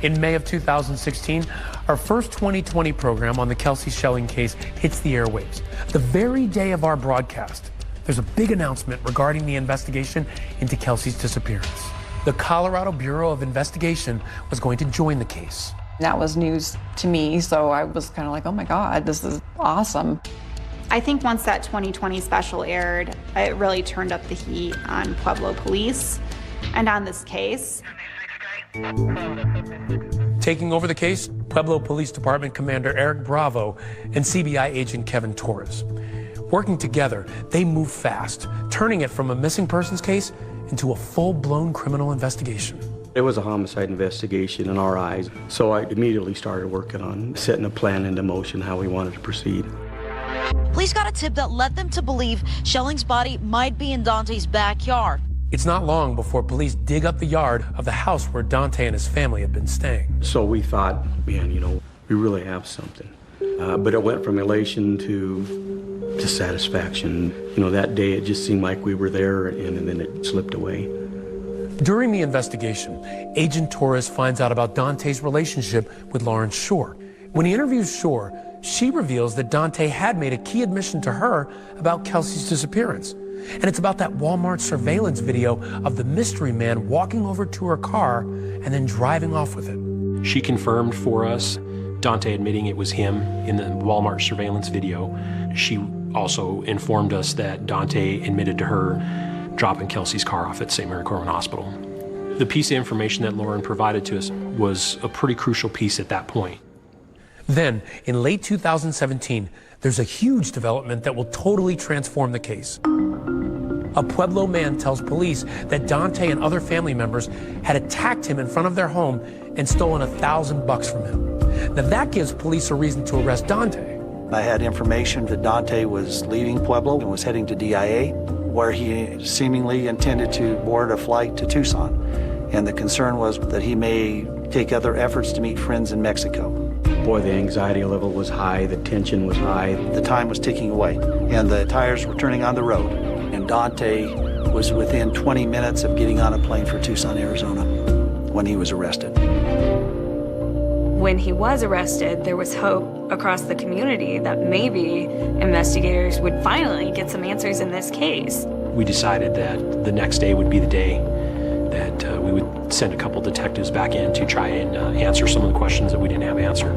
In May of 2016, our first 2020 program on the Kelsey Schelling case hits the airwaves. The very day of our broadcast, there's a big announcement regarding the investigation into Kelsey's disappearance. The Colorado Bureau of Investigation was going to join the case. That was news to me, so I was kind of like, oh my God, this is awesome. I think once that 2020 special aired, it really turned up the heat on Pueblo police and on this case. Taking over the case, Pueblo Police Department Commander Eric Bravo and CBI agent Kevin Torres. Working together, they move fast, turning it from a missing persons case into a full-blown criminal investigation. It was a homicide investigation in our eyes, so I immediately started working on setting a plan into motion, how we wanted to proceed. Police got a tip that led them to believe Schelling's body might be in Dante's backyard. It's not long before police dig up the yard of the house where Dante and his family had been staying. So we thought, man, you know, we really have something. But it went from elation to satisfaction. You know, that day it just seemed like we were there, and then it slipped away. During the investigation, Agent Torres finds out about Dante's relationship with Lawrence Shore. When he interviews Shore, she reveals that Dante had made a key admission to her about Kelsey's disappearance. And it's about that Walmart surveillance video of the mystery man walking over to her car and then driving off with it. She confirmed for us Dante admitting it was him in the Walmart surveillance video. She also informed us that Dante admitted to her dropping Kelsey's car off at St. Mary Corwin Hospital. The piece of information that Lauren provided to us was a pretty crucial piece at that point. Then, in late 2017, there's a huge development that will totally transform the case. A Pueblo man tells police that Dante and other family members had attacked him in front of their home and stolen $1,000 from him. Now that gives police a reason to arrest Dante. I had information that Dante was leaving Pueblo and was heading to DIA, where he seemingly intended to board a flight to Tucson. And the concern was that he may take other efforts to meet friends in Mexico. Boy, the anxiety level was high, the tension was high. The time was ticking away, and the tires were turning on the road. And Dante was within 20 minutes of getting on a plane for Tucson, Arizona, when he was arrested. when he was arrested, there was hope across the community that maybe investigators would finally get some answers in this case. We decided that the next day would be the day that we would send a couple detectives back in to try and answer some of the questions that we didn't have answered.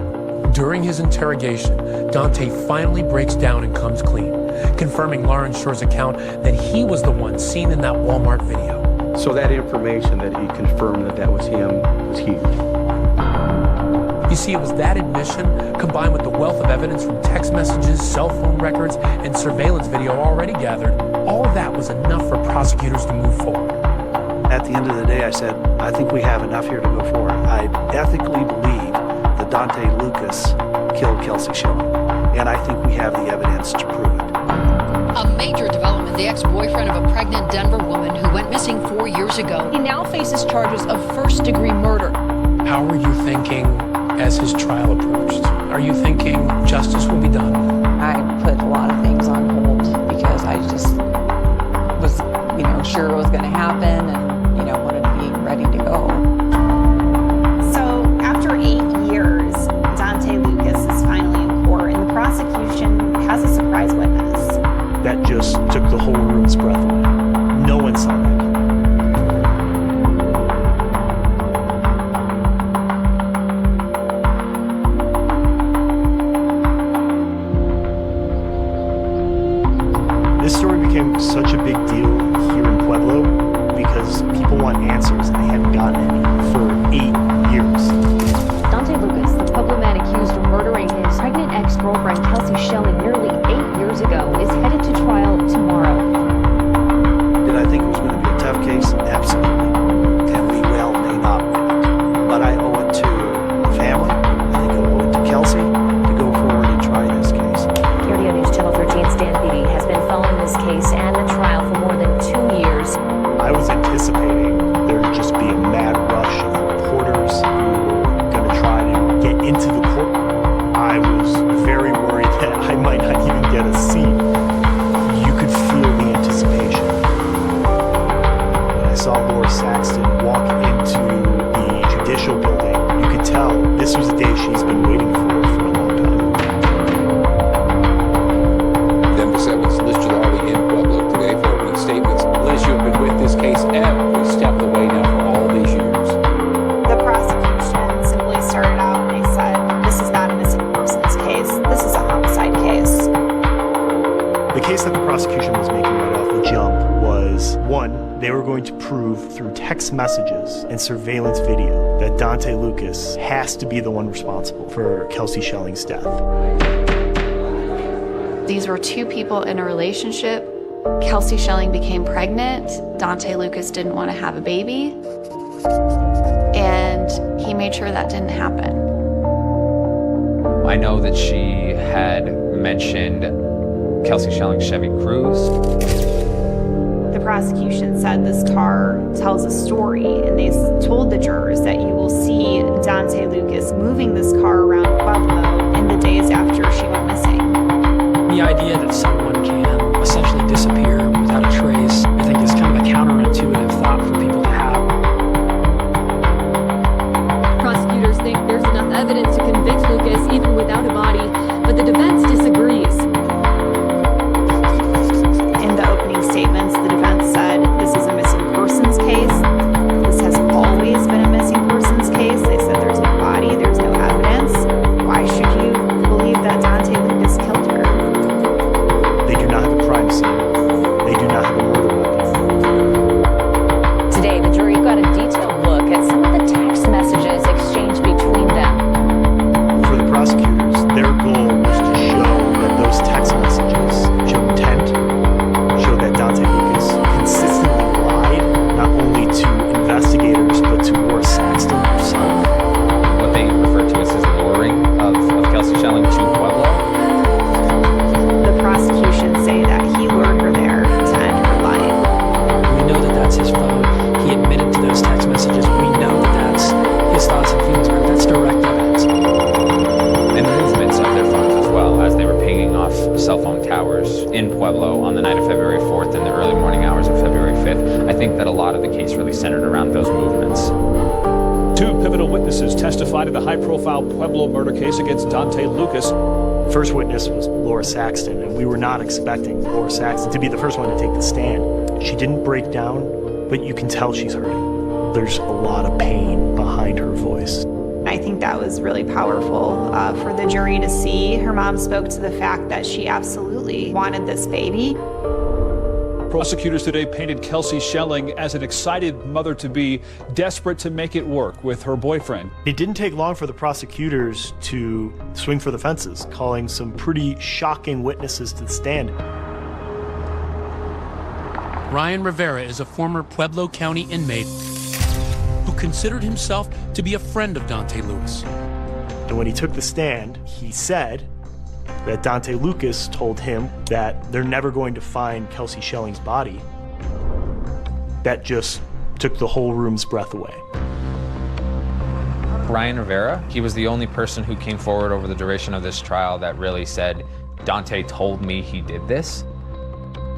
During his interrogation, Dante finally breaks down and comes clean, confirming Lauren Shore's account that he was the one seen in that Walmart video. So that information that he confirmed that was him was huge. You see, it was that admission, combined with the wealth of evidence from text messages, cell phone records, and surveillance video already gathered, all of that was enough for prosecutors to move forward. At the end of the day, I said, I think we have enough here to go forward. I ethically believe that Dante Lucas killed Kelsey Schilling, and I think we have the evidence to prove it. A major development, the ex-boyfriend of a pregnant Denver woman who went missing 4 years ago. He now faces charges of first-degree murder. How were you thinking as his trial approached? Are you thinking justice will be done? I put a lot of things on hold because I just was, sure it was going to happen and, wanted to be ready to go. So after 8 years, Dante Lucas is finally in court, and the prosecution has a surprise witness. That just took the whole room's breath away. No one saw that coming. This story became such a big deal here in Pueblo because people want answers and they haven't gotten any for 8 years. Dante Lucas, the Pueblo man accused of murdering his pregnant ex-girlfriend Kelsey Schilling nearly 8 years ago, is headed to trial tomorrow. Did I think it was going to be a tough case? Absolutely. And we well may not win it. But I owe it to the family, I think I owe it to Kelsey, to go forward and try this case. KRDO News Channel 13's Dan Beatty has been following this case and the trial for more than 2 years. I was anticipating there to just be a mad rush of reporters who were going to try to get into the courtroom. I was very worried that I might not even get a seat. You could feel the anticipation. When I saw Laura Saxton walk into the judicial building, you could tell this was the day she's been waiting for a long time. Denver 7's Liz Gilardi in Pueblo today for opening statements. Liz, you have been with this case every step of the way now for all these years. The prosecution simply started out and they said, this is not a missing persons case, this is a homicide case. The case that the prosecution was making right off the jump was, one, they were going to prove through text messages and surveillance video that Dante Lucas has to be the one responsible for Kelsey Schilling's death. These were two people in a relationship. Kelsey Schilling became pregnant. Dante Lucas didn't want to have a baby. And he made sure that didn't happen. I know that she had mentioned Kelsey Schilling's Chevy Cruze. The prosecution said this car tells a story, and they told the jurors that you will see Dante Lucas moving this car around Pueblo in the days after she went missing. The idea that someone can essentially disappear without a trace, I think is kind of a counterintuitive thought for people to have. Prosecutors think there's enough evidence to convict Lucas even without a body, but the defense disagrees. In the opening statements, the defense said this is a missing persons case. This has always been a missing persons case. They said there's no body, there's no evidence. Why should you believe that Dante Lucas killed her? They do not have a crime scene. They do not have a murder weapon. Today, the jury got a detailed look at some of the text messages exchanged between them. For the prosecutors, their goal was to show that those text messages show intent, show that Dante Lucas consistently lied, not only to investigators, but to Laura Saxton herself. What they refer to as his luring of Kelsey Schilling to Pueblo. The prosecution say that he lured her there to end her life. We know that that's his phone. He admitted to those text messages. We know that that's his thoughts and feelings. That's direct evidence. And movements of their phones as well, as they were pinging off cell phone towers in Pueblo on the night of February 4th and the early morning hours of February 5th. I think that a lot of the case really centered around those movements. Two pivotal witnesses testified in the high-profile Pueblo murder case against Dante Lucas. First witness was Laura Saxton, and we were not expecting Laura Saxton to be the first one to take the stand. She didn't break down, but you can tell she's hurting. There's a lot of pain behind her voice. I think that was really powerful for the jury to see. Her mom spoke to the fact that she absolutely wanted this baby. Prosecutors today painted Kelsey Schelling as an excited mother-to-be, desperate to make it work with her boyfriend. It didn't take long for the prosecutors to swing for the fences, calling some pretty shocking witnesses to the stand. Ryan Rivera is a former Pueblo County inmate who considered himself to be a friend of Dante Lucas. And when he took the stand, he said that Dante Lucas told him that they're never going to find Kelsey Schelling's body. That just took the whole room's breath away. Ryan Rivera, he was the only person who came forward over the duration of this trial that really said, Dante told me he did this.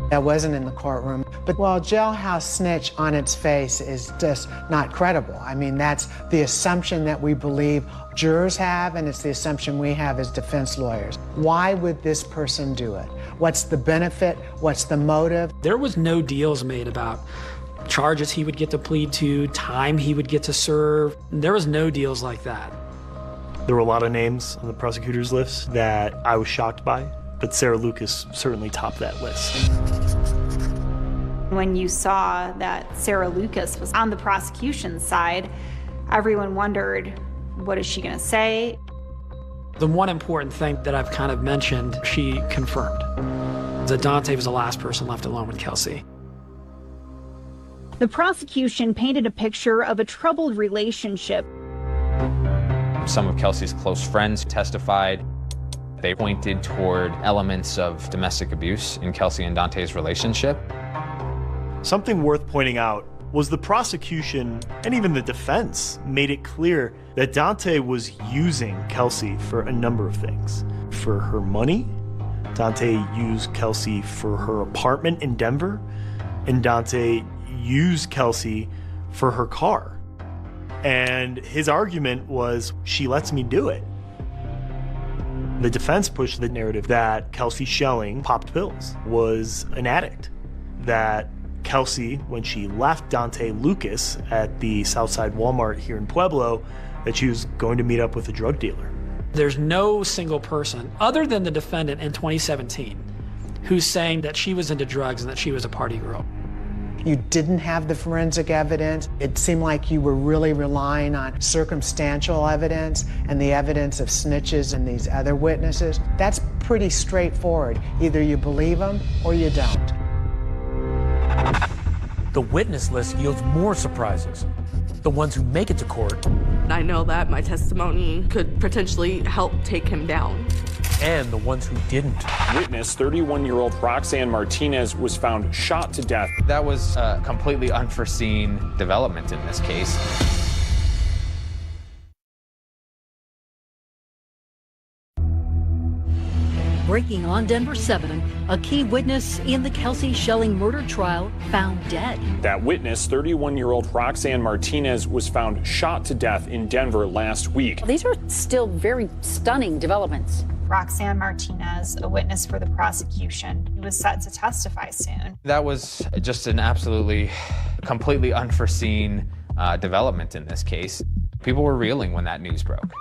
That wasn't in the courtroom. But, well, jailhouse snitch on its face is just not credible. I mean, that's the assumption that we believe jurors have, and it's the assumption we have as defense lawyers. Why would this person do it? What's the benefit? What's the motive? There was no deals made about charges he would get to plead to, time he would get to serve. There was no deals like that. There were a lot of names on the prosecutor's list that I was shocked by, but Sarah Lucas certainly topped that list. When you saw that Sarah Lucas was on the prosecution side, everyone wondered, what is she going to say? The one important thing that I've kind of mentioned, she confirmed that Dante was the last person left alone with Kelsey. The prosecution painted a picture of a troubled relationship. Some of Kelsey's close friends testified. They pointed toward elements of domestic abuse in Kelsey and Dante's relationship. Something worth pointing out was the prosecution and even the defense made it clear that Dante was using Kelsey for a number of things. For her money, Dante used Kelsey for her apartment in Denver, and Dante used Kelsey for her car. And his argument was, she lets me do it. The defense pushed the narrative that Kelsey Schelling popped pills, was an addict, that Kelsey, when she left Dante Lucas at the Southside Walmart here in Pueblo, that she was going to meet up with a drug dealer. There's no single person, other than the defendant in 2017, who's saying that she was into drugs and that she was a party girl. You didn't have the forensic evidence. It seemed like you were really relying on circumstantial evidence and the evidence of snitches and these other witnesses. That's pretty straightforward. Either you believe them or you don't. The witness list yields more surprises. The ones who make it to court. I know that my testimony could potentially help take him down. And the ones who didn't. Witness 31-year-old Roxanne Martinez was found shot to death. That was a completely unforeseen development in this case. Breaking on Denver 7, a key witness in the Kelsey Schelling murder trial found dead. That witness, 31-year-old Roxanne Martinez, was found shot to death in Denver last week. These are still very stunning developments. Roxanne Martinez, a witness for the prosecution, who was set to testify soon. That was just an absolutely, completely unforeseen development in this case. People were reeling when that news broke.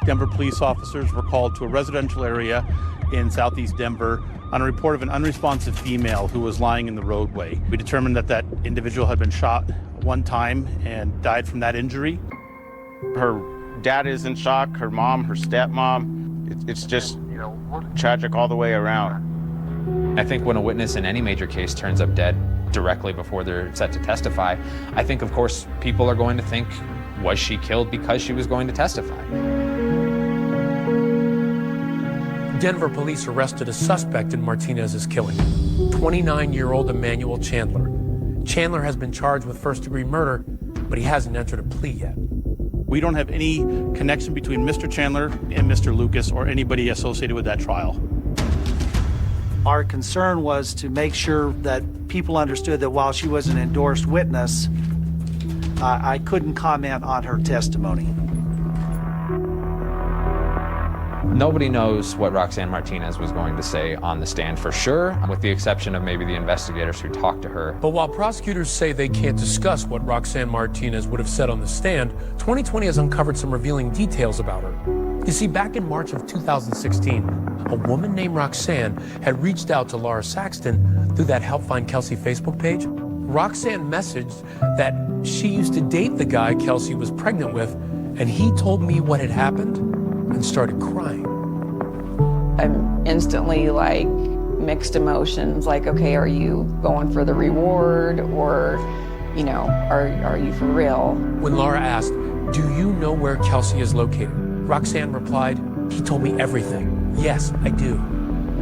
Denver police officers were called to a residential area in southeast Denver on a report of an unresponsive female who was lying in the roadway. We determined that that individual had been shot one time and died from that injury. Her dad is in shock, her mom, her stepmom. It's just tragic all the way around. I think when a witness in any major case turns up dead directly before they're set to testify, I think, of course, people are going to think, was she killed because she was going to testify? Denver police arrested a suspect in Martinez's killing, 29-year-old Emmanuel Chandler. Chandler has been charged with first-degree murder, but he hasn't entered a plea yet. We don't have any connection between Mr. Chandler and Mr. Lucas or anybody associated with that trial. Our concern was to make sure that people understood that while she was an endorsed witness, I couldn't comment on her testimony. Nobody knows what Roxanne Martinez was going to say on the stand for sure, with the exception of maybe the investigators who talked to her. But while prosecutors say they can't discuss what Roxanne Martinez would have said on the stand, 2020 has uncovered some revealing details about her. You see, back in March of 2016, a woman named Roxanne had reached out to Laura Saxton through that Help Find Kelsey Facebook page. Roxanne messaged that she used to date the guy Kelsey was pregnant with, and he told me what had happened and started crying. I'm instantly like mixed emotions, like, okay, are you going for the reward, or, you know, are you for real? When Laura asked, "Do you know where Kelsey is located?" Roxanne replied, "He told me everything. Yes, I do."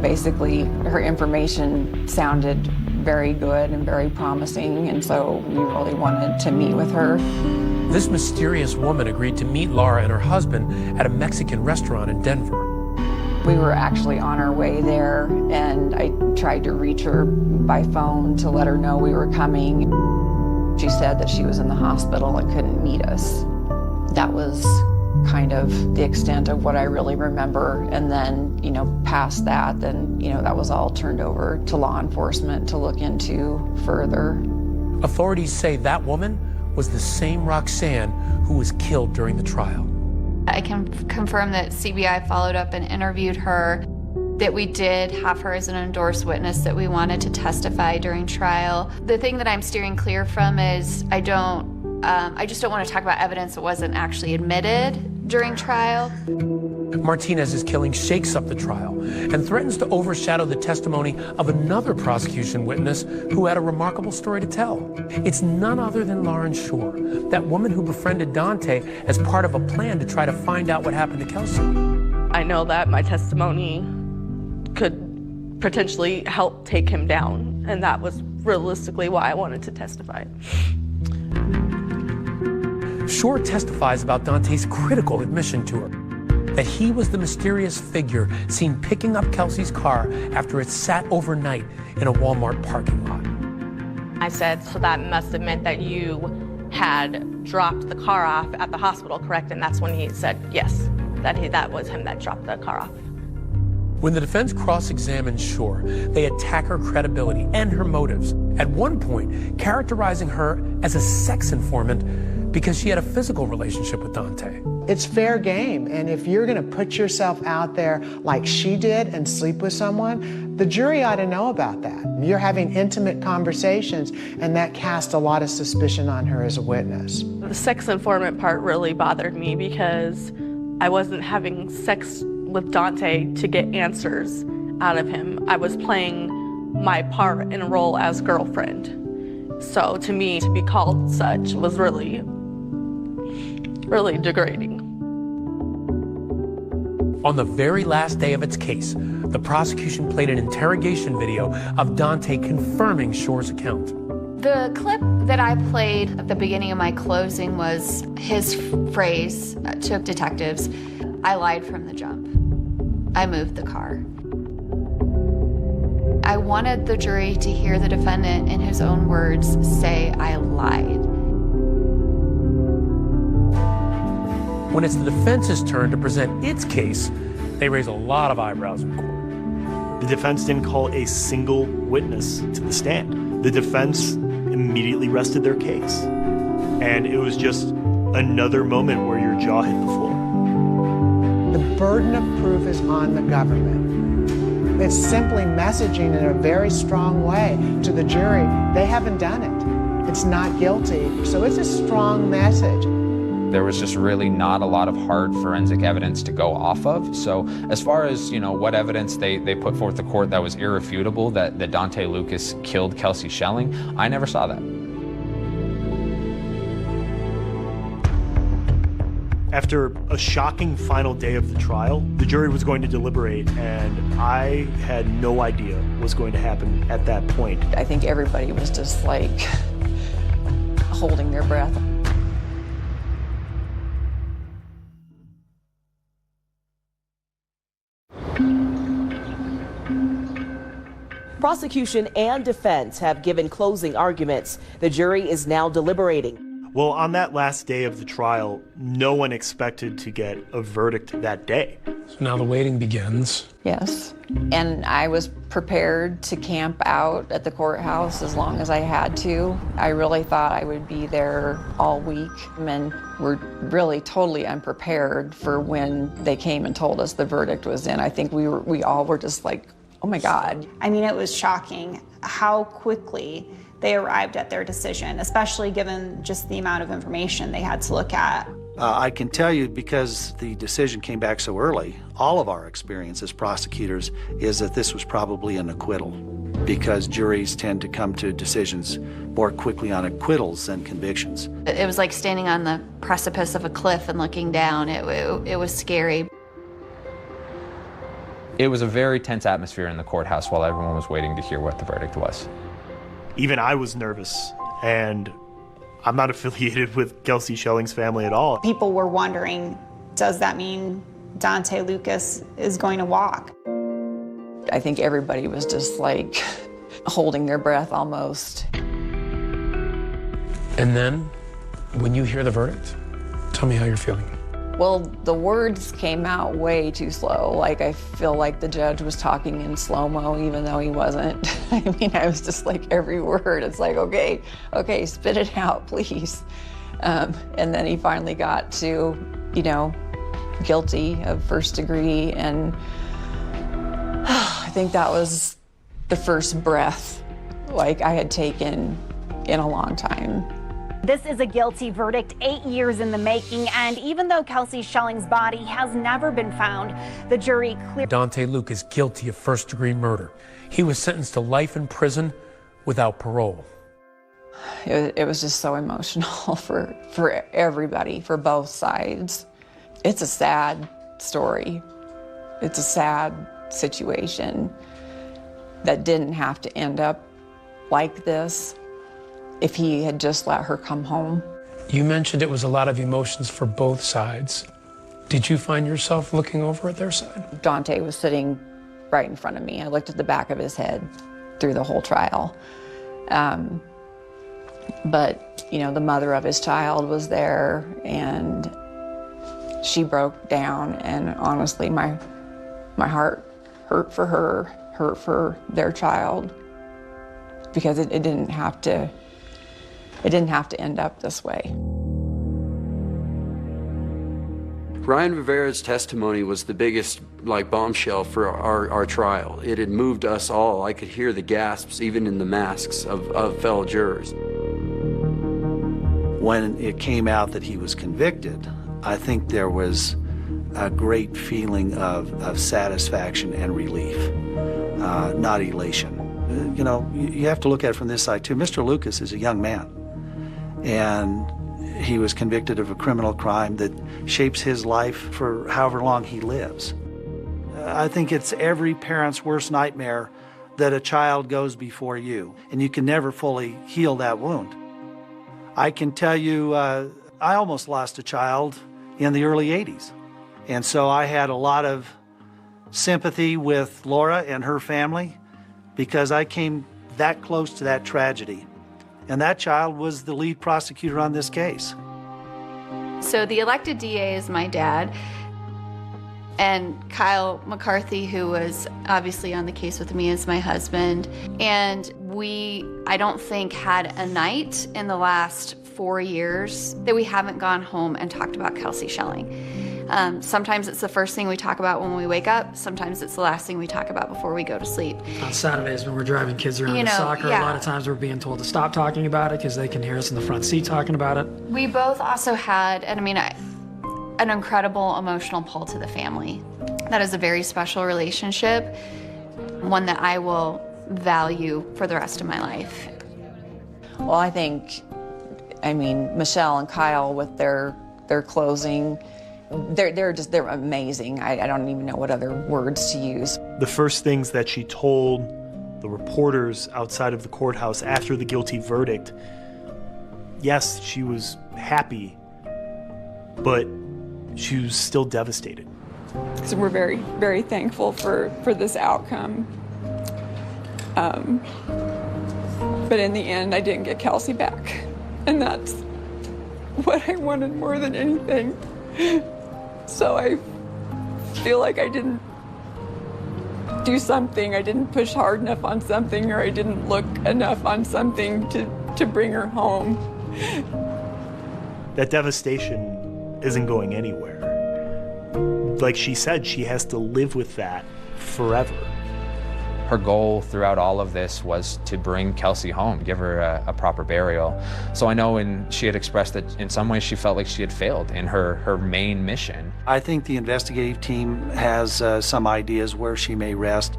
Basically, her information sounded very good and very promising, and so we really wanted to meet with her. This mysterious woman agreed to meet Laura and her husband at a Mexican restaurant in Denver. We were actually on our way there, and I tried to reach her by phone to let her know we were coming. She said that she was in the hospital and couldn't meet us. That was kind of the extent of what I really remember. And then, you know, past that, then, you know, that was all turned over to law enforcement to look into further. Authorities say that woman was the same Roxanne who was killed during the trial. I can confirm that CBI followed up and interviewed her, that we did have her as an endorsed witness that we wanted to testify during trial. The thing that I'm steering clear from is I just don't want to talk about evidence that wasn't actually admitted during trial. Martinez's killing shakes up the trial and threatens to overshadow the testimony of another prosecution witness who had a remarkable story to tell. It's none other than Lauren Shore, that woman who befriended Dante as part of a plan to try to find out what happened to Kelsey. I know that my testimony could potentially help take him down, and that was realistically why I wanted to testify. Shore testifies about Dante's critical admission to her, that he was the mysterious figure seen picking up Kelsey's car after it sat overnight in a Walmart parking lot. I said, so that must have meant that you had dropped the car off at the hospital, correct? And that's when he said, yes, that was him that dropped the car off. When the defense cross-examined Shore, they attack her credibility and her motives, at one point characterizing her as a sex informant because she had a physical relationship with Dante. It's fair game, and if you're going to put yourself out there like she did and sleep with someone, the jury ought to know about that. You're having intimate conversations, and that casts a lot of suspicion on her as a witness. The sex informant part really bothered me because I wasn't having sex with Dante to get answers out of him. I was playing my part in a role as girlfriend. So to me, to be called such was really degrading. On the very last day of its case, the prosecution played an interrogation video of Dante confirming Shore's account. The clip that I played at the beginning of my closing was his phrase to detectives, "I lied from the jump. I moved the car." I wanted the jury to hear the defendant in his own words say, "I lied." When it's the defense's turn to present its case, they raise a lot of eyebrows in court. The defense didn't call a single witness to the stand. The defense immediately rested their case. And it was just another moment where your jaw hit the floor. The burden of proof is on the government. It's simply messaging in a very strong way to the jury, they haven't done it. It's not guilty. So it's a strong message. There was just really not a lot of hard forensic evidence to go off of. So as far as, you know, what evidence they put forth to court that was irrefutable, that Dante Lucas killed Kelsey Schelling, I never saw that. After a shocking final day of the trial, the jury was going to deliberate, and I had no idea what was going to happen at that point. I think everybody was just like holding their breath. Prosecution and defense have given closing arguments. The jury is now deliberating. Well, on that last day of the trial, no one expected to get a verdict that day. So now the waiting begins. Yes. And I was prepared to camp out at the courthouse as long as I had to. I really thought I would be there all week, and we're really totally unprepared for when they came and told us the verdict was in. I think we all were just like, oh my God. I mean, it was shocking how quickly they arrived at their decision, especially given just the amount of information they had to look at. I can tell you, because the decision came back so early, all of our experience as prosecutors is that this was probably an acquittal, because juries tend to come to decisions more quickly on acquittals than convictions. It was like standing on the precipice of a cliff and looking down. It was scary. It was a very tense atmosphere in the courthouse while everyone was waiting to hear what the verdict was. Even I was nervous, and I'm not affiliated with Kelsey Schelling's family at all. People were wondering, does that mean Dante Lucas is going to walk? I think everybody was just like holding their breath almost. And then, when you hear the verdict, tell me how you're feeling. Well, the words came out way too slow. Like, I feel like the judge was talking in slow-mo, even though he wasn't. I mean, I was just like, every word, it's like, okay, spit it out, please. And then he finally got to, guilty of first degree. And I think that was the first breath, like, I had taken in a long time. This is a guilty verdict 8 years in the making, and even though Kelsey Schelling's body has never been found, the jury cleared Dante Lucas guilty of first-degree murder. He was sentenced to life in prison without parole. It was just so emotional for everybody, for both sides. It's a sad story. It's a sad situation that didn't have to end up like this if he had just let her come home. You mentioned it was a lot of emotions for both sides. Did you find yourself looking over at their side? Dante was sitting right in front of me. I looked at the back of his head through the whole trial. But, the mother of his child was there, and she broke down, and honestly, my heart hurt for her, hurt for their child, because it didn't have to end up this way. Ryan Rivera's testimony was the biggest bombshell for our trial. It had moved us all. I could hear the gasps even in the masks of fellow jurors. When it came out that he was convicted, I think there was a great feeling of satisfaction and relief, not elation. You have to look at it from this side too. Mr. Lucas is a young man, and he was convicted of a criminal crime that shapes his life for however long he lives. I think it's every parent's worst nightmare that a child goes before you, and you can never fully heal that wound. I can tell you, I almost lost a child in the early 80s. And so I had a lot of sympathy with Laura and her family, because I came that close to that tragedy. And that child was the lead prosecutor on this case. So the elected DA is my dad, and Kyle McCarthy, who was obviously on the case with me, is my husband. And I don't think, had a night in the last 4 years that we haven't gone home and talked about Kelsey Schelling. Sometimes it's the first thing we talk about when we wake up. Sometimes it's the last thing we talk about before we go to sleep. On Saturdays when we're driving kids around to soccer, a lot of times we're being told to stop talking about it because they can hear us in the front seat talking about it. We both also had, an incredible emotional pull to the family. That is a very special relationship, one that I will value for the rest of my life. Well, I think, Michelle and Kyle with their closing, they're amazing. I don't even know what other words to use. The first things that she told the reporters outside of the courthouse after the guilty verdict, yes, she was happy, but she was still devastated. So we're very, very thankful for this outcome. But in the end, I didn't get Kelsey back. And what I wanted more than anything. So I feel like I didn't do something, I didn't push hard enough on something, or I didn't look enough on something to bring her home. That devastation isn't going anywhere. Like she said, she has to live with that forever. Her goal throughout all of this was to bring Kelsey home, give her a proper burial. So I know she had expressed that in some ways she felt like she had failed in her main mission. I think the investigative team has some ideas where she may rest.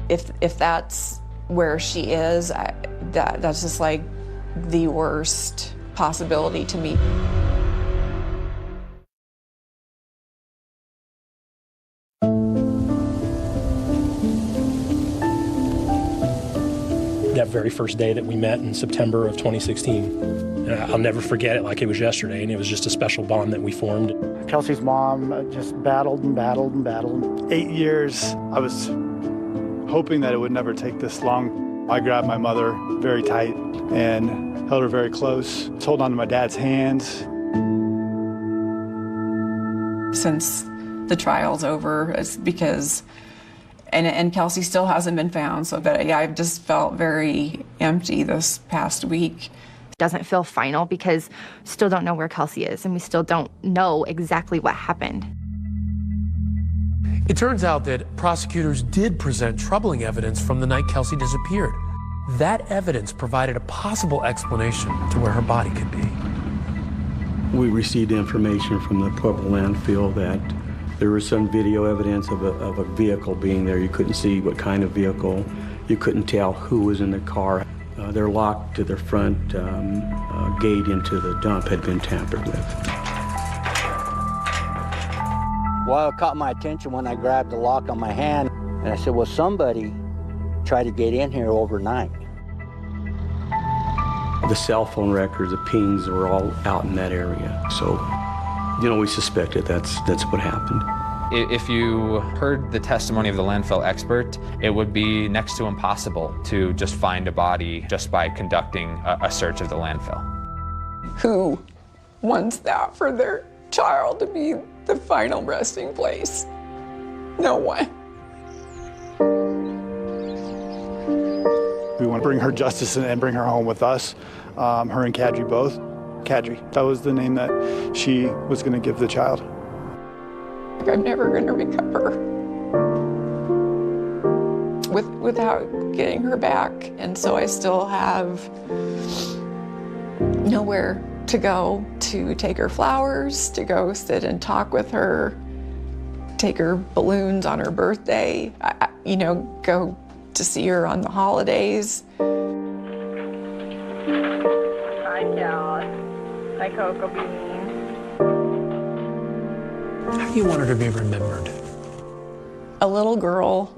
If that's where she is, that's just like the worst possibility to me. That very first day that we met in September of 2016. I'll never forget it like it was yesterday, and it was just a special bond that we formed. Kelsey's mom just battled and battled and battled. 8 years, I was hoping that it would never take this long. I grabbed my mother very tight and held her very close, holding onto my dad's hands. Since the trial's over, it's because and Kelsey still hasn't been found, so but yeah, I've just felt very empty this past week. Doesn't feel final because we still don't know where Kelsey is, and we still don't know exactly what happened. It turns out that prosecutors did present troubling evidence from the night Kelsey disappeared. That evidence provided a possible explanation to where her body could be. We received information from the Pueblo landfill that there was some video evidence of a vehicle being there. You couldn't see what kind of vehicle. You couldn't tell who was in the car. Their lock to their front gate into the dump had been tampered with. Well, it caught my attention when I grabbed the lock on my hand, and I said, well, somebody tried to get in here overnight. The cell phone records, the pings were all out in that area. So, we suspected that's what happened. If you heard the testimony of the landfill expert, it would be next to impossible to just find a body just by conducting a search of the landfill. Who wants that for their child to be the final resting place? No one. We want to bring her justice and bring her home with us, her and Kadri both. Kadri, that was the name that she was going to give the child. I'm never going to recover without getting her back, and so I still have nowhere to go to take her flowers, to go sit and talk with her, take her balloons on her birthday, go to see her on the holidays. Hi, Cal. Hi, Cocoa Bean. How do you want her to be remembered? A little girl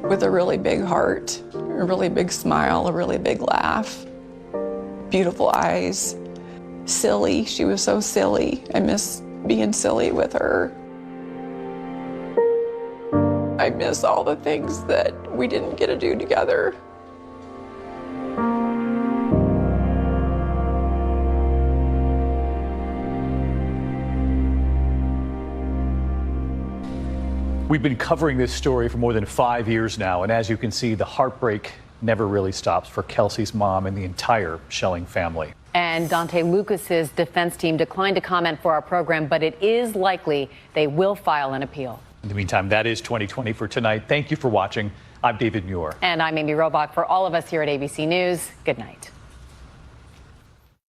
with a really big heart, a really big smile, a really big laugh, beautiful eyes, silly. She was so silly. I miss being silly with her. I miss all the things that we didn't get to do together. We've been covering this story for more than 5 years now, and as you can see, the heartbreak never really stops for Kelsey's mom and the entire Schelling family. And Dante Lucas's defense team declined to comment for our program, but it is likely they will file an appeal. In the meantime, that is 2020 for tonight. Thank you for watching. I'm David Muir. And I'm Amy Robach. For all of us here at ABC News, good night.